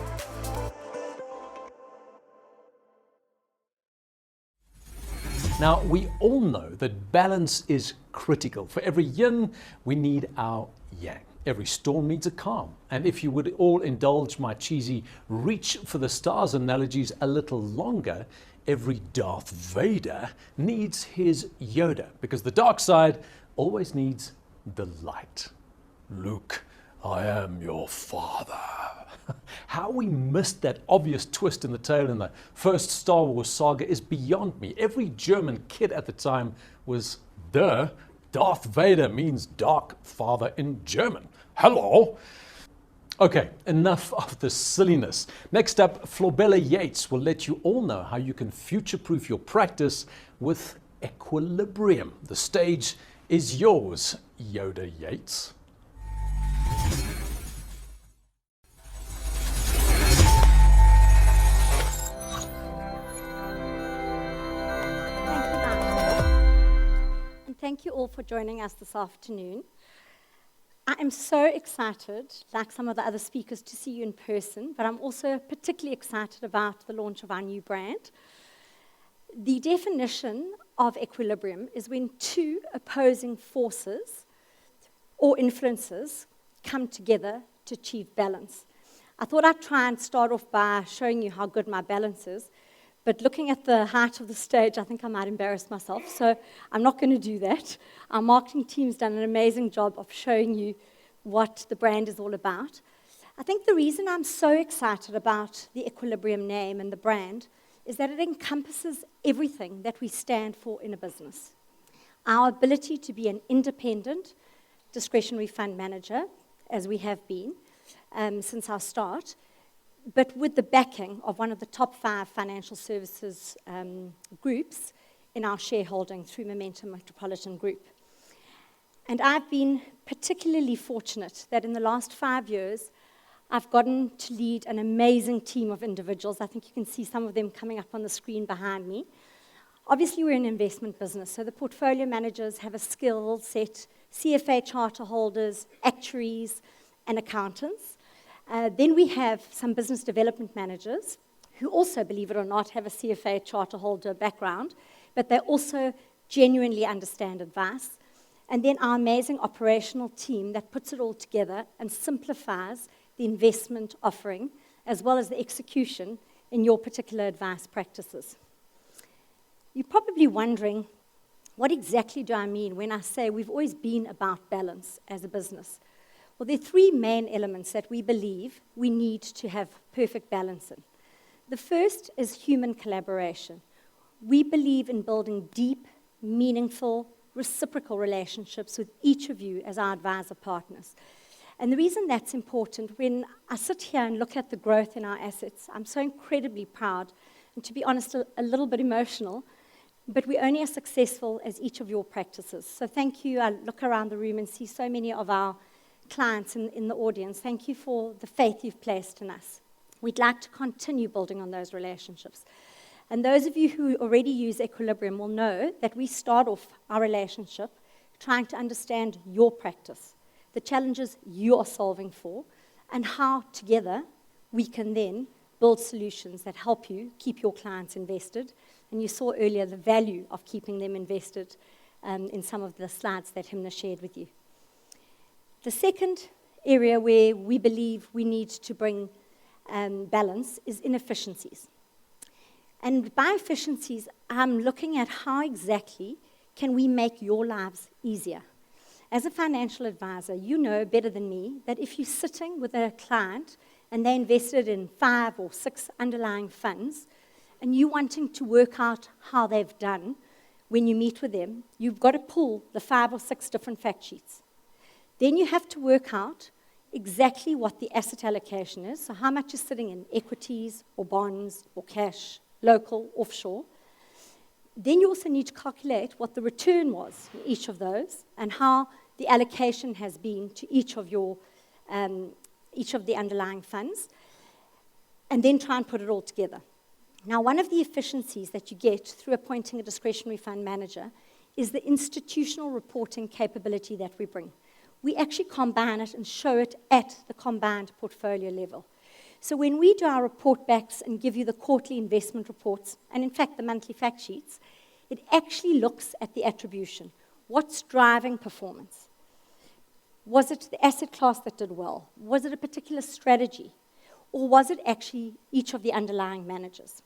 Now, we all know that balance is critical. For every yin, we need our yang. Every storm needs a calm. And if you would all indulge my cheesy reach for the stars analogies a little longer, every Darth Vader needs his Yoda, because the dark side always needs the light. Luke, I am your father. How we missed that obvious twist in the tale in the first Star Wars saga is beyond me. Every German kid at the time was, Darth Vader means dark father in German. Hello. Okay, enough of the silliness. Next up, Flobella Yates will let you all know how you can future-proof your practice with Equilibrium. The stage is yours, Yoda Yates. And thank you all for joining us this afternoon. I am so excited, like some of the other speakers, to see you in person, but I'm also particularly excited about the launch of our new brand. The definition of equilibrium is when two opposing forces or influences come together to achieve balance. I thought I'd try and start off by showing you how good my balance is, but looking at the height of the stage, I think I might embarrass myself, so I'm not going to do that. Our marketing team's done an amazing job of showing you what the brand is all about. I think the reason I'm so excited about the Equilibrium name and the brand is that it encompasses everything that we stand for in a business. Our ability to be an independent discretionary fund manager, as we have been since our start, but with the backing of one of the top 5 financial services groups in our shareholding through Momentum Metropolitan Group. And I've been particularly fortunate that in the last 5 years, I've gotten to lead an amazing team of individuals. I think you can see some of them coming up on the screen behind me. Obviously, we're an investment business, so the portfolio managers have a skill set, CFA charter holders, actuaries, and accountants. Then we have some business development managers who also, believe it or not, have a CFA charter holder background, but they also genuinely understand advice. And then our amazing operational team that puts it all together and simplifies the investment offering as well as the execution in your particular advice practices. You're probably wondering, what exactly do I mean when I say we've always been about balance as a business? Well, there are 3 main elements that we believe we need to have perfect balance in. The first is human collaboration. We believe in building deep, meaningful, reciprocal relationships with each of you as our advisor partners. And the reason that's important, when I sit here and look at the growth in our assets, I'm so incredibly proud, and to be honest, a little bit emotional, but we're only as successful as each of your practices. So thank you. I look around the room and see so many of our clients in the audience. Thank you for the faith you've placed in us. We'd like to continue building on those relationships. And those of you who already use Equilibrium will know that we start off our relationship trying to understand your practice, the challenges you are solving for, and how together we can then build solutions that help you keep your clients invested. And you saw earlier the value of keeping them invested in some of the slides that Himna shared with you. The second area where we believe we need to bring balance is inefficiencies. And by efficiencies, I'm looking at how exactly can we make your lives easier. As a financial advisor, you know better than me that if you're sitting with a client and they invested in 5 or 6 underlying funds, and you wanting to work out how they've done when you meet with them, you've got to pull the 5 or 6 different fact sheets. Then you have to work out exactly what the asset allocation is, so how much is sitting in equities or bonds or cash, local, offshore. Then you also need to calculate what the return was in each of those and how the allocation has been to each of the underlying funds, and then try and put it all together. Now, one of the efficiencies that you get through appointing a discretionary fund manager is the institutional reporting capability that we bring. We actually combine it and show it at the combined portfolio level. So when we do our report backs and give you the quarterly investment reports, and in fact the monthly fact sheets, it actually looks at the attribution. What's driving performance? Was it the asset class that did well? Was it a particular strategy? Or was it actually each of the underlying managers?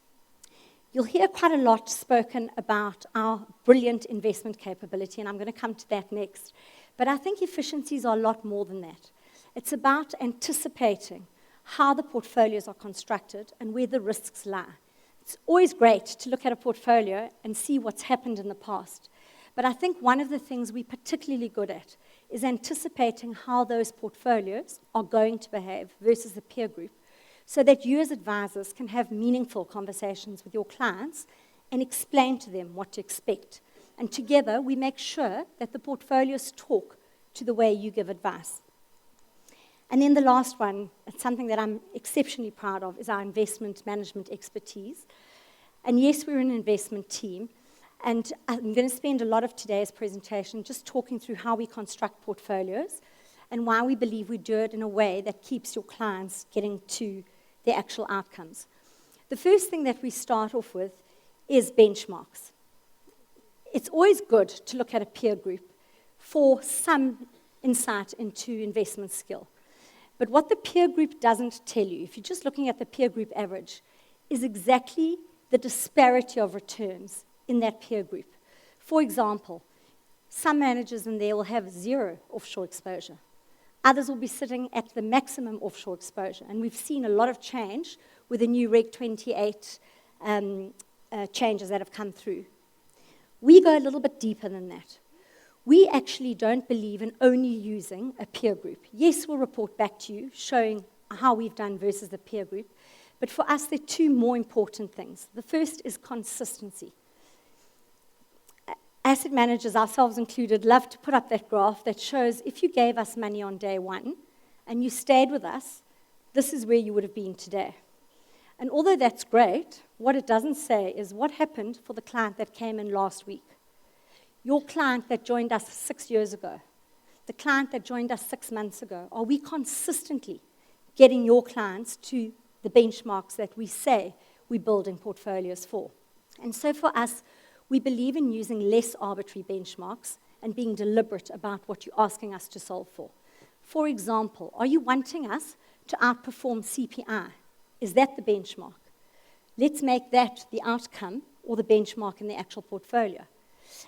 You'll hear quite a lot spoken about our brilliant investment capability, and I'm going to come to that next. But I think efficiencies are a lot more than that. It's about anticipating how the portfolios are constructed and where the risks lie. It's always great to look at a portfolio and see what's happened in the past. But I think one of the things we're particularly good at is anticipating how those portfolios are going to behave versus the peer group, so that you as advisors can have meaningful conversations with your clients and explain to them what to expect. And together, we make sure that the portfolios talk to the way you give advice. And then the last one, it's something that I'm exceptionally proud of, is our investment management expertise. And yes, we're an investment team, and I'm going to spend a lot of today's presentation just talking through how we construct portfolios and why we believe we do it in a way that keeps your clients getting to their actual outcomes. The first thing that we start off with is benchmarks. It's always good to look at a peer group for some insight into investment skill. But what the peer group doesn't tell you, if you're just looking at the peer group average, is exactly the disparity of returns in that peer group. For example, some managers in there will have 0 offshore exposure. Others will be sitting at the maximum offshore exposure. And we've seen a lot of change with the new Reg 28 changes that have come through. We go a little bit deeper than that. We actually don't believe in only using a peer group. Yes, we'll report back to you showing how we've done versus the peer group. But for us, there are 2 more important things. The first is consistency. Asset managers, ourselves included, love to put up that graph that shows if you gave us money on day 1 and you stayed with us, this is where you would have been today. And although that's great, what it doesn't say is what happened for the client that came in last week. Your client that joined us 6 years ago, the client that joined us 6 months ago, are we consistently getting your clients to the benchmarks that we say we're building portfolios for? And so for us, we believe in using less arbitrary benchmarks and being deliberate about what you're asking us to solve for. For example, are you wanting us to outperform CPI? Is that the benchmark? Let's make that the outcome or the benchmark in the actual portfolio.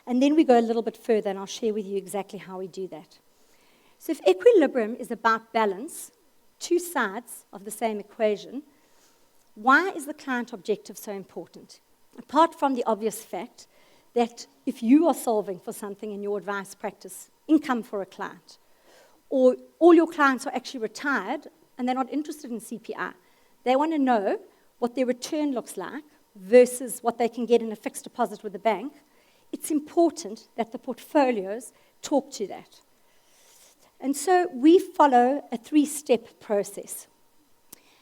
And then we go a little bit further, and I'll share with you exactly how we do that. So if equilibrium is about balance, 2 sides of the same equation, Why is the client objective so important? Apart from the obvious fact that if you are solving for something in your advice practice, income for a client, or all your clients are actually retired and they're not interested in CPI, they want to know what their return looks like versus what they can get in a fixed deposit with the bank, it's important that the portfolios talk to that. And so we follow a 3-step process.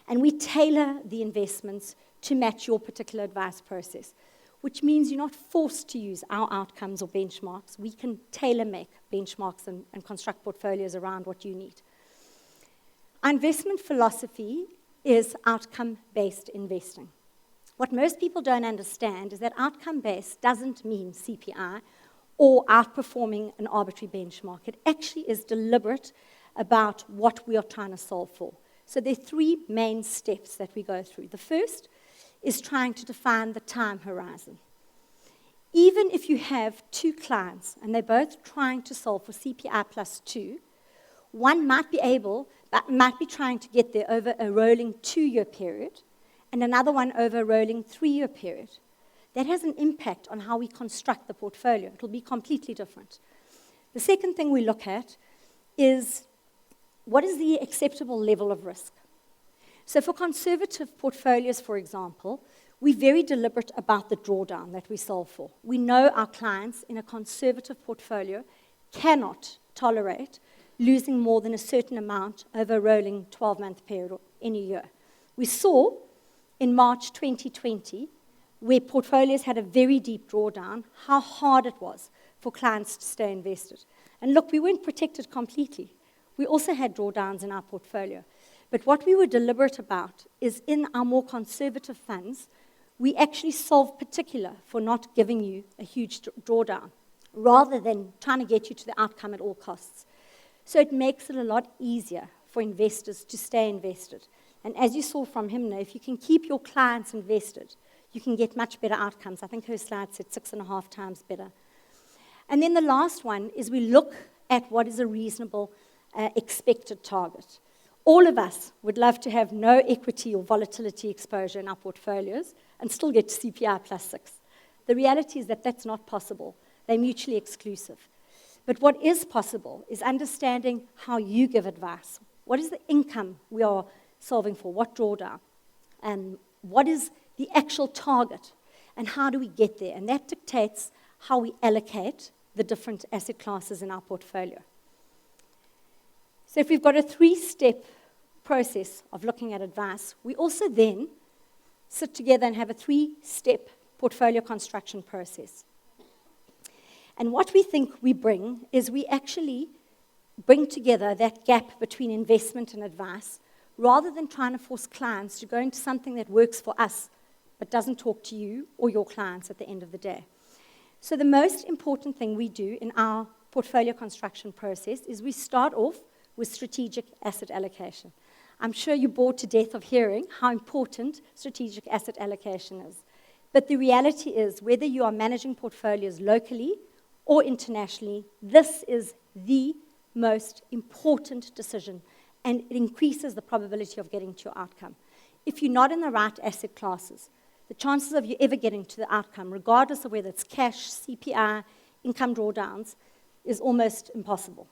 And we tailor the investments to match your particular advice process, which means you're not forced to use our outcomes or benchmarks. We can tailor-make benchmarks and construct portfolios around what you need. Our investment philosophy is outcome-based investing. What most people don't understand is that outcome-based doesn't mean CPI or outperforming an arbitrary benchmark. It actually is deliberate about what we are trying to solve for. So there are 3 main steps that we go through. The first is trying to define the time horizon. Even if you have 2 clients and they're both trying to solve for CPI plus 2, one might be trying to get there over a rolling 2-year period, and another one over a rolling 3-year period. That has an impact on how we construct the portfolio. It'll be completely different. The second thing we look at is what is the acceptable level of risk? So for conservative portfolios, for example, we're very deliberate about the drawdown that we solve for. We know our clients in a conservative portfolio cannot tolerate losing more than a certain amount over a rolling 12-month period or any year. We saw in March 2020, where portfolios had a very deep drawdown, how hard it was for clients to stay invested. And look, we weren't protected completely. We also had drawdowns in our portfolio. But what we were deliberate about is in our more conservative funds, we actually solve particular for not giving you a huge drawdown, rather than trying to get you to the outcome at all costs. So it makes it a lot easier for investors to stay invested. And as you saw from Himna, if you can keep your clients invested, you can get much better outcomes. I think her slide said 6.5 times better. And then the last one is we look at what is a reasonable expected target. All of us would love to have no equity or volatility exposure in our portfolios and still get to CPI plus 6. The reality is that that's not possible. They're mutually exclusive. But what is possible is understanding how you give advice. What is the income we are solving for? What drawdown? And what is the actual target? And how do we get there? And that dictates how we allocate the different asset classes in our portfolio. So if we've got a 3-step process of looking at advice, we also then sit together and have a 3-step portfolio construction process. And what we think we bring is we actually bring together that gap between investment and advice, rather than trying to force clients to go into something that works for us but doesn't talk to you or your clients at the end of the day. So the most important thing we do in our portfolio construction process is we start off with strategic asset allocation. I'm sure you're bored to death of hearing how important strategic asset allocation is. But the reality is, whether you are managing portfolios locally or internationally, this is the most important decision, and it increases the probability of getting to your outcome. If you're not in the right asset classes, the chances of you ever getting to the outcome, regardless of whether it's cash, CPI, income drawdowns, is almost impossible.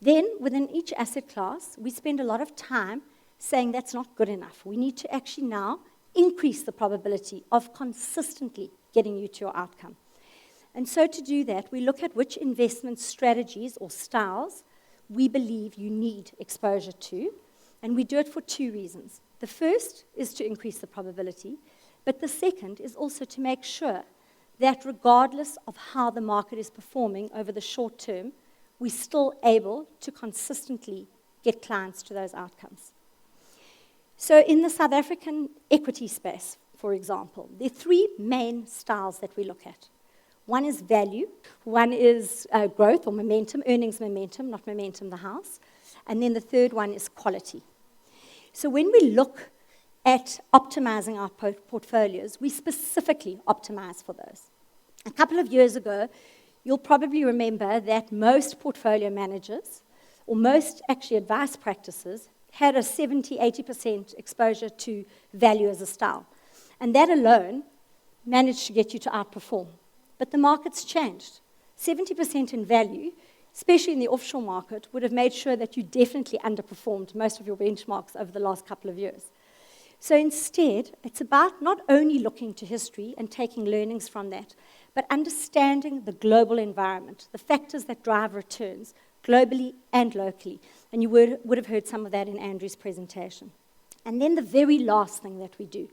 Then, within each asset class, we spend a lot of time saying that's not good enough. We need to actually now increase the probability of consistently getting you to your outcome. And so to do that, we look at which investment strategies or styles we believe you need exposure to, and we do it for 2 reasons. The first is to increase the probability, but the second is also to make sure that regardless of how the market is performing over the short term, we're still able to consistently get clients to those outcomes. So in the South African equity space, for example, there are 3 main styles that we look at. One is value, one is growth or momentum, earnings momentum, not momentum the house, and then the third one is quality. So when we look at optimizing our portfolios, we specifically optimize for those. A couple of years ago, you'll probably remember that most portfolio managers, or most actually advice practices, had a 70, 80% exposure to value as a style. And that alone managed to get you to outperform. But the market's changed. 70% in value, especially in the offshore market, would have made sure that you definitely underperformed most of your benchmarks over the last couple of years. So instead, it's about not only looking to history and taking learnings from that, but understanding the global environment, the factors that drive returns globally and locally. And you would have heard some of that in Andrew's presentation. And then the very last thing that we do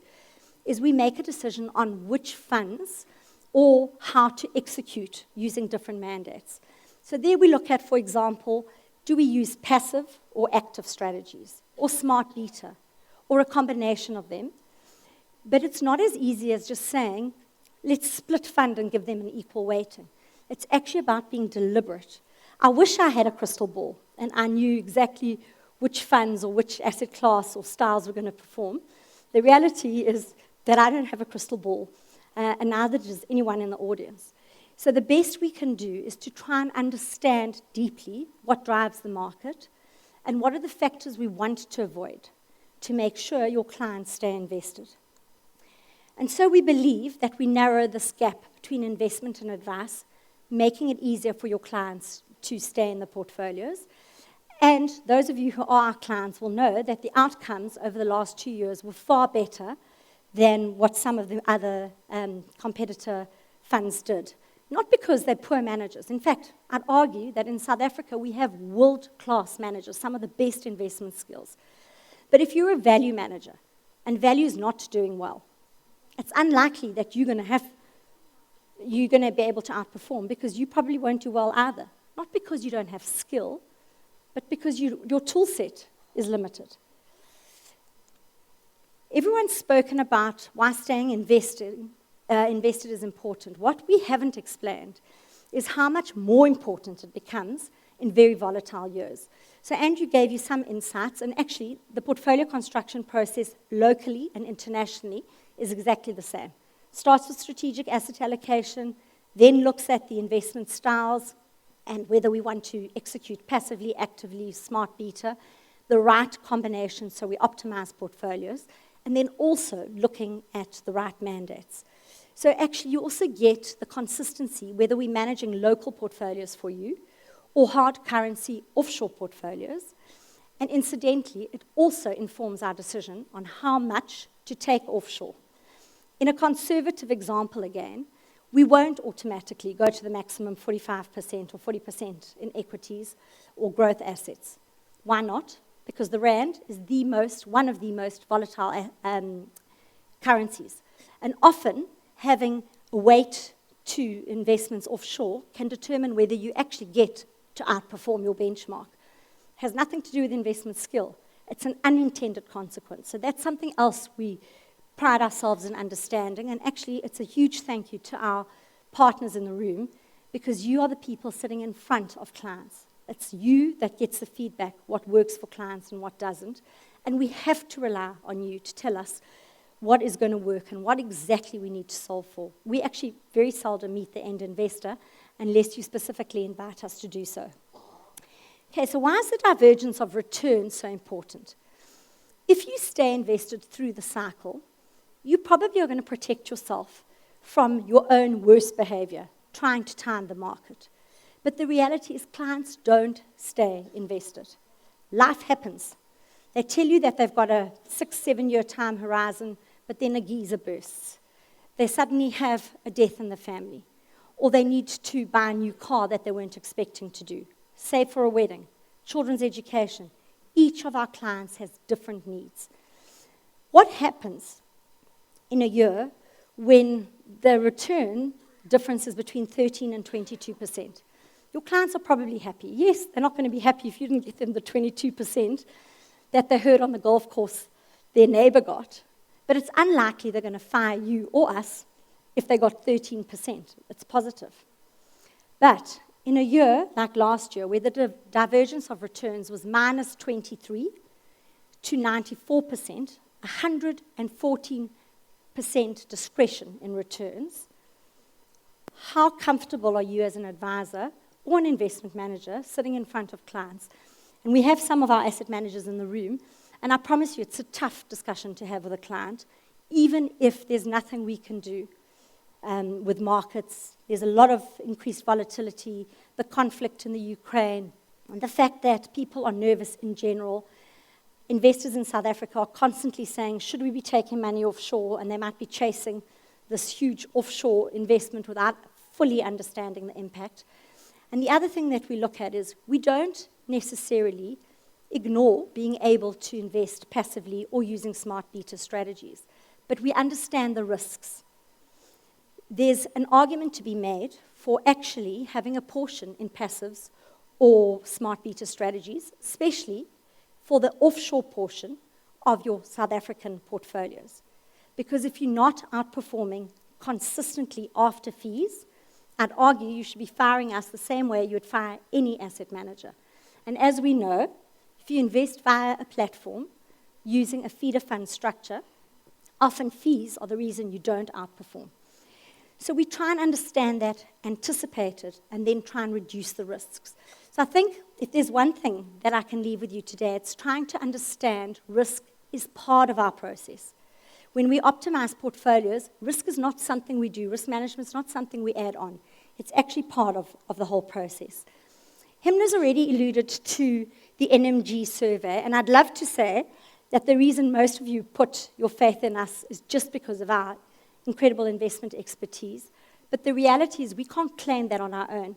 is we make a decision on which funds or how to execute using different mandates. So there we look at, for example, do we use passive or active strategies, or smart beta, or a combination of them? But it's not as easy as just saying, let's split fund and give them an equal weighting. It's actually about being deliberate. I wish I had a crystal ball and I knew exactly which funds or which asset class or styles were going to perform. The reality is that I don't have a crystal ball, and neither does anyone in the audience. So the best we can do is to try and understand deeply what drives the market and what are the factors we want to avoid to make sure your clients stay invested. And so we believe that we narrow this gap between investment and advice, making it easier for your clients to stay in the portfolios. And those of you who are our clients will know that the outcomes over the last 2 years were far better than what some of the other competitor funds did. Not because they're poor managers. In fact, I'd argue that in South Africa we have world-class managers, some of the best investment skills. But if you're a value manager and value is not doing well, it's unlikely that you're going to be able to outperform because you probably won't do well either. Not because you don't have skill, but because your tool set is limited. Everyone's spoken about why staying invested is important. What we haven't explained is how much more important it becomes in very volatile years. So Andrew gave you some insights, and actually the portfolio construction process locally and internationally is exactly the same. Starts with strategic asset allocation, then looks at the investment styles and whether we want to execute passively, actively, smart beta, the right combination so we optimize portfolios, and then also looking at the right mandates. So actually, you also get the consistency, whether we're managing local portfolios for you or hard currency offshore portfolios. And incidentally, it also informs our decision on how much to take offshore. In a conservative example again, we won't automatically go to the maximum 45% or 40% in equities or growth assets. Why not? Because the rand is one of the most volatile currencies. And often, having a weight to investments offshore can determine whether you actually get to outperform your benchmark. It has nothing to do with investment skill. It's an unintended consequence. So that's something else we pride ourselves in understanding. And actually, it's a huge thank you to our partners in the room because you are the people sitting in front of clients. It's you that gets the feedback, what works for clients and what doesn't. And we have to rely on you to tell us what is going to work and what exactly we need to solve for. We actually very seldom meet the end investor unless you specifically invite us to do so. Okay, so why is the divergence of returns so important? If you stay invested through the cycle, you probably are going to protect yourself from your own worst behavior, trying to time the market. But the reality is clients don't stay invested. Life happens. They tell you that they've got a 6-7 year time horizon, but then a geyser bursts. They suddenly have a death in the family. Or they need to buy a new car that they weren't expecting to do. Save for a wedding, children's education. Each of our clients has different needs. What happens in a year when the return difference is between 13 and 22%? Your clients are probably happy. Yes, they're not going to be happy if you didn't get them the 22% that they heard on the golf course their neighbor got. But it's unlikely they're going to fire you or us if they got 13%. It's positive. But in a year like last year, where the divergence of returns was minus 23 to 94%, 114% discretion in returns, how comfortable are you as an advisor or an investment manager sitting in front of clients And we have some of our asset managers in the room, and I promise you it's a tough discussion to have with a client, even if there's nothing we can do with markets. There's a lot of increased volatility, the conflict in the Ukraine, and the fact that people are nervous in general. Investors in South Africa are constantly saying, should we be taking money offshore? And they might be chasing this huge offshore investment without fully understanding the impact. And the other thing that we look at is we don't necessarily ignore being able to invest passively or using smart beta strategies, but we understand the risks. There's an argument to be made for actually having a portion in passives or smart beta strategies, especially for the offshore portion of your South African portfolios. Because if you're not outperforming consistently after fees, I'd argue you should be firing us the same way you would fire any asset manager. And as we know, if you invest via a platform using a feeder fund structure, often fees are the reason you don't outperform. So we try and understand that, anticipate it, and then try and reduce the risks. So I think if there's one thing that I can leave with you today, it's trying to understand risk is part of our process. When we optimize portfolios, risk is not something we do. Risk management is not something we add on. It's actually part of the whole process. Himna's already alluded to the NMG survey, and I'd love to say that the reason most of you put your faith in us is just because of our incredible investment expertise. But the reality is we can't claim that on our own.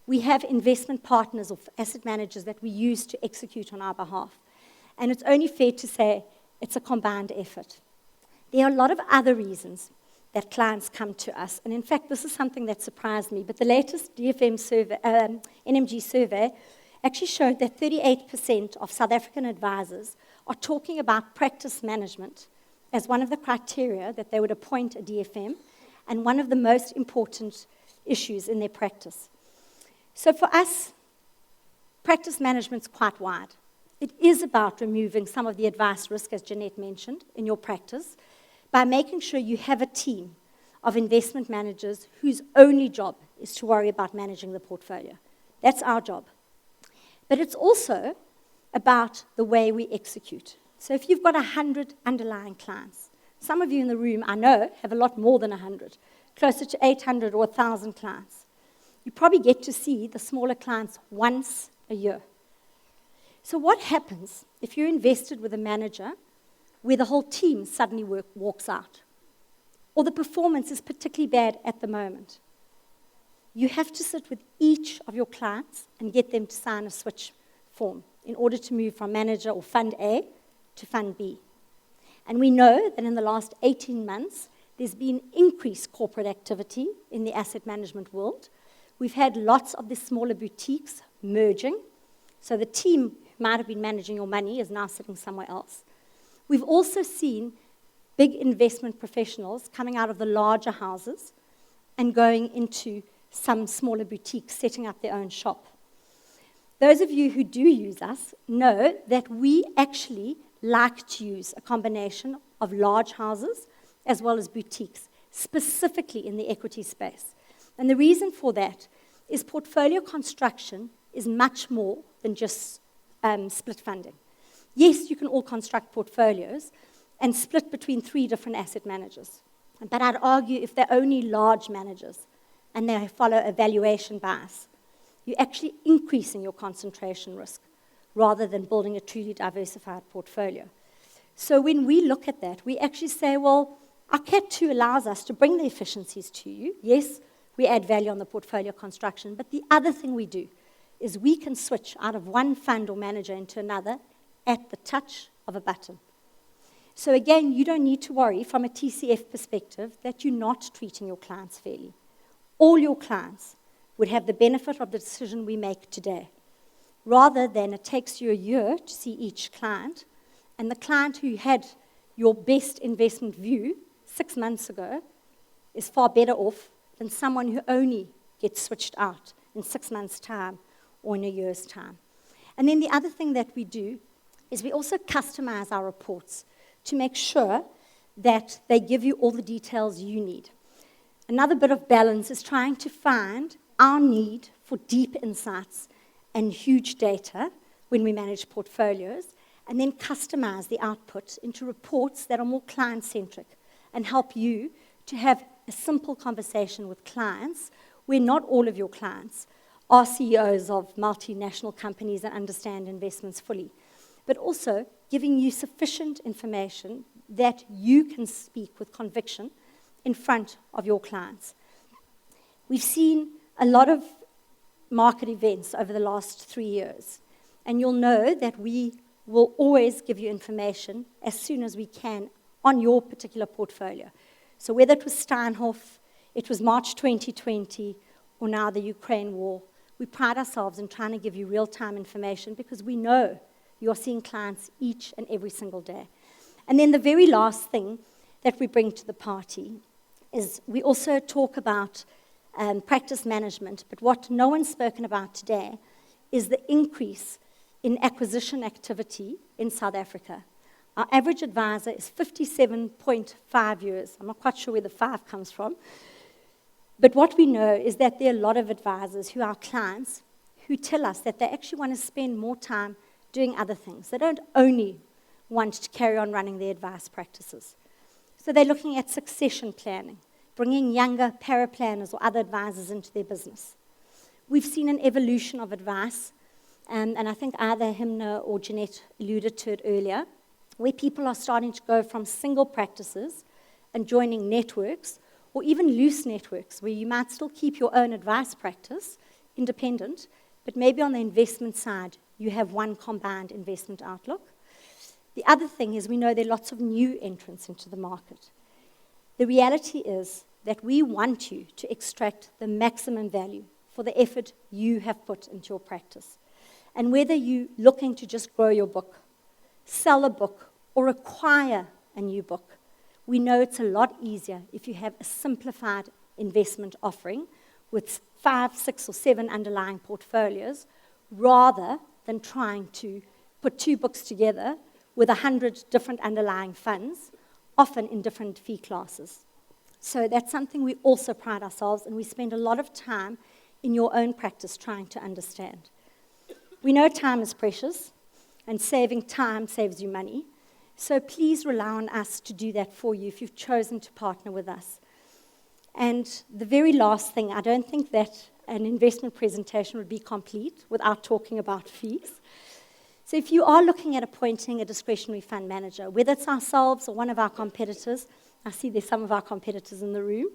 We have investment partners or asset managers that we use to execute on our behalf. And it's only fair to say it's a combined effort. There are a lot of other reasons that clients come to us. And in fact, this is something that surprised me. But the latest DFM survey, NMG survey actually showed that 38% of South African advisors are talking about practice management as one of the criteria that they would appoint a DFM and one of the most important issues in their practice. So for us, practice management's quite wide. It is about removing some of the advice risk, as Jeanette mentioned, in your practice, by making sure you have a team of investment managers whose only job is to worry about managing the portfolio. That's our job. But it's also about the way we execute. So if you've got 100 underlying clients, some of you in the room, I know, have a lot more than 100, closer to 800 or 1,000 clients. You probably get to see the smaller clients once a year. So what happens if you're invested with a manager where the whole team suddenly walks out, or the performance is particularly bad at the moment? You have to sit with each of your clients and get them to sign a switch form in order to move from manager or fund A to fund B. And we know that in the last 18 months, there's been increased corporate activity in the asset management world. We've had lots of the smaller boutiques merging. So the team who might have been managing your money is now sitting somewhere else. We've also seen big investment professionals coming out of the larger houses and going into some smaller boutiques, setting up their own shop. Those of you who do use us know that we actually like to use a combination of large houses as well as boutiques, specifically in the equity space. And the reason for that is portfolio construction is much more than just split funding. Yes, you can all construct portfolios and split between 3 different asset managers. But I'd argue if they're only large managers and they follow a valuation bias, you're actually increasing your concentration risk rather than building a truly diversified portfolio. So when we look at that, we actually say, well, our CAT 2 allows us to bring the efficiencies to you. Yes, we add value on the portfolio construction, but the other thing we do is we can switch out of one fund or manager into another at the touch of a button. So again, you don't need to worry from a TCF perspective that you're not treating your clients fairly. All your clients would have the benefit of the decision we make today, rather than it takes you a year to see each client, and the client who had your best investment view 6 months ago is far better off than someone who only gets switched out in 6 months' time or in a year's time. And then the other thing that we do is we also customize our reports to make sure that they give you all the details you need. Another bit of balance is trying to find our need for deep insights and huge data when we manage portfolios, and then customize the output into reports that are more client-centric and help you to have a simple conversation with clients where not all of your clients are CEOs of multinational companies and understand investments fully, but also giving you sufficient information that you can speak with conviction in front of your clients. We've seen a lot of market events over the last 3 years, and you'll know that we will always give you information as soon as we can on your particular portfolio. So whether it was Steinhoff, it was March 2020, or now the Ukraine war, we pride ourselves in trying to give you real-time information because we know you're seeing clients each and every single day. And then the very last thing that we bring to the party is we also talk about practice management, but what no one's spoken about today is the increase in acquisition activity in South Africa. Our average advisor is 57.5 years. I'm not quite sure where the 5 comes from. But what we know is that there are a lot of advisors who are clients who tell us that they actually want to spend more time doing other things. They don't only want to carry on running their advice practices. So they're looking at succession planning, bringing younger paraplanners or other advisors into their business. We've seen an evolution of advice, and I think either Himna or Jeanette alluded to it earlier, where people are starting to go from single practices and joining networks, or even loose networks, where you might still keep your own advice practice independent, but maybe on the investment side, you have one combined investment outlook. The other thing is we know there are lots of new entrants into the market. The reality is that we want you to extract the maximum value for the effort you have put into your practice. And whether you're looking to just grow your book, sell a book, or acquire a new book, we know it's a lot easier if you have a simplified investment offering with 5, 6, or 7 underlying portfolios, rather than trying to put 2 books together with 100 different underlying funds, often in different fee classes. So that's something we also pride ourselves, and we spend a lot of time in your own practice trying to understand. We know time is precious, and saving time saves you money. So please rely on us to do that for you if you've chosen to partner with us. And the very last thing, I don't think that an investment presentation would be complete without talking about fees. So if you are looking at appointing a discretionary fund manager, whether it's ourselves or one of our competitors, I see there's some of our competitors in the room,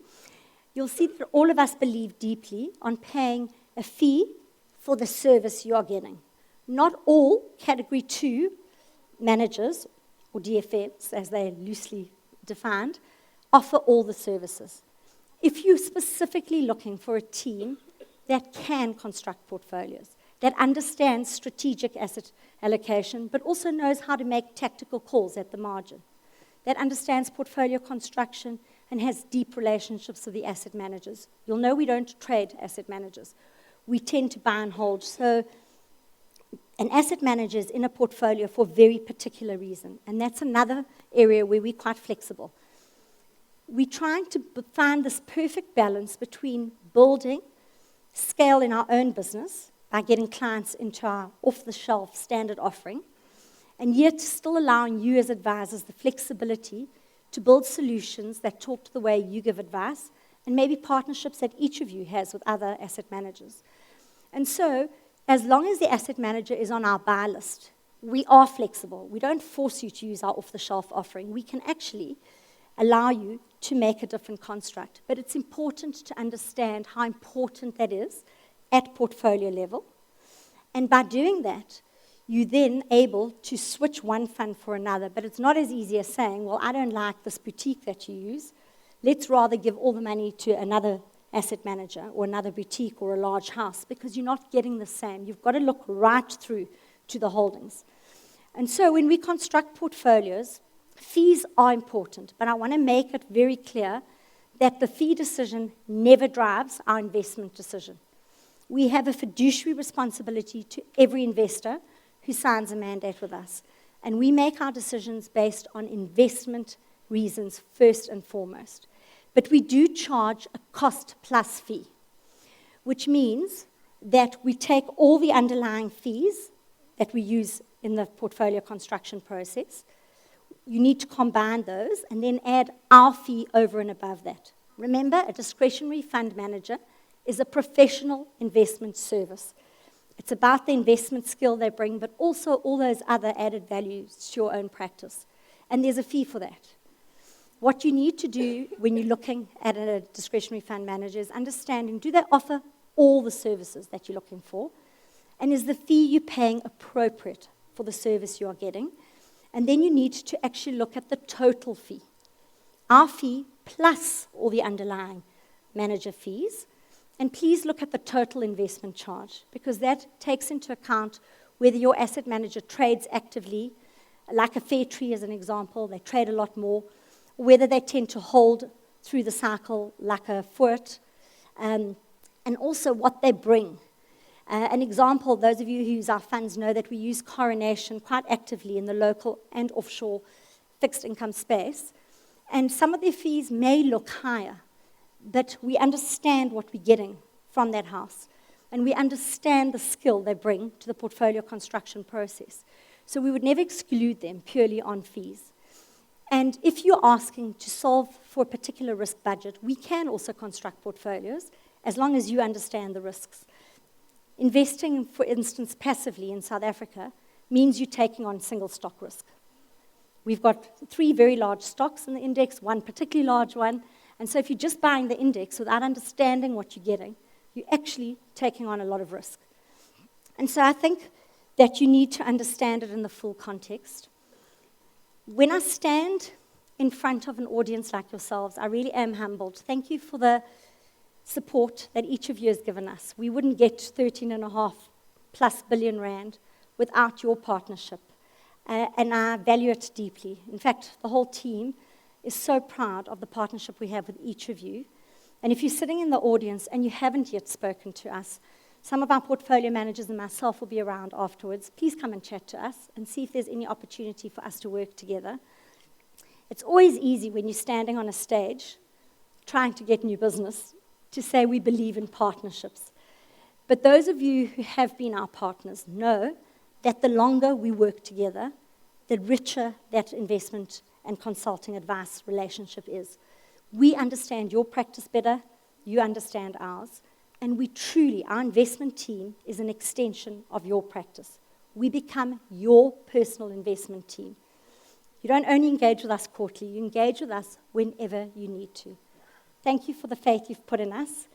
you'll see that all of us believe deeply on paying a fee for the service you are getting. Not all Category 2 managers, or DFMs, as they're loosely defined, offer all the services. If you're specifically looking for a team that can construct portfolios, that understands strategic asset allocation, but also knows how to make tactical calls at the margin, that understands portfolio construction and has deep relationships with the asset managers. You'll know we don't trade asset managers. We tend to buy and hold. So an asset manager is in a portfolio for a very particular reason, and that's another area where we're quite flexible. We're trying to find this perfect balance between building scale in our own business by getting clients into our off-the-shelf standard offering, and yet still allowing you as advisors the flexibility to build solutions that talk to the way you give advice, and maybe partnerships that each of you has with other asset managers. And so, as long as the asset manager is on our buy list, we are flexible. We don't force you to use our off-the-shelf offering. We can actually allow you to make a different construct. But it's important to understand how important that is at portfolio level. And by doing that, you're then able to switch one fund for another. But it's not as easy as saying, well, I don't like this boutique that you use. Let's rather give all the money to another asset manager or another boutique or a large house, because you're not getting the same. You've got to look right through to the holdings. And so when we construct portfolios, fees are important, but I want to make it very clear that the fee decision never drives our investment decision. We have a fiduciary responsibility to every investor who signs a mandate with us, and we make our decisions based on investment reasons first and foremost. But we do charge a cost-plus fee, which means that we take all the underlying fees that we use in the portfolio construction process. You need to combine those and then add our fee over and above that. Remember, a discretionary fund manager is a professional investment service. It's about the investment skill they bring, but also all those other added values to your own practice. And there's a fee for that. What you need to do when you're looking at a discretionary fund manager is understanding, do they offer all the services that you're looking for? And is the fee you're paying appropriate for the service you are getting? And then you need to actually look at the total fee. Our fee plus all the underlying manager fees. And please look at the total investment charge, because that takes into account whether your asset manager trades actively, like a Fairtree as an example, they trade a lot more, whether they tend to hold through the cycle like a Fort, and also what they bring. An example, those of you who use our funds know that we use Coronation quite actively in the local and offshore fixed income space. And some of their fees may look higher, but we understand what we're getting from that house. And we understand the skill they bring to the portfolio construction process. So we would never exclude them purely on fees. And if you're asking to solve for a particular risk budget, we can also construct portfolios as long as you understand the risks. Investing, for instance, passively in South Africa means you're taking on single stock risk. We've got 3 very large stocks in the index, 1 particularly large one. And so if you're just buying the index without understanding what you're getting, you're actually taking on a lot of risk. And so I think that you need to understand it in the full context. When I stand in front of an audience like yourselves, I really am humbled. Thank you for the support that each of you has given us. We wouldn't get 13.5+ billion rand without your partnership. And I value it deeply. In fact, the whole team is so proud of the partnership we have with each of you. And if you're sitting in the audience and you haven't yet spoken to us, some of our portfolio managers and myself will be around afterwards. Please come and chat to us and see if there's any opportunity for us to work together. It's always easy when you're standing on a stage trying to get new business to say we believe in partnerships. But those of you who have been our partners know that the longer we work together, the richer that investment and consulting advice relationship is. We understand your practice better, you understand ours, and we truly, our investment team is an extension of your practice. We become your personal investment team. You don't only engage with us quarterly, you engage with us whenever you need to. Thank you for the faith you've put in us.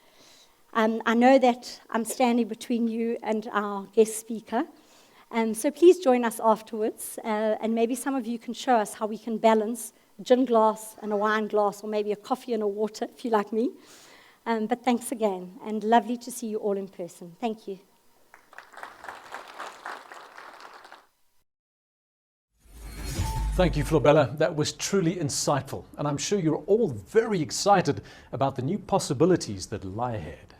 I know that I'm standing between you and our guest speaker, so please join us afterwards, and maybe some of you can show us how we can balance a gin glass and a wine glass, or maybe a coffee and a water, if you like me. But thanks again, and lovely to see you all in person. Thank you. Thank you, Florabella. That was truly insightful, and I'm sure you're all very excited about the new possibilities that lie ahead.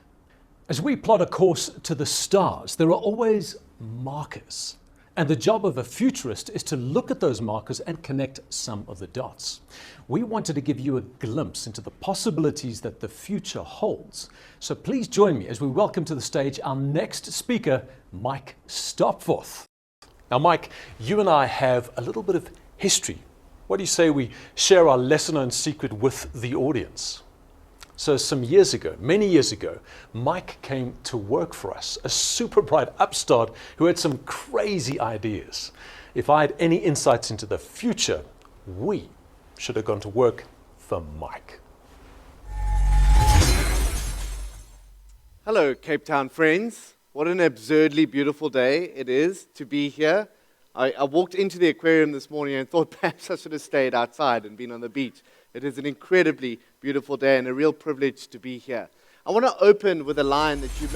As we plot a course to the stars, there are always markers, and the job of a futurist is to look at those markers and connect some of the dots. We wanted to give you a glimpse into the possibilities that the future holds, so please join me as we welcome to the stage our next speaker, Mike Stopforth. Now, Mike, you and I have a little bit of history. What do you say we share our lesser-known secret with the audience? So some years ago, many years ago, Mike came to work for us, a super bright upstart who had some crazy ideas. If I had any insights into the future, we should have gone to work for Mike. Hello, Cape Town friends. What an absurdly beautiful day it is to be here. I walked into the aquarium this morning and thought perhaps I should have stayed outside and been on the beach. It is an incredibly beautiful day and a real privilege to be here. I want to open with a line that you...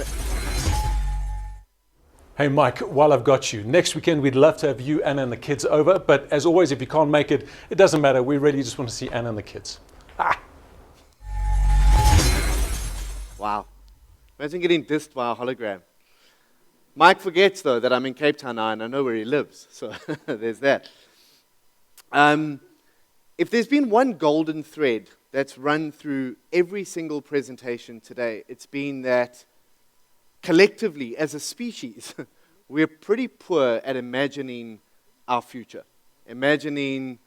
Hey Mike, while I've got you, next weekend we'd love to have you, Anna and the kids over, but as always, if you can't make it, it doesn't matter. We really just want to see Anna and the kids. Ah. Wow. Imagine getting dissed by a hologram. Mike forgets, though, that I'm in Cape Town now and I know where he lives, so there's that. If there's been one golden thread that's run through every single presentation today, it's been that collectively, as a species, we're pretty poor at imagining our future, imagining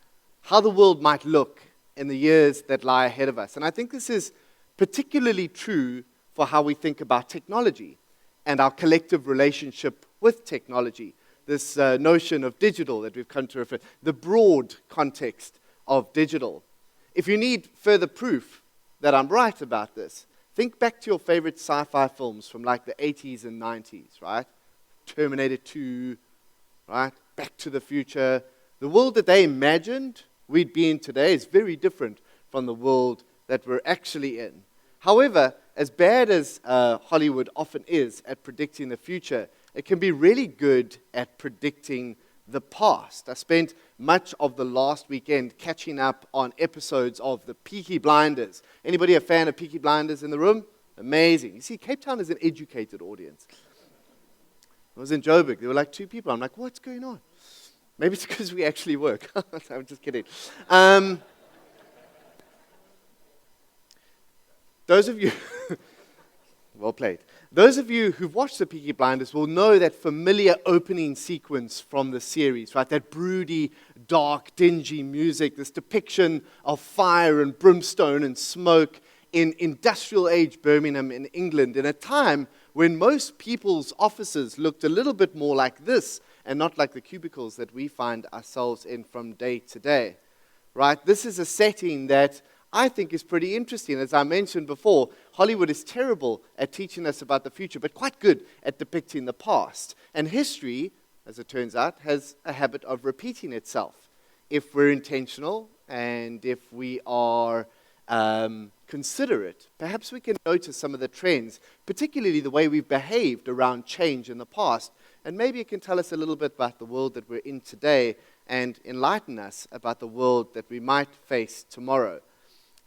how the world might look in the years that lie ahead of us. And I think this is particularly true for how we think about technology and our collective relationship with technology. This notion of digital that we've come to refer, the broad context of digital. If you need further proof that I'm right about this, think back to your favorite sci-fi films from like the 80s and 90s, right? Terminator 2, right? Back to the Future. The world that they imagined we'd be in today is very different from the world that we're actually in. However, as bad as Hollywood often is at predicting the future, it can be really good at predicting the past. I spent much of the last weekend catching up on episodes of the Peaky Blinders. Anybody a fan of Peaky Blinders in the room? Amazing. You see, Cape Town is an educated audience. I was in Joburg. There were like 2 people. I'm like, what's going on? Maybe it's because we actually work. I'm just kidding. Those of you, well played. Those of you who've watched the Peaky Blinders will know that familiar opening sequence from the series, right? That broody, dark, dingy music, this depiction of fire and brimstone and smoke in industrial age Birmingham in England in a time when most people's offices looked a little bit more like this and not like the cubicles that we find ourselves in from day to day, right? This is a setting that I think is pretty interesting. As I mentioned before, Hollywood is terrible at teaching us about the future, but quite good at depicting the past. And history, as it turns out, has a habit of repeating itself. If we're intentional and if we are considerate, perhaps we can notice some of the trends, particularly the way we've behaved around change in the past. And maybe it can tell us a little bit about the world that we're in today and enlighten us about the world that we might face tomorrow.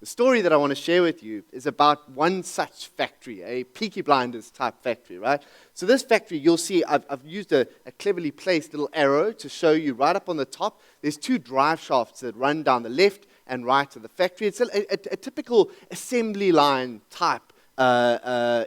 The story that I want to share with you is about one such factory, a Peaky Blinders type factory, right? So this factory, you'll see, I've used a cleverly placed little arrow to show you right up on the top. There's 2 drive shafts that run down the left and right of the factory. It's a typical assembly line type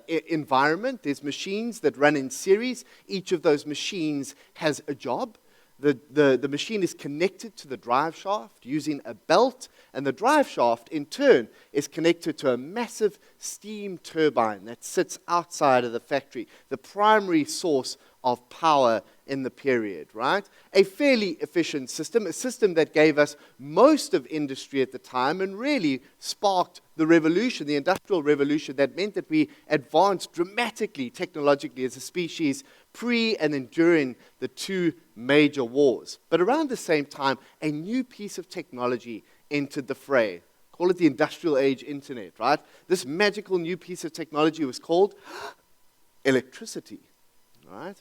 environment. There's machines that run in series. Each of those machines has a job. The machine is connected to the drive shaft using a belt, and the drive shaft, in turn, is connected to a massive steam turbine that sits outside of the factory, the primary source of power in the period, right? A fairly efficient system, a system that gave us most of industry at the time and really sparked the revolution, the industrial revolution that meant that we advanced dramatically technologically as a species pre and then during the 2 major wars. But around the same time, a new piece of technology entered the fray. Call it the industrial age internet, right? This magical new piece of technology was called electricity, right?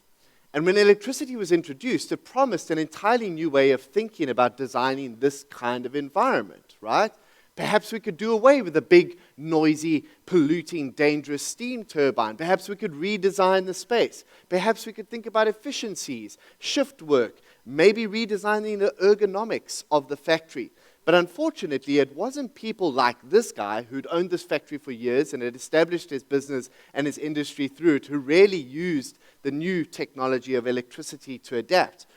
And when electricity was introduced, it promised an entirely new way of thinking about designing this kind of environment, right? Perhaps we could do away with the big, noisy, polluting, dangerous steam turbine. Perhaps we could redesign the space. Perhaps we could think about efficiencies, shift work, maybe redesigning the ergonomics of the factory. But unfortunately, it wasn't people like this guy who'd owned this factory for years and had established his business and his industry through it who really used the new technology of electricity to adapt.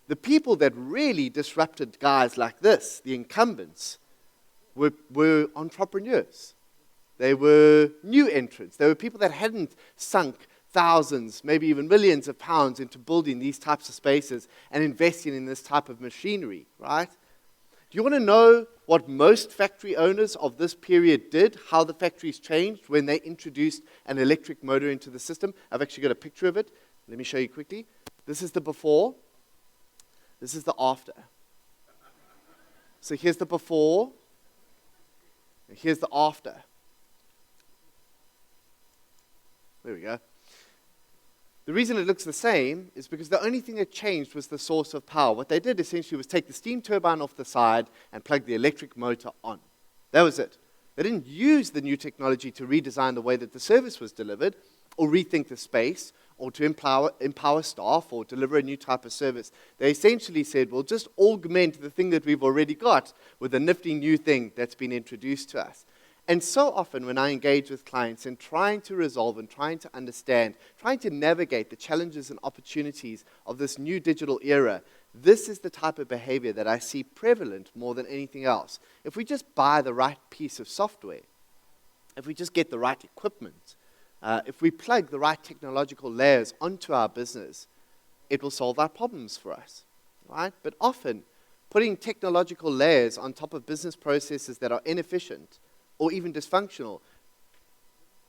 The people that really disrupted guys like this, the incumbents, were entrepreneurs. They were new entrants. They were people that hadn't sunk thousands, maybe even millions of pounds into building these types of spaces and investing in this type of machinery, right? Do you want to know what most factory owners of this period did, how the factories changed when they introduced an electric motor into the system? I've actually got a picture of it. Let me show you quickly. This is the before. This is the after. So here's the before. And here's the after. There we go. The reason it looks the same is because the only thing that changed was the source of power. What they did essentially was take the steam turbine off the side and plug the electric motor on. That was it. They didn't use the new technology to redesign the way that the service was delivered or rethink the space or to empower staff or deliver a new type of service. They essentially said, well, just augment the thing that we've already got with a nifty new thing that's been introduced to us. And so often when I engage with clients in trying to resolve and trying to understand, trying to navigate the challenges and opportunities of this new digital era, this is the type of behavior that I see prevalent more than anything else. If we just buy the right piece of software, if we just get the right equipment, if we plug the right technological layers onto our business, it will solve our problems for us, right? But often, putting technological layers on top of business processes that are inefficient or even dysfunctional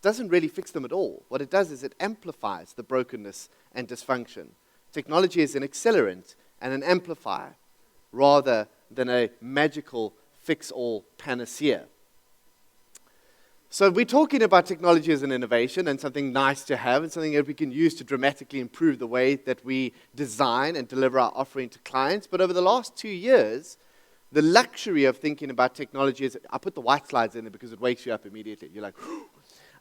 doesn't really fix them at all. What it does is it amplifies the brokenness and dysfunction. Technology is an accelerant and an amplifier rather than a magical fix-all panacea. So we're talking about technology as an innovation and something nice to have and something that we can use to dramatically improve the way that we design and deliver our offering to clients. But over the last 2 years, the luxury of thinking about technology is, I put the white slides in there because it wakes you up immediately. You're like,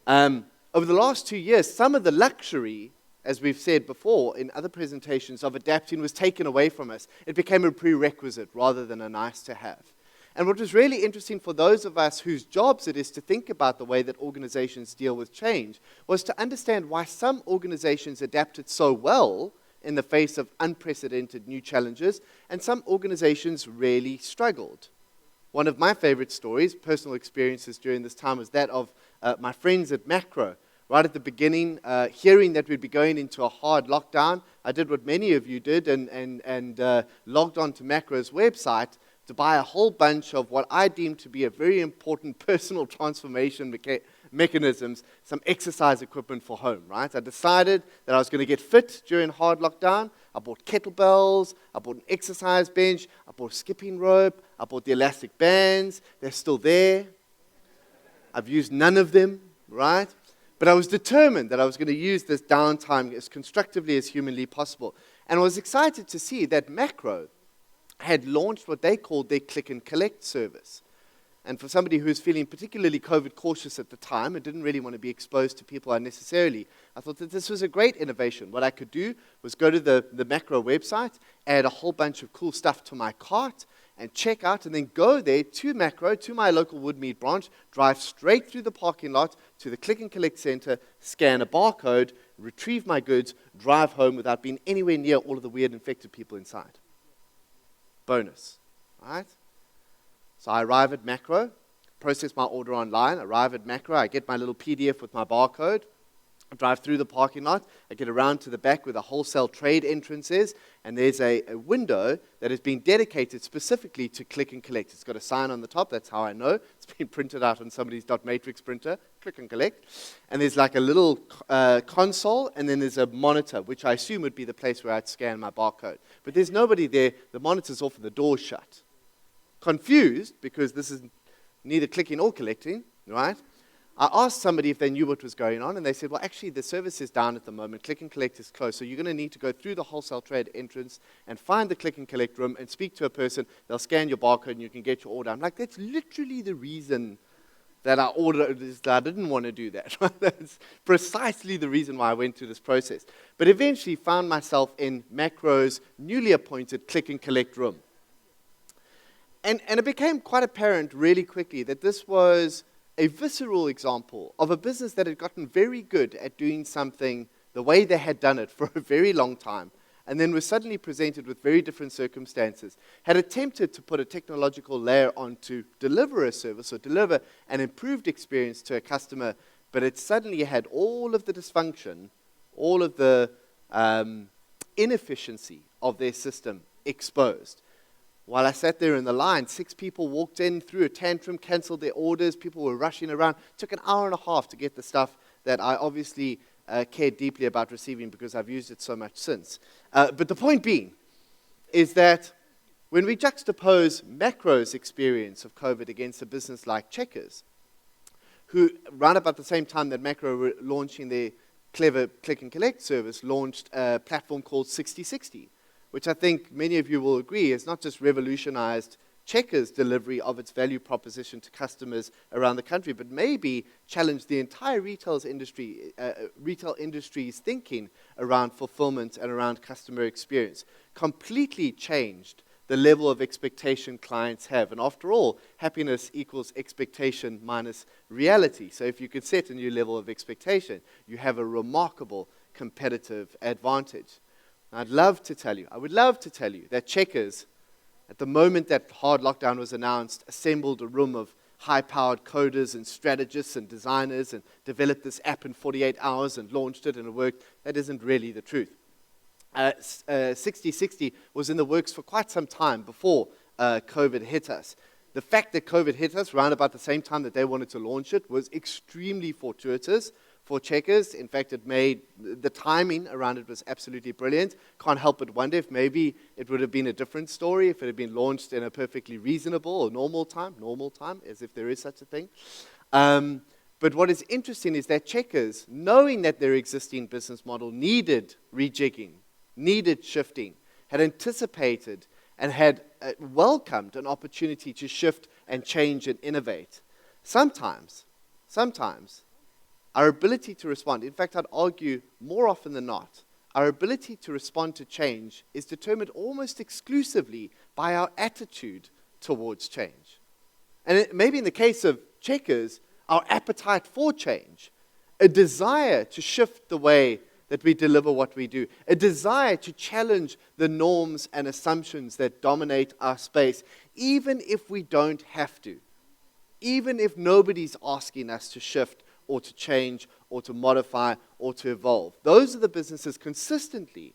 over the last 2 years, some of the luxury, as we've said before in other presentations, of adapting was taken away from us. It became a prerequisite rather than a nice to have. And what was really interesting for those of us whose jobs it is to think about the way that organizations deal with change was to understand why some organizations adapted so well in the face of unprecedented new challenges, and some organizations really struggled. One of my favorite stories, personal experiences during this time, was that of my friends at Macro. Right at the beginning, hearing that we'd be going into a hard lockdown, I did what many of you did and logged on to Macro's website to buy a whole bunch of what I deemed to be a very important personal transformation mechanisms, some exercise equipment for home, right? I decided that I was going to get fit during hard lockdown. I bought kettlebells, I bought an exercise bench, I bought a skipping rope, I bought the elastic bands. They're still there. I've used none of them, right? But I was determined that I was going to use this downtime as constructively as humanly possible. And I was excited to see that Macro had launched what they called their click and collect service. And for somebody who was feeling particularly COVID cautious at the time and didn't really want to be exposed to people unnecessarily, I thought that this was a great innovation. What I could do was go to the Macro website, add a whole bunch of cool stuff to my cart, and check out, and then go there to Macro, to my local Woodmead branch, drive straight through the parking lot to the click and collect center, scan a barcode, retrieve my goods, drive home without being anywhere near all of the weird infected people inside. Bonus, right? So I arrive at Macro, process my order online, arrive at Macro, I get my little PDF with my barcode, I drive through the parking lot, I get around to the back where the wholesale trade entrance is, and there's a window that has been dedicated specifically to click and collect. It's got a sign on the top, that's how I know. It's been printed out on somebody's dot matrix printer, click and collect. And there's like a little console, and then there's a monitor, which I assume would be the place where I'd scan my barcode. But there's nobody there, the monitor's off and the door's shut. Confused, because this is neither clicking or collecting, right? I asked somebody if they knew what was going on, and they said, well, actually, the service is down at the moment. Click and collect is closed, so you're going to need to go through the wholesale trade entrance and find the click and collect room and speak to a person. They'll scan your barcode, and you can get your order. I'm like, that's literally the reason that I ordered this. I didn't want to do that. That's precisely the reason why I went through this process. But eventually found myself in Macro's newly appointed click and collect room. And it became quite apparent really quickly that this was a visceral example of a business that had gotten very good at doing something the way they had done it for a very long time, and then was suddenly presented with very different circumstances, had attempted to put a technological layer on to deliver a service or deliver an improved experience to a customer, but it suddenly had all of the dysfunction, all of the inefficiency of their system exposed. While I sat there in the line, 6 people walked in, threw a tantrum, canceled their orders. People were rushing around. It took an hour and a half to get the stuff that I obviously cared deeply about receiving because I've used it so much since. But the point being is that when we juxtapose Macro's experience of COVID against a business like Checkers, who, around about the same time that Macro were launching their clever click and collect service, launched a platform called 6060. Which I think many of you will agree has not just revolutionized Checkers' delivery of its value proposition to customers around the country, but maybe challenged the entire retail industry's thinking around fulfillment and around customer experience. Completely changed the level of expectation clients have. And after all, happiness equals expectation minus reality. So if you can set a new level of expectation, you have a remarkable competitive advantage. And I would love to tell you that Checkers, at the moment that hard lockdown was announced, assembled a room of high-powered coders and strategists and designers and developed this app in 48 hours and launched it and it worked. That isn't really the truth. 60/60 was in the works for quite some time before COVID hit us. The fact that COVID hit us around about the same time that they wanted to launch it was extremely fortuitous for Checkers. In fact, it made the timing around it was absolutely brilliant. Can't help but wonder if maybe it would have been a different story if it had been launched in a perfectly reasonable or normal time, as if there is such a thing. But what is interesting is that Checkers, knowing that their existing business model needed rejigging, needed shifting, had anticipated and had welcomed an opportunity to shift and change and innovate. Sometimes, our ability to respond, in fact, I'd argue more often than not, our ability to respond to change is determined almost exclusively by our attitude towards change. And maybe in the case of Checkers, our appetite for change, a desire to shift the way that we deliver what we do, a desire to challenge the norms and assumptions that dominate our space, even if we don't have to, even if nobody's asking us to shift or to change or to modify or to evolve. Those are the businesses consistently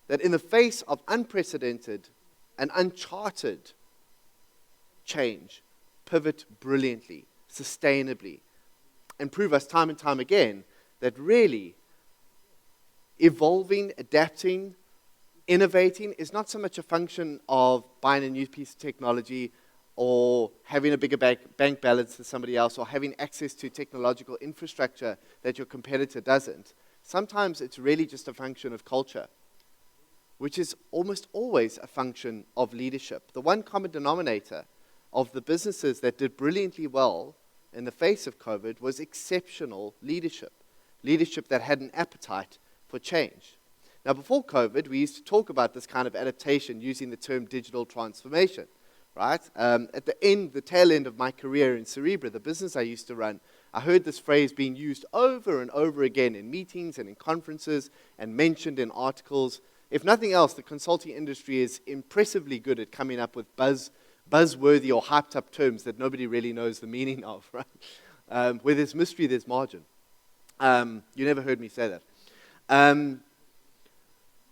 that in the face of unprecedented and uncharted change, pivot brilliantly, sustainably, and prove us time and time again that really evolving, adapting, innovating is not so much a function of buying a new piece of technology or having a bigger bank balance than somebody else or having access to technological infrastructure that your competitor doesn't. Sometimes it's really just a function of culture, which is almost always a function of leadership. The one common denominator of the businesses that did brilliantly well in the face of COVID was exceptional leadership. Leadership that had an appetite for change. Now, before COVID, we used to talk about this kind of adaptation using the term digital transformation, right? At the tail end of my career in Cerebra, the business I used to run, I heard this phrase being used over and over again in meetings and in conferences and mentioned in articles. If nothing else, the consulting industry is impressively good at coming up with buzzworthy or hyped up terms that nobody really knows the meaning of, right? Where there's mystery, there's margin. You never heard me say that.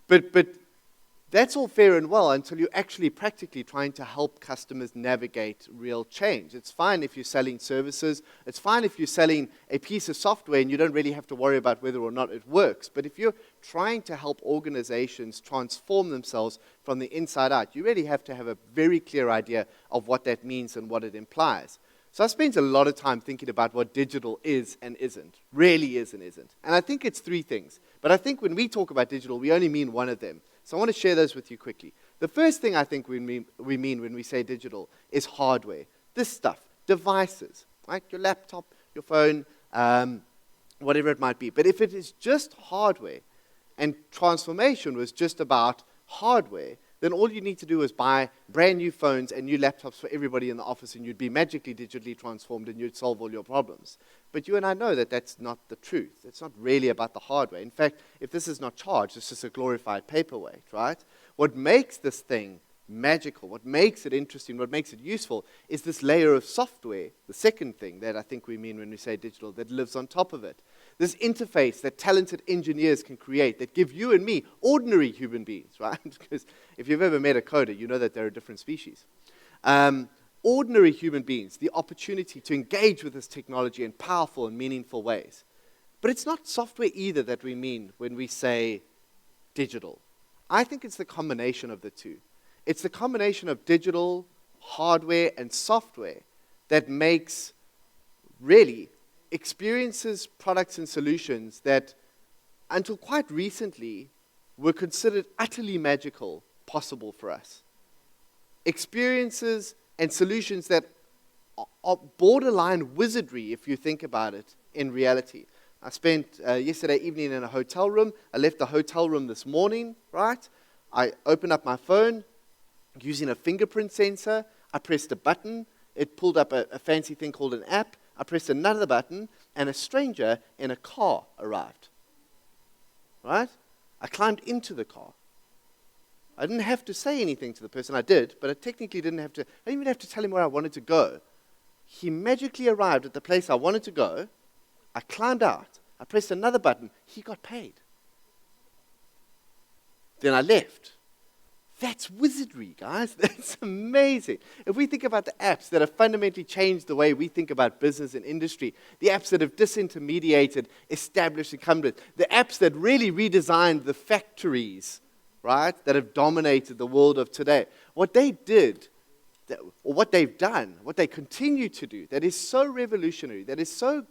But that's all fair and well until you're actually practically trying to help customers navigate real change. It's fine if you're selling services. It's fine if you're selling a piece of software and you don't really have to worry about whether or not it works. But if you're trying to help organizations transform themselves from the inside out, you really have to have a very clear idea of what that means and what it implies. So I spent a lot of time thinking about what digital is and isn't, really is and isn't. And I think it's three things. But I think when we talk about digital, we only mean one of them. So I want to share those with you quickly. The first thing I think we mean when we say digital is hardware. This stuff, devices, right? Your laptop, your phone, whatever it might be. But if it is just hardware and transformation was just about hardware, then all you need to do is buy brand new phones and new laptops for everybody in the office and you'd be magically digitally transformed and you'd solve all your problems. But you and I know that that's not the truth. It's not really about the hardware. In fact, if this is not charged, it's just a glorified paperweight, right? What makes this thing magical, what makes it interesting, what makes it useful is this layer of software, the second thing that I think we mean when we say digital, that lives on top of it. This interface that talented engineers can create that give you and me, ordinary human beings, right? Because if you've ever met a coder, you know that they're a different species. Ordinary human beings, the opportunity to engage with this technology in powerful and meaningful ways. But it's not software either that we mean when we say digital. I think it's the combination of the two. It's the combination of digital, hardware, and software that makes, really, experiences, products, and solutions that, until quite recently, were considered utterly magical possible for us. Experiences and solutions that are borderline wizardry, if you think about it, in reality. I spent yesterday evening in a hotel room. I left the hotel room this morning, right? I opened up my phone. using a fingerprint sensor. I pressed a button. It pulled up a fancy thing called an app. I pressed another button, and a stranger in a car arrived. Right? I climbed into the car. I didn't have to say anything to the person. I did, but I technically didn't have to. I didn't even have to tell him where I wanted to go. He magically arrived at the place I wanted to go. I climbed out. I pressed another button. He got paid. Then I left. That's wizardry, guys. That's amazing. If we think about the apps that have fundamentally changed the way we think about business and industry, the apps that have disintermediated established incumbents, the apps that really redesigned the factories, right, that have dominated the world of today, what they did, or what they've done, what they continue to do, that is so revolutionary, that is so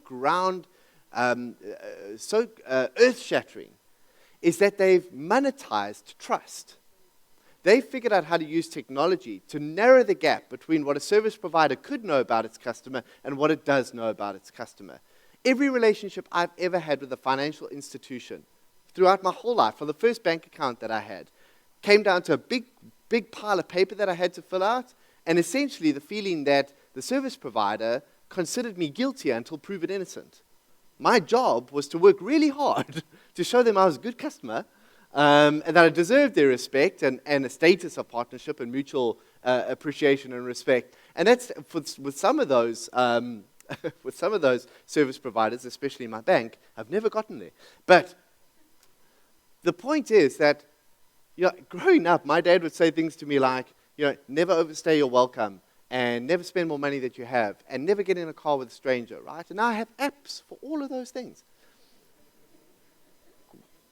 earth-shattering, is that they've monetized trust. They figured out how to use technology to narrow the gap between what a service provider could know about its customer and what it does know about its customer. Every relationship I've ever had with a financial institution throughout my whole life, from the first bank account that I had, came down to a big pile of paper that I had to fill out, and essentially the feeling that the service provider considered me guilty until proven innocent. My job was to work really hard to show them I was a good customer, and that I deserved their respect and a status of partnership and mutual appreciation and respect. And that's with some of those service providers, especially my bank, I've never gotten there. But the point is that, growing up, my dad would say things to me like, never overstay your welcome, and never spend more money than you have, and never get in a car with a stranger, right? And now I have apps for all of those things.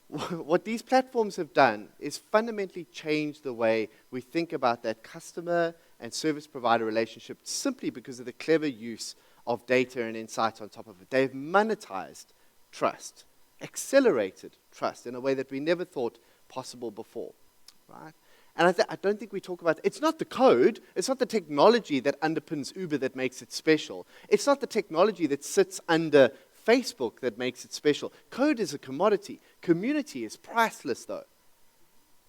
What these platforms have done is fundamentally change the way we think about that customer and service provider relationship, simply because of the clever use of data and insights on top of it. They've monetized trust, accelerated trust in a way that we never thought possible before, right? And I don't think we talk about, it's not the code, it's not the technology that underpins Uber that makes it special. It's not the technology that sits under Facebook that makes it special. Code is a commodity. Community is priceless, though.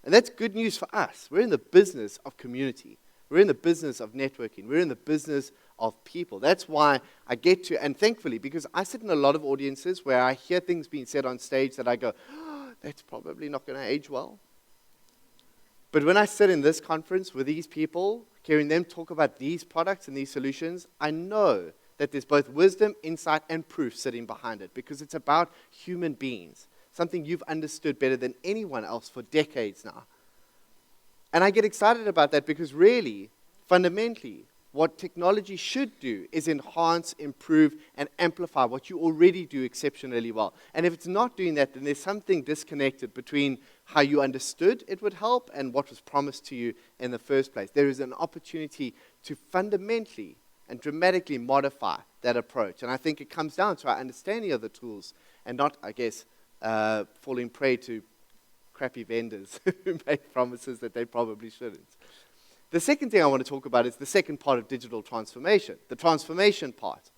And that's good news for us. We're in the business of community. We're in the business of networking. We're in the business of people. That's why I get to, and thankfully, because I sit in a lot of audiences where I hear things being said on stage that I go, oh, that's probably not going to age well. But when I sit in this conference with these people, hearing them talk about these products and these solutions, I know that there's both wisdom, insight, and proof sitting behind it, because it's about human beings, something you've understood better than anyone else for decades now. And I get excited about that because really, fundamentally, what technology should do is enhance, improve, and amplify what you already do exceptionally well. And if it's not doing that, then there's something disconnected between how you understood it would help and what was promised to you in the first place. There is an opportunity to fundamentally and dramatically modify that approach. And I think it comes down to our understanding of the tools and not, I guess, falling prey to crappy vendors who make promises that they probably shouldn't. The second thing I want to talk about is the second part of digital transformation, the transformation part.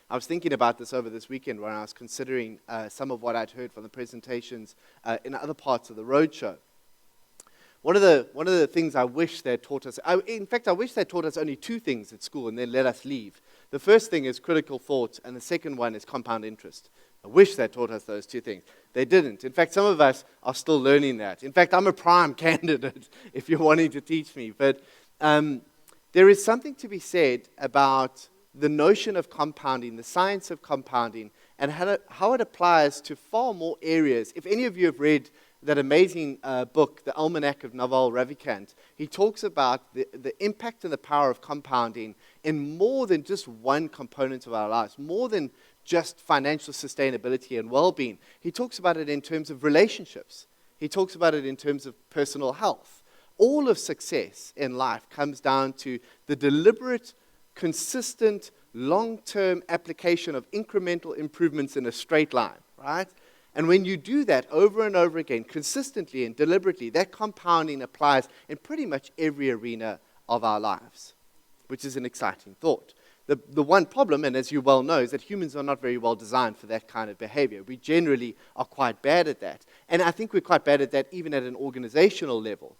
I was thinking about this over this weekend when I was considering some of what I'd heard from the presentations in other parts of the roadshow. One of the things I wish they taught us, I wish they taught us only two things at school and then let us leave. The first thing is critical thought, and the second one is compound interest. I wish they taught us those two things. They didn't. In fact, some of us are still learning that. In fact, I'm a prime candidate if you're wanting to teach me. But there is something to be said about the notion of compounding, the science of compounding, and how it applies to far more areas. If any of you have read that amazing book, The Almanac of Naval Ravikant, he talks about the impact and the power of compounding in more than just one component of our lives, more than just financial sustainability and well-being. He talks about it in terms of relationships. He talks about it in terms of personal health. All of success in life comes down to the deliberate, consistent, long-term application of incremental improvements in a straight line, right? And when you do that over and over again, consistently and deliberately, that compounding applies in pretty much every arena of our lives, which is an exciting thought. The one problem, and as you well know, is that humans are not very well designed for that kind of behavior. We generally are quite bad at that. And I think we're quite bad at that even at an organizational level.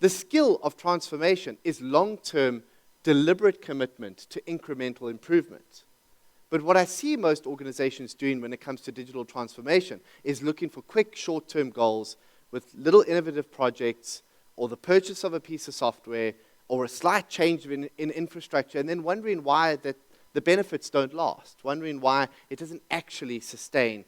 The skill of transformation is long-term, deliberate commitment to incremental improvement. But what I see most organizations doing when it comes to digital transformation is looking for quick, short-term goals with little innovative projects or the purchase of a piece of software or a slight change in infrastructure, and then wondering why the benefits don't last, wondering why it doesn't actually sustain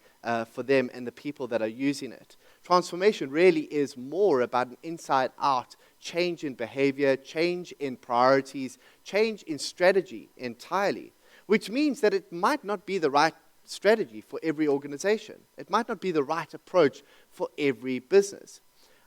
for them and the people that are using it. Transformation really is more about an inside-out change in behavior, change in priorities, change in strategy entirely, which means that it might not be the right strategy for every organization. It might not be the right approach for every business.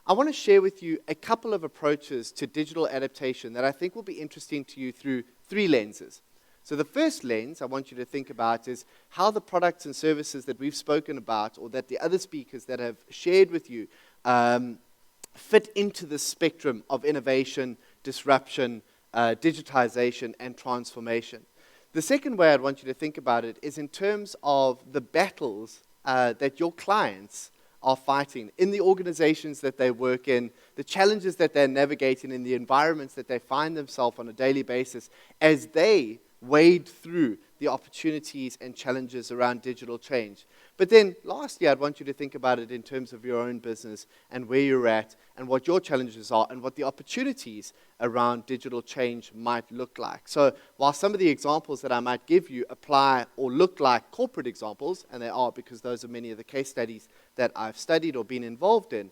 I want to share with you a couple of approaches to digital adaptation that I think will be interesting to you through 3 lenses. So the first lens I want you to think about is how the products and services that we've spoken about, or that the other speakers that have shared with you, fit into the spectrum of innovation, disruption, digitization, and transformation. The second way I'd want you to think about it is in terms of the battles that your clients are fighting in the organizations that they work in, the challenges that they're navigating in the environments that they find themselves on a daily basis as they wade through the opportunities and challenges around digital change. But then, lastly, I'd want you to think about it in terms of your own business and where you're at and what your challenges are and what the opportunities around digital change might look like. So while some of the examples that I might give you apply or look like corporate examples, and they are because those are many of the case studies that I've studied or been involved in,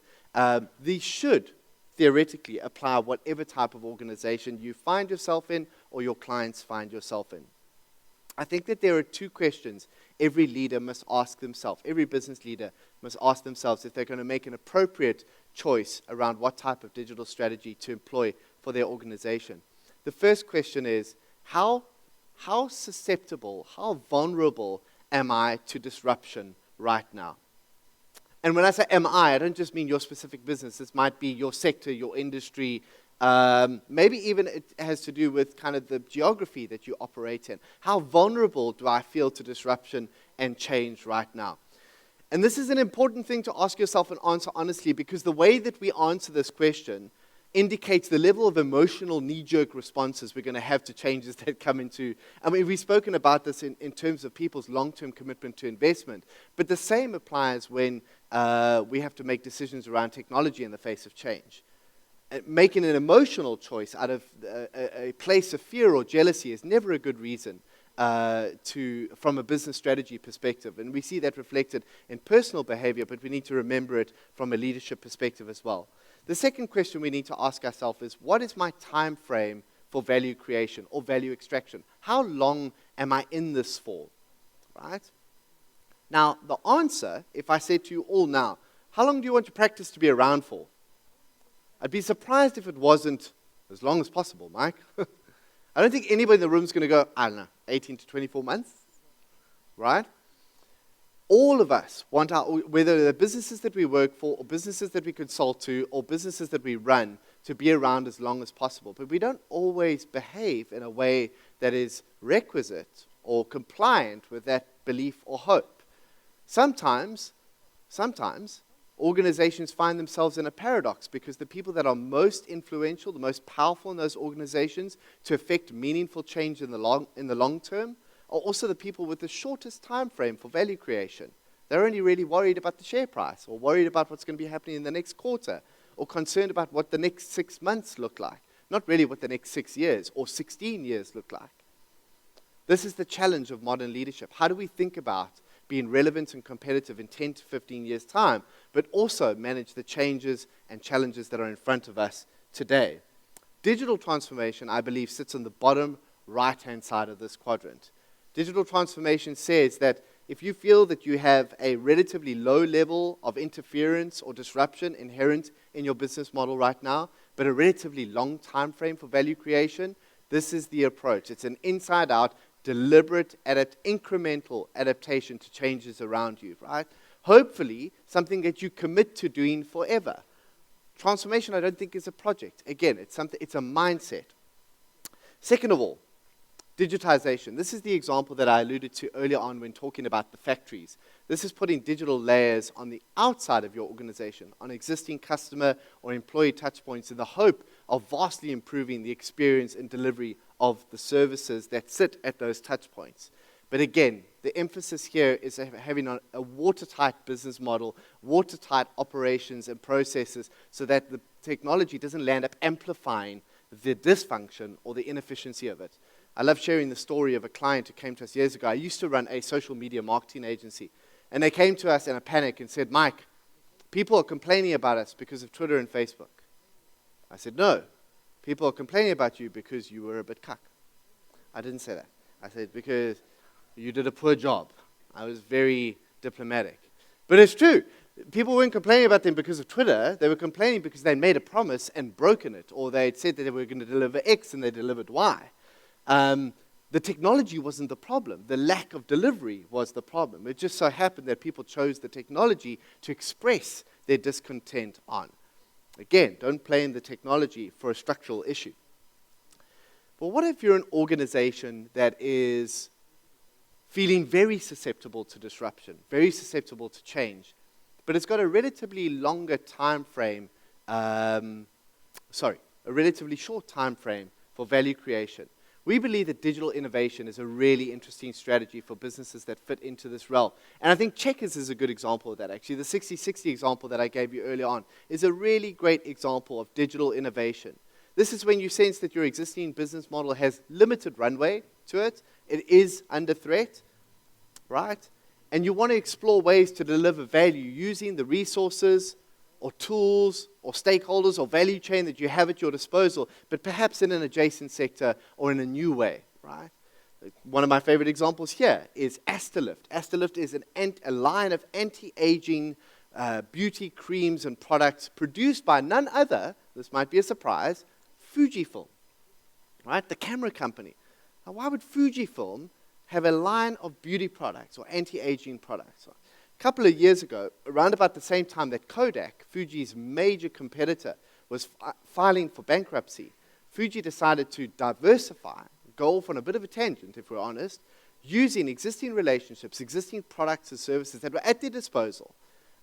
these should theoretically apply whatever type of organization you find yourself in or your clients find yourself in. I think that there are 2 questions every leader must ask themselves, every business leader must ask themselves if they're going to make an appropriate choice around what type of digital strategy to employ for their organization. The first question is, how susceptible, how vulnerable am I to disruption right now? And when I say am I don't just mean your specific business. This might be your sector, your industry. Maybe even it has to do with kind of the geography that you operate in. How vulnerable do I feel to disruption and change right now? And this is an important thing to ask yourself and answer honestly, because the way that we answer this question indicates the level of emotional knee-jerk responses we're going to have to changes that come into. I mean, we've spoken about this in terms of people's long-term commitment to investment, but the same applies when we have to make decisions around technology in the face of change. Making an emotional choice out of a place of fear or jealousy is never a good reason from a business strategy perspective. And we see that reflected in personal behavior, but we need to remember it from a leadership perspective as well. The second question we need to ask ourselves is, what is my time frame for value creation or value extraction? How long am I in this for? Right? Now, the answer, if I said to you all now, how long do you want your practice to be around for? I'd be surprised if it wasn't as long as possible, Mike. I don't think anybody in the room is going to go, I don't know, 18 to 24 months, right? All of us want whether the businesses that we work for or businesses that we consult to or businesses that we run, to be around as long as possible. But we don't always behave in a way that is requisite or compliant with that belief or hope. Sometimes, organizations find themselves in a paradox because the people that are most influential, the most powerful in those organizations to affect meaningful change in the long term are also the people with the shortest time frame for value creation. They're only really worried about the share price or worried about what's going to be happening in the next quarter or concerned about what the next 6 months look like, not really what the next 6 years or 16 years look like. This is the challenge of modern leadership. How do we think about being relevant and competitive in 10 to 15 years' time, but also manage the changes and challenges that are in front of us today? Digital transformation, I believe, sits on the bottom right-hand side of this quadrant. Digital transformation says that if you feel that you have a relatively low level of interference or disruption inherent in your business model right now, but a relatively long time frame for value creation, this is the approach. It's an inside-out, deliberate, incremental adaptation to changes around you, right? Hopefully, something that you commit to doing forever. Transformation, I don't think, is a project. Again, it's a mindset. Second of all, Digitization. This is the example that I alluded to earlier on when talking about the factories. This is putting digital layers on the outside of your organization, on existing customer or employee touchpoints in the hope of vastly improving the experience and delivery of the services that sit at those touchpoints. But again, the emphasis here is having a watertight business model, watertight operations and processes so that the technology doesn't land up amplifying the dysfunction or the inefficiency of it. I love sharing the story of a client who came to us years ago. I used to run a social media marketing agency. And they came to us in a panic and said, Mike, people are complaining about us because of Twitter and Facebook. I said, no, people are complaining about you because you were a bit cuck. I didn't say that. I said, because you did a poor job. I was very diplomatic. But it's true. People weren't complaining about them because of Twitter. They were complaining because they made a promise and broken it, or they had said that they were going to deliver X and they delivered Y. The technology wasn't the problem. The lack of delivery was the problem. It just so happened that people chose the technology to express their discontent on. Again, don't blame the technology for a structural issue. But what if you're an organization that is feeling very susceptible to disruption, very susceptible to change, but it's got a relatively longer time frame, a relatively short time frame for value creation? We believe that digital innovation is a really interesting strategy for businesses that fit into this realm. And I think Checkers is a good example of that, actually. The 60/60 example that I gave you earlier on is a really great example of digital innovation. This is when you sense that your existing business model has limited runway to it. It is under threat, right? And you want to explore ways to deliver value using the resources or tools or stakeholders or value chain that you have at your disposal, but perhaps in an adjacent sector or in a new way, right? One of my favorite examples here is Astalift. Astalift is a line of anti-aging beauty creams and products produced by none other, this might be a surprise, Fujifilm, right? The camera company. Now, why would Fujifilm have a line of beauty products or anti-aging products? A couple of years ago, around about the same time that Kodak, Fuji's major competitor, was filing for bankruptcy, Fuji decided to diversify, go off on a bit of a tangent, if we're honest, using existing relationships, existing products and services that were at their disposal,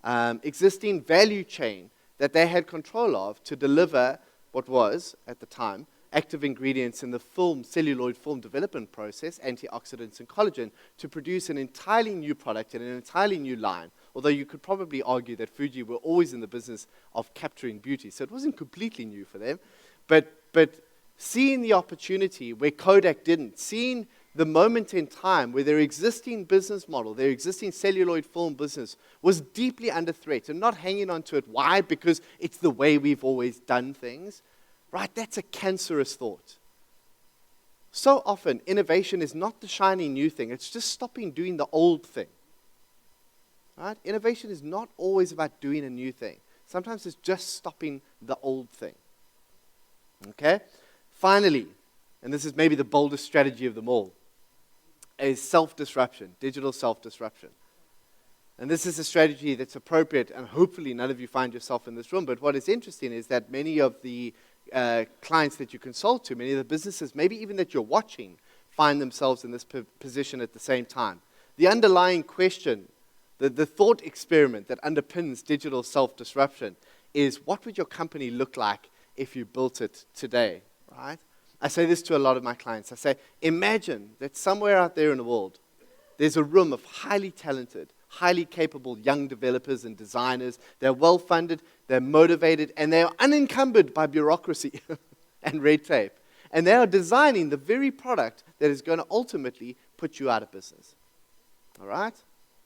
existing value chain that they had control of to deliver what was, at the time, active ingredients in the celluloid film development process, antioxidants and collagen, to produce an entirely new product and an entirely new line, although you could probably argue that Fuji were always in the business of capturing beauty, so it wasn't completely new for them. But seeing the opportunity where Kodak didn't, seeing the moment in time where their existing business model, their existing celluloid film business, was deeply under threat and not hanging on to it. Why? Because it's the way we've always done things. Right, that's a cancerous thought. So often, innovation is not the shiny new thing. It's just stopping doing the old thing. Right? Innovation is not always about doing a new thing. Sometimes it's just stopping the old thing. Okay? Finally, and this is maybe the boldest strategy of them all, is self-disruption, digital self-disruption. And this is a strategy that's appropriate, and hopefully none of you find yourself in this room, but what is interesting is that many of the clients that you consult to, many of the businesses, maybe even that you're watching, find themselves in this position at the same time. The underlying question, the thought experiment that underpins digital self-disruption is, what would your company look like if you built it today, right? I say this to a lot of my clients. I say, imagine that somewhere out there in the world, there's a room of highly talented, highly capable young developers and designers. They're well-funded, they're motivated, and they are unencumbered by bureaucracy and red tape. And they are designing the very product that is going to ultimately put you out of business. All right?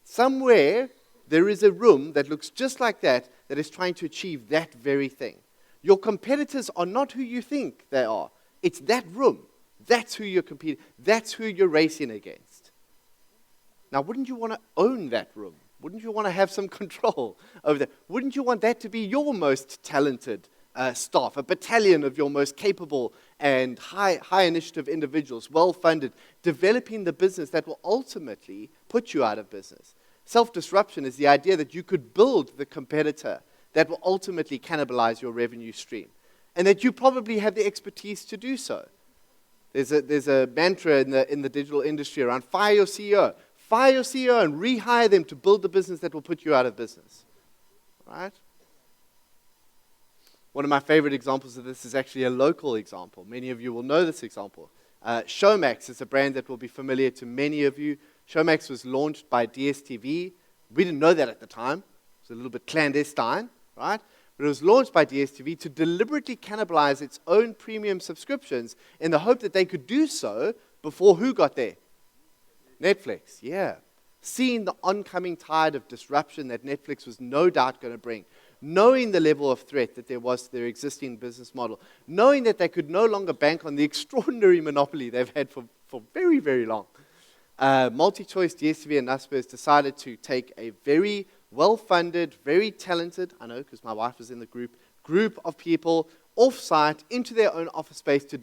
Somewhere, there is a room that looks just like that is trying to achieve that very thing. Your competitors are not who you think they are. It's that room. That's who you're competing. That's who you're racing against. Now, wouldn't you want to own that room? Wouldn't you want to have some control over that? Wouldn't you want that to be your most talented staff, a battalion of your most capable and high initiative individuals, well-funded, developing the business that will ultimately put you out of business? Self-disruption is the idea that you could build the competitor that will ultimately cannibalize your revenue stream, and that you probably have the expertise to do so. There's a mantra in the digital industry around fire your CEO. Fire your CEO and rehire them to build the business that will put you out of business. Right? One of my favorite examples of this is actually a local example. Many of you will know this example. Showmax is a brand that will be familiar to many of you. Showmax was launched by DSTV. We didn't know that at the time. It was a little bit clandestine, right? But it was launched by DSTV to deliberately cannibalize its own premium subscriptions in the hope that they could do so before who got there? Netflix, yeah. Seeing the oncoming tide of disruption that Netflix was no doubt going to bring, knowing the level of threat that there was to their existing business model, knowing that they could no longer bank on the extraordinary monopoly they've had for very, very long. MultiChoice, DSTV, and Naspers decided to take a very well-funded, very talented, I know because my wife was in the group of people off-site into their own office space to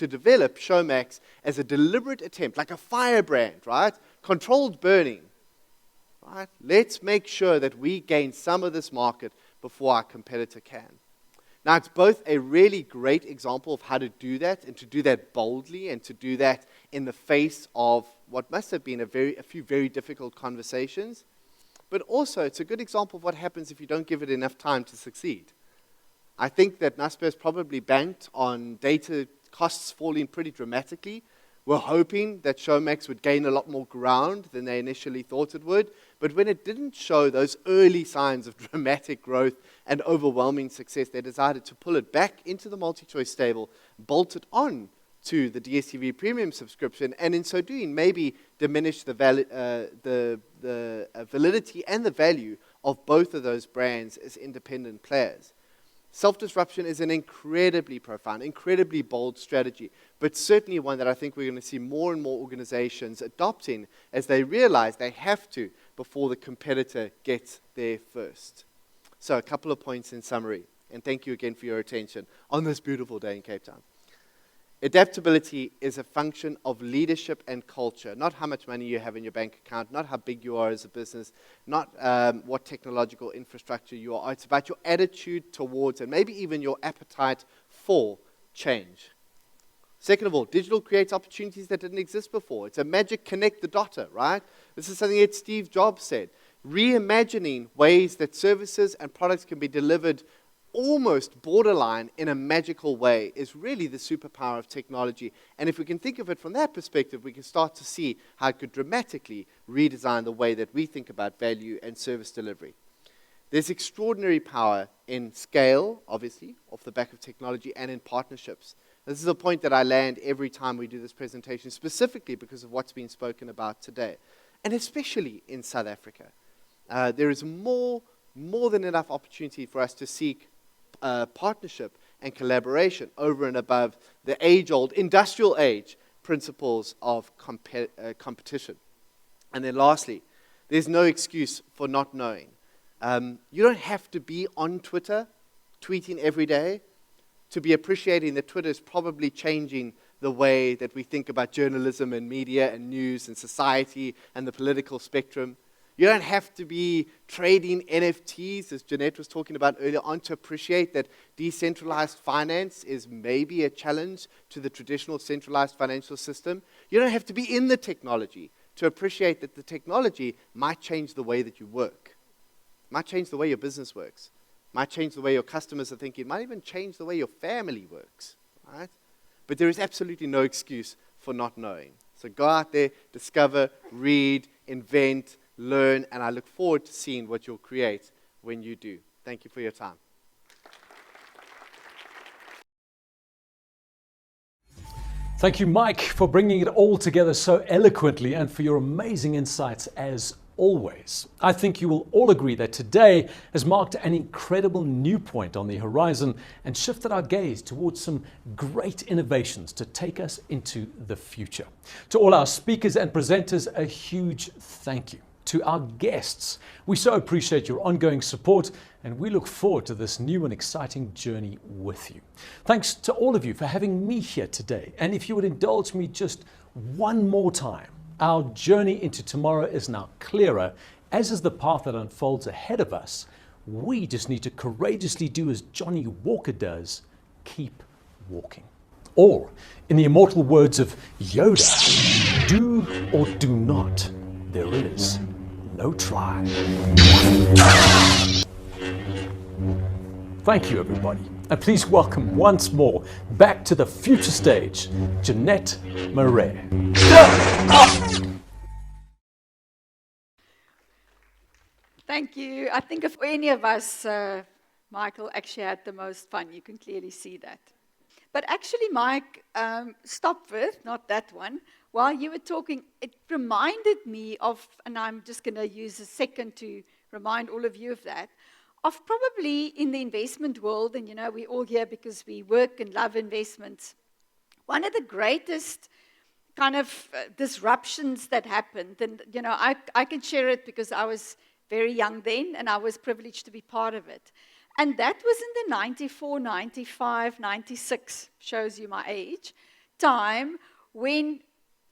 develop Showmax as a deliberate attempt, like a firebrand, right? Controlled burning. Right? Let's make sure that we gain some of this market before our competitor can. Now, it's both a really great example of how to do that, and to do that boldly, and to do that in the face of what must have been a few very difficult conversations. But also, it's a good example of what happens if you don't give it enough time to succeed. I think that Naspers probably banked on data costs falling pretty dramatically. We're hoping that Showmax would gain a lot more ground than they initially thought it would. But when it didn't show those early signs of dramatic growth and overwhelming success, they decided to pull it back into the MultiChoice stable, bolt it on to the DSTV premium subscription, and in so doing, maybe diminish the validity and the value of both of those brands as independent players. Self-disruption is an incredibly profound, incredibly bold strategy, but certainly one that I think we're going to see more and more organizations adopting as they realize they have to before the competitor gets there first. So a couple of points in summary, and thank you again for your attention on this beautiful day in Cape Town. Adaptability is a function of leadership and culture, not how much money you have in your bank account, not how big you are as a business, not what technological infrastructure you are. It's about your attitude towards, and maybe even your appetite for change. Second of all, digital creates opportunities that didn't exist before. It's a magic connect the dotter, right? This is something that Steve Jobs said. Reimagining ways that services and products can be delivered almost borderline in a magical way is really the superpower of technology. And if we can think of it from that perspective, we can start to see how it could dramatically redesign the way that we think about value and service delivery. There's extraordinary power in scale, obviously, off the back of technology, and in partnerships. This is a point that I land every time we do this presentation, specifically because of what's been spoken about today, and especially in South Africa. There is more than enough opportunity for us to seek partnership and collaboration over and above the age-old, industrial age principles of competition. And then lastly, there's no excuse for not knowing. You don't have to be on Twitter, tweeting every day, to be appreciating that Twitter is probably changing the way that we think about journalism and media and news and society and the political spectrum. You don't have to be trading NFTs, as Jeanette was talking about earlier on, to appreciate that decentralized finance is maybe a challenge to the traditional centralized financial system. You don't have to be in the technology to appreciate that the technology might change the way that you work, might change the way your business works, might change the way your customers are thinking, might even change the way your family works, right? But there is absolutely no excuse for not knowing. So go out there, discover, read, invent, learn, and I look forward to seeing what you'll create when you do. Thank you for your time. Thank you, Mike, for bringing it all together so eloquently and for your amazing insights as always. I think you will all agree that today has marked an incredible new point on the horizon and shifted our gaze towards some great innovations to take us into the future. To all our speakers and presenters, a huge thank you. To our guests, we so appreciate your ongoing support, and we look forward to this new and exciting journey with you. Thanks to all of you for having me here today. And if you would indulge me just one more time, our journey into tomorrow is now clearer, as is the path that unfolds ahead of us. We just need to courageously do as Johnny Walker does, keep walking. Or, in the immortal words of Yoda, do or do not, there is no try. Thank you, everybody. And please welcome once more back to the future stage, Jeanette Marais. Thank you. I think if any of us, Michael, actually had the most fun, you can clearly see that. But actually, Mike, stop with, not that one. While you were talking, it reminded me of, and I'm just going to use a second to remind all of you of that, of probably in the investment world, and you know, we're all here because we work and love investments. One of the greatest kind of disruptions that happened, and you know, I can share it because I was very young then, and I was privileged to be part of it. And that was in the 94, 95, 96, shows you my age, time when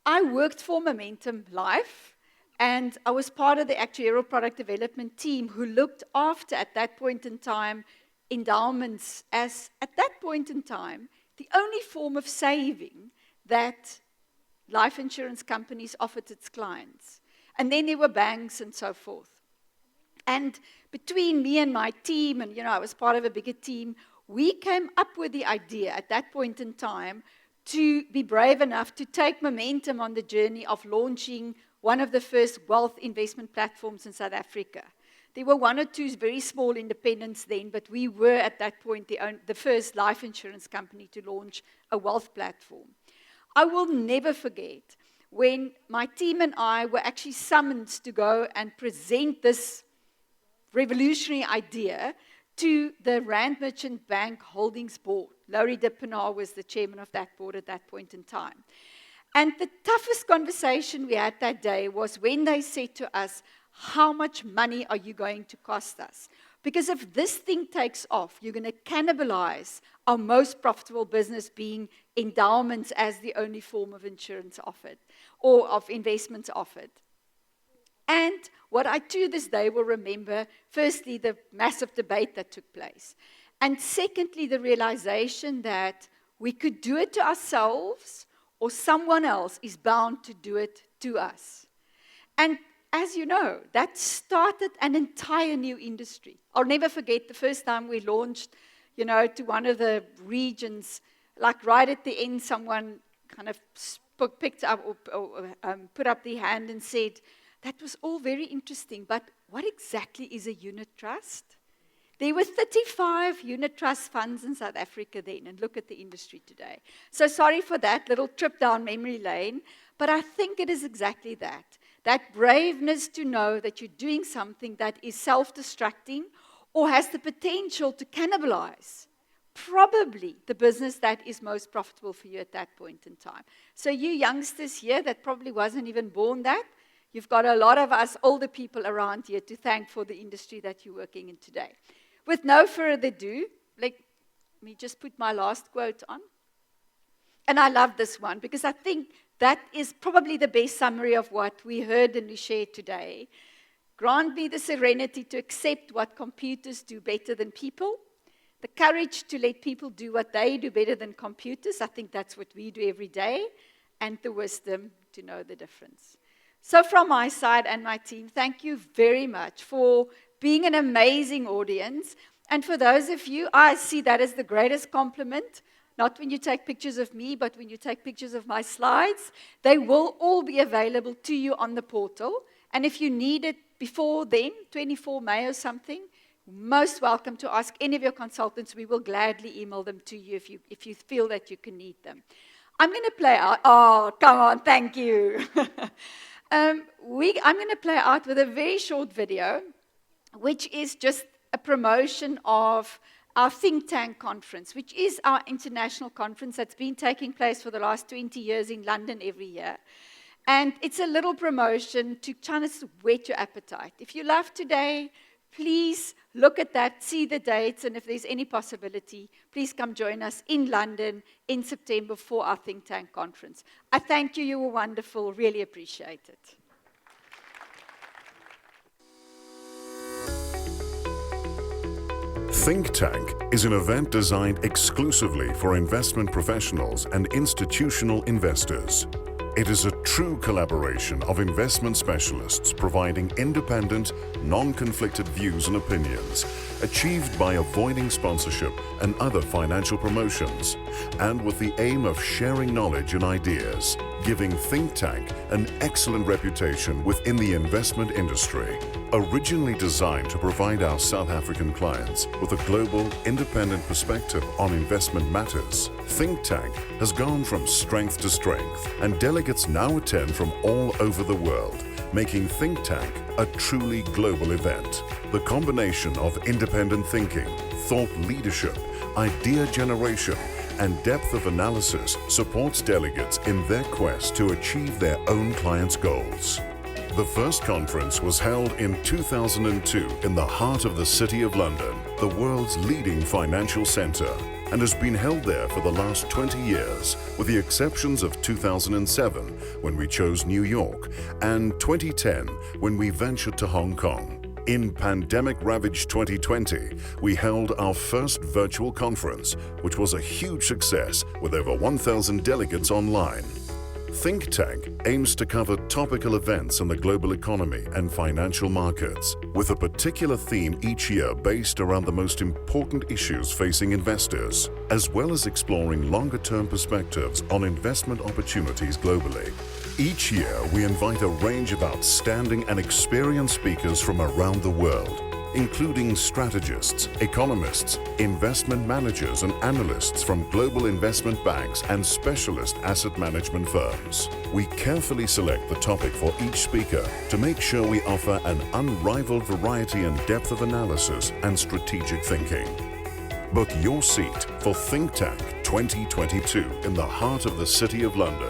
I worked for Momentum Life, and I was part of the actuarial product development team who looked after, at that point in time, endowments as, at that point in time, the only form of saving that life insurance companies offered its clients. And then there were banks and so forth. And between me and my team, and you know, I was part of a bigger team, we came up with the idea at that point in time to be brave enough to take Momentum on the journey of launching one of the first wealth investment platforms in South Africa. There were one or two very small independents then, but we were at that point the first life insurance company to launch a wealth platform. I will never forget when my team and I were actually summoned to go and present this revolutionary idea to the Rand Merchant Bank Holdings Board. Laurie de Pinaar was the chairman of that board at that point in time. And the toughest conversation we had that day was when they said to us, how much money are you going to cost us? Because if this thing takes off, you're going to cannibalize our most profitable business being endowments as the only form of insurance offered, or of investments offered. And what I to this day will remember, firstly, the massive debate that took place. And secondly, the realization that we could do it to ourselves or someone else is bound to do it to us. And as you know, that started an entire new industry. I'll never forget the first time we launched, you know, to one of the regions, like right at the end, someone kind of picked up or put up their hand and said, that was all very interesting, but what exactly is a unit trust? There were 35 unit trust funds in South Africa then, and look at the industry today. So sorry for that little trip down memory lane, but I think it is exactly that. That braveness to know that you're doing something that is self-destructing or has the potential to cannibalize probably the business that is most profitable for you at that point in time. So you youngsters here that probably wasn't even born that, you've got a lot of us older people around here to thank for the industry that you're working in today. With no further ado, let me just put my last quote on. And I love this one because I think that is probably the best summary of what we heard and we shared today. Grant me the serenity to accept what computers do better than people, the courage to let people do what they do better than computers. I think that's what we do every day, and the wisdom to know the difference. So from my side and my team, thank you very much for being an amazing audience. And for those of you, I see that as the greatest compliment, not when you take pictures of me, but when you take pictures of my slides. They will all be available to you on the portal. And if you need it before then, 24 May or something, most welcome to ask any of your consultants. We will gladly email them to you if you feel that you can need them. I'm going to play out. Oh, come on, thank you. I'm going to play out with a very short video, which is just a promotion of our think tank conference, which is our international conference that's been taking place for the last 20 years in London every year. And it's a little promotion to try to whet your appetite. If you love today, please look at that, see the dates, and if there's any possibility, please come join us in London in September for our think tank conference. I thank you. You were wonderful. Really appreciate it. Think Tank is an event designed exclusively for investment professionals and institutional investors. It is a true collaboration of investment specialists providing independent, non-conflicted views and opinions, achieved by avoiding sponsorship and other financial promotions, and with the aim of sharing knowledge and ideas, giving Think Tank an excellent reputation within the investment industry. Originally designed to provide our South African clients with a global, independent perspective on investment matters, Think Tank has gone from strength to strength, and delegates now attend from all over the world, making Think Tank a truly global event. The combination of independent thinking, thought leadership, idea generation, and depth of analysis supports delegates in their quest to achieve their own clients' goals. The first conference was held in 2002 in the heart of the City of London, the world's leading financial centre, and has been held there for the last 20 years, with the exceptions of 2007, when we chose New York, and 2010, when we ventured to Hong Kong. In pandemic-ravaged 2020, we held our first virtual conference, which was a huge success with over 1,000 delegates online. Think Tank aims to cover topical events in the global economy and financial markets, with a particular theme each year based around the most important issues facing investors, as well as exploring longer-term perspectives on investment opportunities globally. Each year, we invite a range of outstanding and experienced speakers from around the world, including strategists, economists, investment managers and analysts from global investment banks and specialist asset management firms. We carefully select the topic for each speaker to make sure we offer an unrivaled variety and depth of analysis and strategic thinking. Book your seat for Think Tank 2022 in the heart of the City of London.